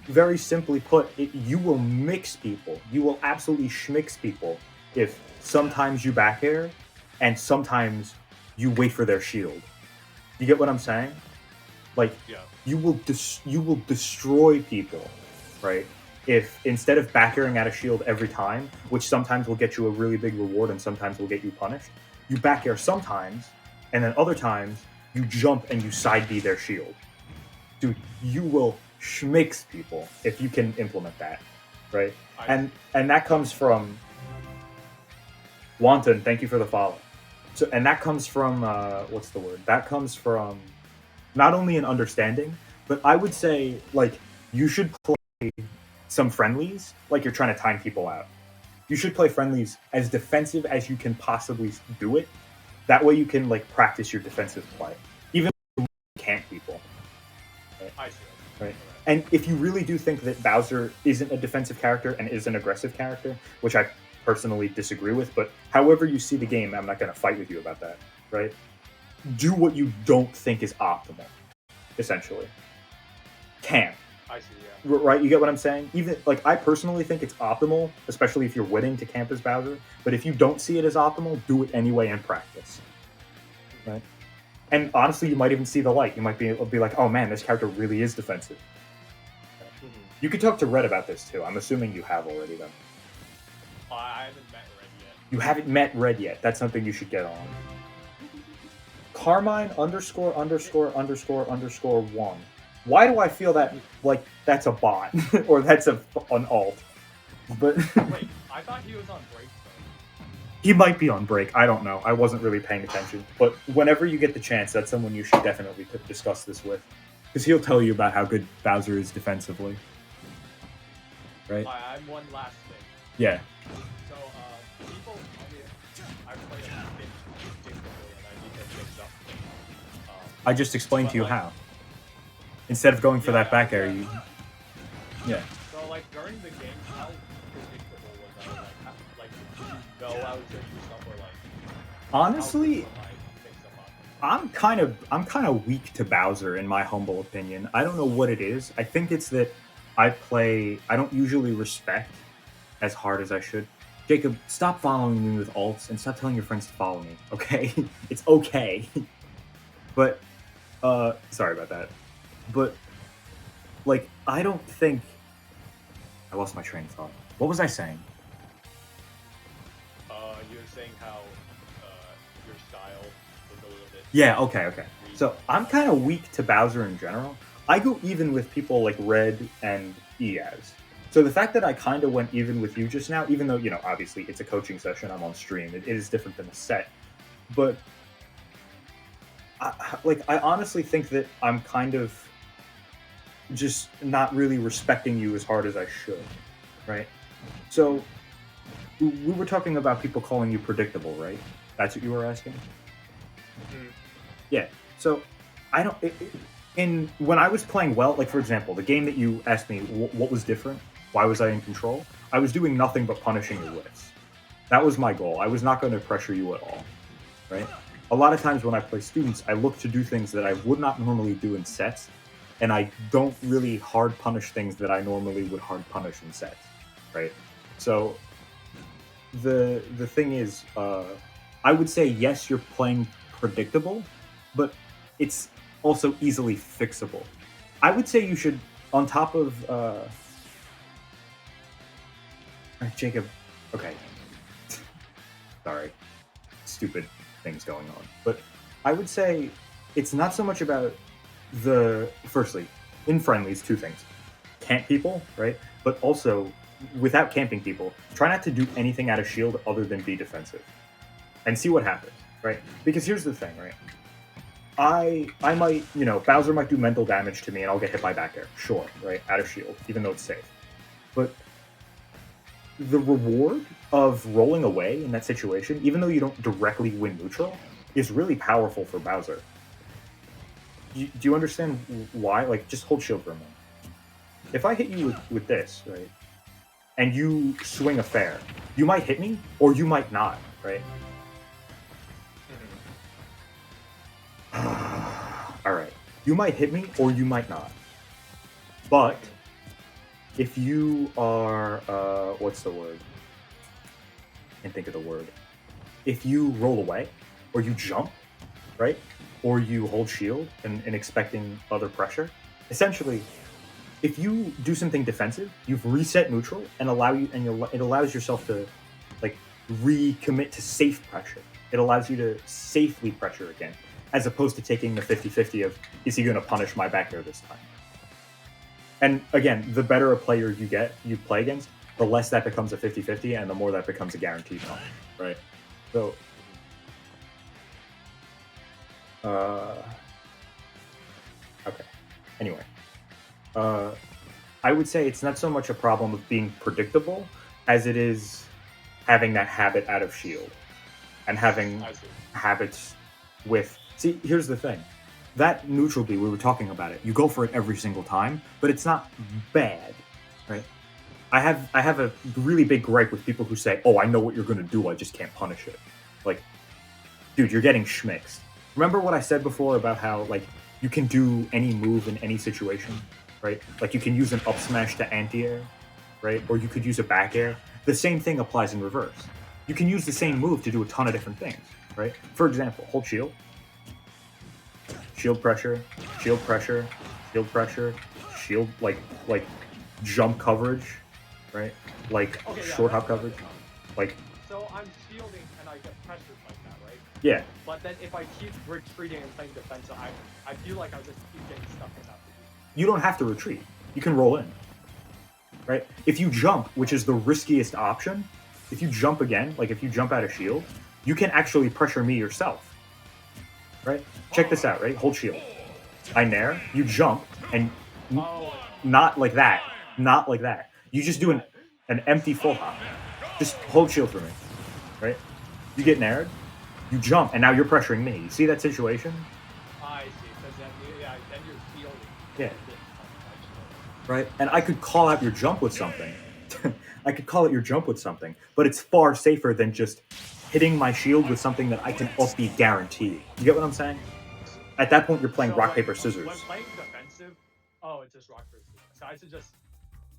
Speaker 1: very simply put, you will mix people. You will absolutely schmix people if sometimes you back air and sometimes you wait for their shield. You get what I'm saying? Like, you will destroy people, right? If instead of back airing out of shield every time, which sometimes will get you a really big reward and sometimes will get you punished, you back air sometimes, and then other times you jump and you side B their shield. Dude, you will schmix people if you can implement that, right? And that comes from Wanton. Thank you for the follow. So, and that comes from what's the word? That comes from not only an understanding, But I would say, like, you should play some friendlies like you're trying to time people out. You should play friendlies as defensive as you can possibly do it. That way you can, like, practice your defensive play. Even if you can't people.
Speaker 4: I see.
Speaker 1: Right. And if you really do think that Bowser isn't a defensive character and is an aggressive character, which I personally disagree with, but however you see the game, I'm not going to fight with you about that, right? Do what you don't think is optimal, essentially. Camp.
Speaker 4: I see, yeah.
Speaker 1: Right? You get what I'm saying? Even, like, I personally think it's optimal, especially if you're winning to camp as Bowser, but if you don't see it as optimal, do it anyway in practice. Right? And honestly, you might even see the light. You might be like, oh man, this character really is defensive. You could talk to Red about this too. I'm assuming you have already, though.
Speaker 4: I haven't met Red yet.
Speaker 1: You haven't met Red yet. That's something you should get on. Carmine ____1. Why do I feel that like that's a bot or that's an alt? But
Speaker 4: Wait, I thought he was on break though.
Speaker 1: he might be on break. I don't know. I wasn't really paying attention. But whenever you get the chance, that's someone you should definitely discuss this with, because he'll tell you about how good Bowser is defensively. Right?
Speaker 4: I'm one last thing.
Speaker 1: Yeah.
Speaker 4: So, people, I play a bit predictably, and I need to fix up.
Speaker 1: I just explained to you
Speaker 4: like,
Speaker 1: how. Instead of going for that back air,
Speaker 4: yeah.
Speaker 1: you. Yeah.
Speaker 4: So, like, during the game, how predictable was I? Like, did you know I was gonna do stuff, or like?
Speaker 1: Honestly,
Speaker 4: how quick would I fix them up?
Speaker 1: I'm kind of weak to Bowser in my humble opinion. I don't know what it is. I think it's that I don't usually respect as hard as I should. Jacob, stop following me with alts and stop telling your friends to follow me, okay? It's okay. But sorry about that. But like, I don't think I lost my train of thought. What was I saying?
Speaker 4: You were saying how your style was a little bit.
Speaker 1: Yeah, okay. So I'm kind of weak to Bowser in general. I go even with people like Red and Eaz. So the fact that I kind of went even with you just now, even though, you know, obviously it's a coaching session, I'm on stream, it is different than a set. But I honestly think that I'm kind of just not really respecting you as hard as I should, right? So we were talking about people calling you predictable, right? That's what you were asking?
Speaker 4: Mm-hmm.
Speaker 1: Yeah. So I don't. When I was playing well, like for example, the game that you asked me what was different, why was I in control? I was doing nothing but punishing your whiffs. That was my goal. I was not going to pressure you at all, right? A lot of times when I play students, I look to do things that I would not normally do in sets, and I don't really hard punish things that I normally would hard punish in sets, right? So the thing is, I would say yes, you're playing predictable, but it's also easily fixable. I would say you should, on top of Jacob. Okay, sorry, stupid things going on. But I would say it's not so much about firstly, in friendlies, two things. Camp people, right? But also, without camping people, try not to do anything out of shield other than be defensive. And see what happens, right? Because here's the thing, right? I might, you know, Bowser might do mental damage to me and I'll get hit by back air. Sure, right? Out of shield, even though it's safe. But the reward of rolling away in that situation, even though you don't directly win neutral, is really powerful for Bowser. Do you understand why? Like, just hold shield for a moment. If I hit you with this, right, and you swing a fair, you might hit me, or you might not, right? All right. You might hit me, or you might not. But if you are, what's the word? I can't think of the word. If you roll away, or you jump, right? Or you hold shield and expecting other pressure, essentially, if you do something defensive, you've reset neutral and it allows yourself to like recommit to safe pressure. It allows you to safely pressure again, as opposed to taking the 50-50 of, is he going to punish my back air this time? And again, the better a player you play against, the less that becomes a 50-50 and the more that becomes a guaranteed punish, right? So, okay. Anyway. I would say it's not so much a problem of being predictable as it is having that habit out of shield and having
Speaker 4: I see.
Speaker 1: habits with. See, here's the thing. That neutral B, we were talking about it. You go for it every single time, but it's not bad, right? I have a really big gripe with people who say, "Oh, I know what you're gonna do. I just can't punish it." Like, dude, you're getting schmixed. Remember what I said before about how like you can do any move in any situation, right? Like you can use an up smash to anti-air, right? Or you could use a back air. The same thing applies in reverse. You can use the same move to do a ton of different things, right? For example, hold shield, shield pressure, shield pressure, shield pressure, shield like jump coverage, right? Like
Speaker 4: Okay, yeah,
Speaker 1: short hop
Speaker 4: that's-
Speaker 1: coverage, like
Speaker 4: So I'm shielding and I get pressured like that, right?
Speaker 1: yeah.
Speaker 4: But then if I keep retreating and playing defensive, I feel like I just keep getting stuck in that position.
Speaker 1: You don't have to retreat. You can roll in, right? If you jump, which is the riskiest option, if you jump again, like if you jump out of shield, you can actually pressure me yourself, right? Check this out, right? Hold shield. I nair, you jump, and
Speaker 4: Oh,
Speaker 1: not like that. Not like that. You just do an empty full hop. Just hold shield for me, right? You get nared, you jump, and now you're pressuring me. You see that situation?
Speaker 4: I see. Because then, then you're fielding.
Speaker 1: Yeah.
Speaker 4: And then punch.
Speaker 1: Right? And I could call out your jump with something. I could call out your jump with something, but it's far safer than just hitting my shield with something that I can up B guarantee. You get what I'm saying? At that point, you're playing
Speaker 4: So,
Speaker 1: rock,
Speaker 4: like,
Speaker 1: paper, scissors.
Speaker 4: When playing defensive, it's just rock, paper, scissors. So I should just,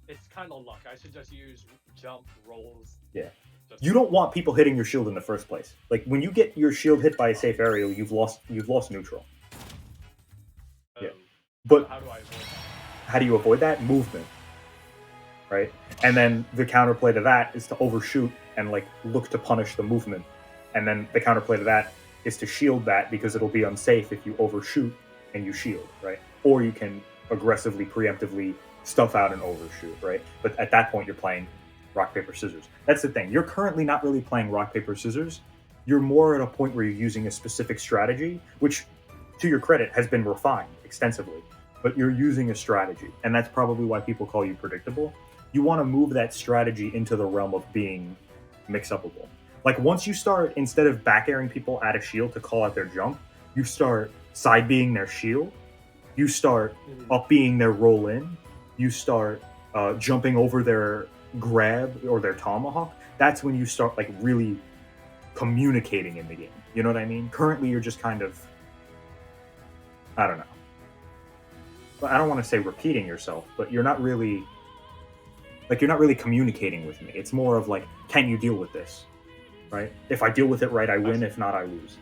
Speaker 4: it's kind of luck. I should just use jump, rolls.
Speaker 1: Yeah.
Speaker 4: Just,
Speaker 1: You don't want people hitting your shield in the first place. Like when you get your shield hit by a safe aerial, you've lost neutral. Yeah. But
Speaker 4: how do I avoid that?
Speaker 1: how do you avoid that? Movement. Right? And then the counterplay to that is to overshoot and like look to punish the movement. And then the counterplay to that is to shield that because it'll be unsafe if you overshoot and you shield, right? Or you can aggressively, preemptively stuff out and overshoot, right? But at that point, you're playing rock, paper, scissors. That's the thing. You're currently not really playing rock, paper, scissors. You're more at a point where you're using a specific strategy, which, to your credit, has been refined extensively. But you're using a strategy, and that's probably why people call you predictable. You want to move that strategy into the realm of being mix-upable. Like once you start, instead of back airing people out of shield to call out their jump, you start side being their shield. You start up being their roll in. You start jumping over their grab or their tomahawk. That's when you start like really communicating in the game. You know what I mean? Currently, you're just kind of, I don't know. I don't want to say repeating yourself, but you're not really communicating with me. It's more of like, can you deal with this? Right? If I deal with it right, I win. If not, I lose.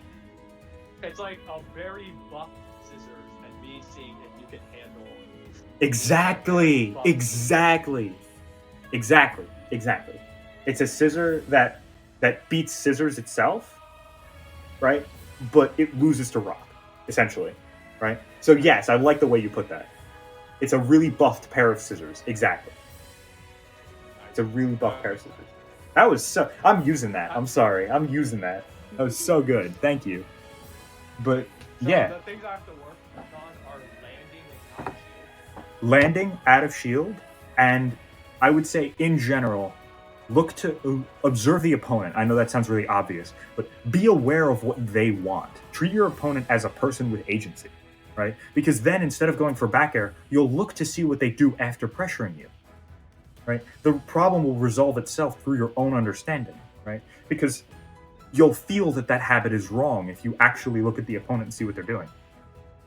Speaker 4: It's like a very buff scissors and me seeing if you can handle.
Speaker 1: Exactly. It's a scissor that beats scissors itself, right? But it loses to rock, essentially, right? So yes, I like the way you put that. It's a really buffed pair of scissors. Exactly. It's a really buffed pair of scissors. That was so. I'm using that. I'm sorry. I'm using that. That was so good. Thank you. But
Speaker 4: So
Speaker 1: yeah,
Speaker 4: the things I have to work on are landing and out of shield.
Speaker 1: landing out of shield, and I would say in general, look to observe the opponent. I know that sounds really obvious, but be aware of what they want. Treat your opponent as a person with agency, right? Because then instead of going for back air, you'll look to see what they do after pressuring you, right? The problem will resolve itself through your own understanding, right? Because you'll feel that habit is wrong if you actually look at the opponent and see what they're doing,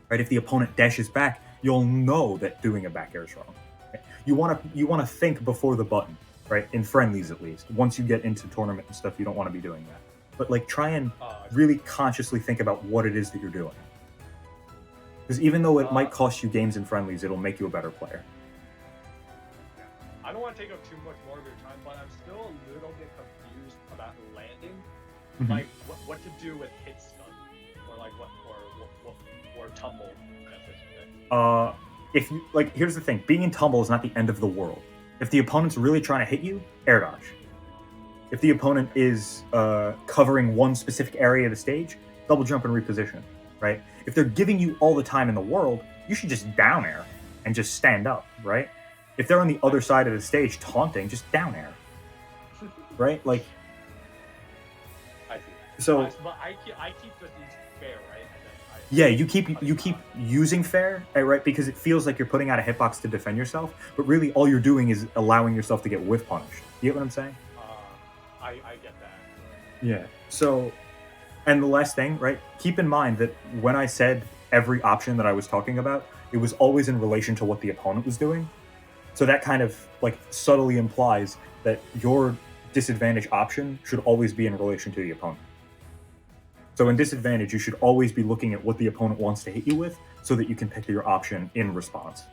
Speaker 1: right? If the opponent dashes back, you'll know that doing a back air is wrong. Right? You want to think before the button, right? In friendlies, at least. Once you get into tournament and stuff, you don't want to be doing that. But like, try and really consciously think about what it is that you're doing. Because even though it might cost you games in friendlies, it'll make you a better player.
Speaker 4: I don't want to take up too much more of your time, but I'm still a little bit confused about landing.
Speaker 1: Mhm.
Speaker 4: Like what to do with hit stun, or like or tumble.
Speaker 1: If you like, here's the thing: being in tumble is not the end of the world. If the opponent's really trying to hit you, air dodge. If the opponent is covering one specific area of the stage, double jump and reposition. Right? If they're giving you all the time in the world, you should just down air. and just stand up, right? If they're on the other side of the stage taunting, just down air, right? Like,
Speaker 4: I see.
Speaker 1: so
Speaker 4: But I keep the things fair, right? And then
Speaker 1: yeah, you keep using fair, right? Because it feels like you're putting out a hitbox to defend yourself, but really all you're doing is allowing yourself to get whiff punished. You get what I'm saying?
Speaker 4: I get that.
Speaker 1: Yeah. So, and the last thing, right? Keep in mind that when I said every option that I was talking about, it was always in relation to what the opponent was doing. So that kind of like subtly implies that your disadvantage option should always be in relation to the opponent. So in disadvantage, you should always be looking at what the opponent wants to hit you with so that you can pick your option in response.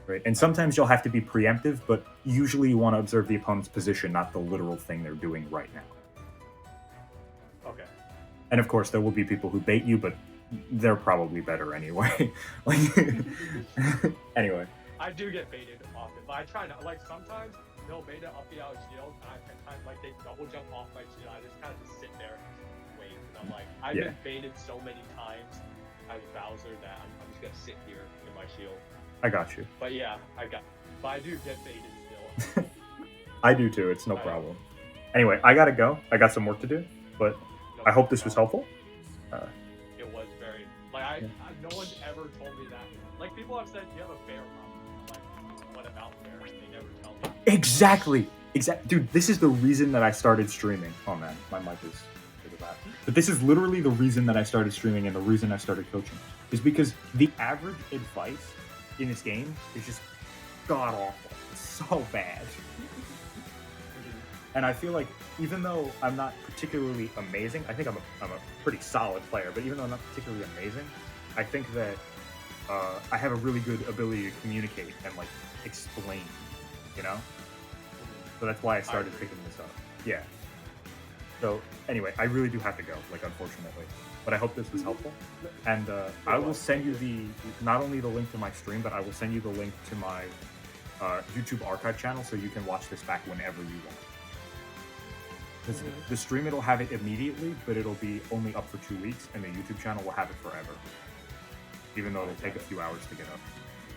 Speaker 1: Right? And sometimes you'll have to be preemptive, but usually you want to observe the opponent's position, not the literal thing they're doing right now.
Speaker 4: Okay.
Speaker 1: And of course, there will be people who bait you, but they're probably better anyway. Like, anyway.
Speaker 4: I do get baited often, but I try not. Like sometimes they'll bait it up the out shield, and I can kind of like they double jump off my shield. I just kind of just sit there and wait. And I'm like, I've been baited so many times as Bowser that I'm just gonna sit here in my shield.
Speaker 1: I got you.
Speaker 4: But yeah, but I do get baited still.
Speaker 1: I do too. It's no problem. Anyway, I gotta go. I got some work to do, but I hope this was helpful.
Speaker 4: It was very no one's ever told me that. Like people have said, you have a bear problem. Like, what about bear? They never tell me.
Speaker 1: Exactly. Dude, this is the reason that I started streaming. Oh man, my mic is big about. But this is literally the reason that I started streaming and the reason I started coaching is because the average advice in this game is just god awful. It's so bad. And I feel like even though I'm not particularly amazing, I think I'm a pretty solid player, but even though I'm not particularly amazing, I think that I have a really good ability to communicate and like explain, you know? So that's why I started picking this up. Yeah. So anyway, I really do have to go, like unfortunately. But I hope this was helpful. And I will send you not only the link to my stream, but I will send you the link to my YouTube archive channel so you can watch this back whenever you want. Because the stream, it'll have it immediately, but it'll be only up for 2 weeks, and the YouTube channel will have it forever. Even though it'll take a few hours to get up.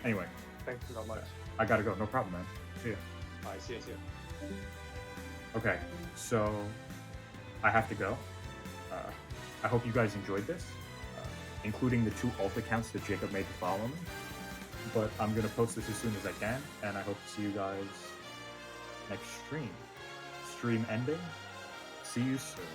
Speaker 1: Anyway.
Speaker 4: Thanks so much.
Speaker 1: I gotta go. No problem, man. See ya.
Speaker 4: Alright, see you.
Speaker 1: Okay, so I have to go. I hope you guys enjoyed this, including the 2 alt accounts that Jacob made to follow me. But I'm gonna post this as soon as I can, and I hope to see you guys next stream. Stream ending. See you soon.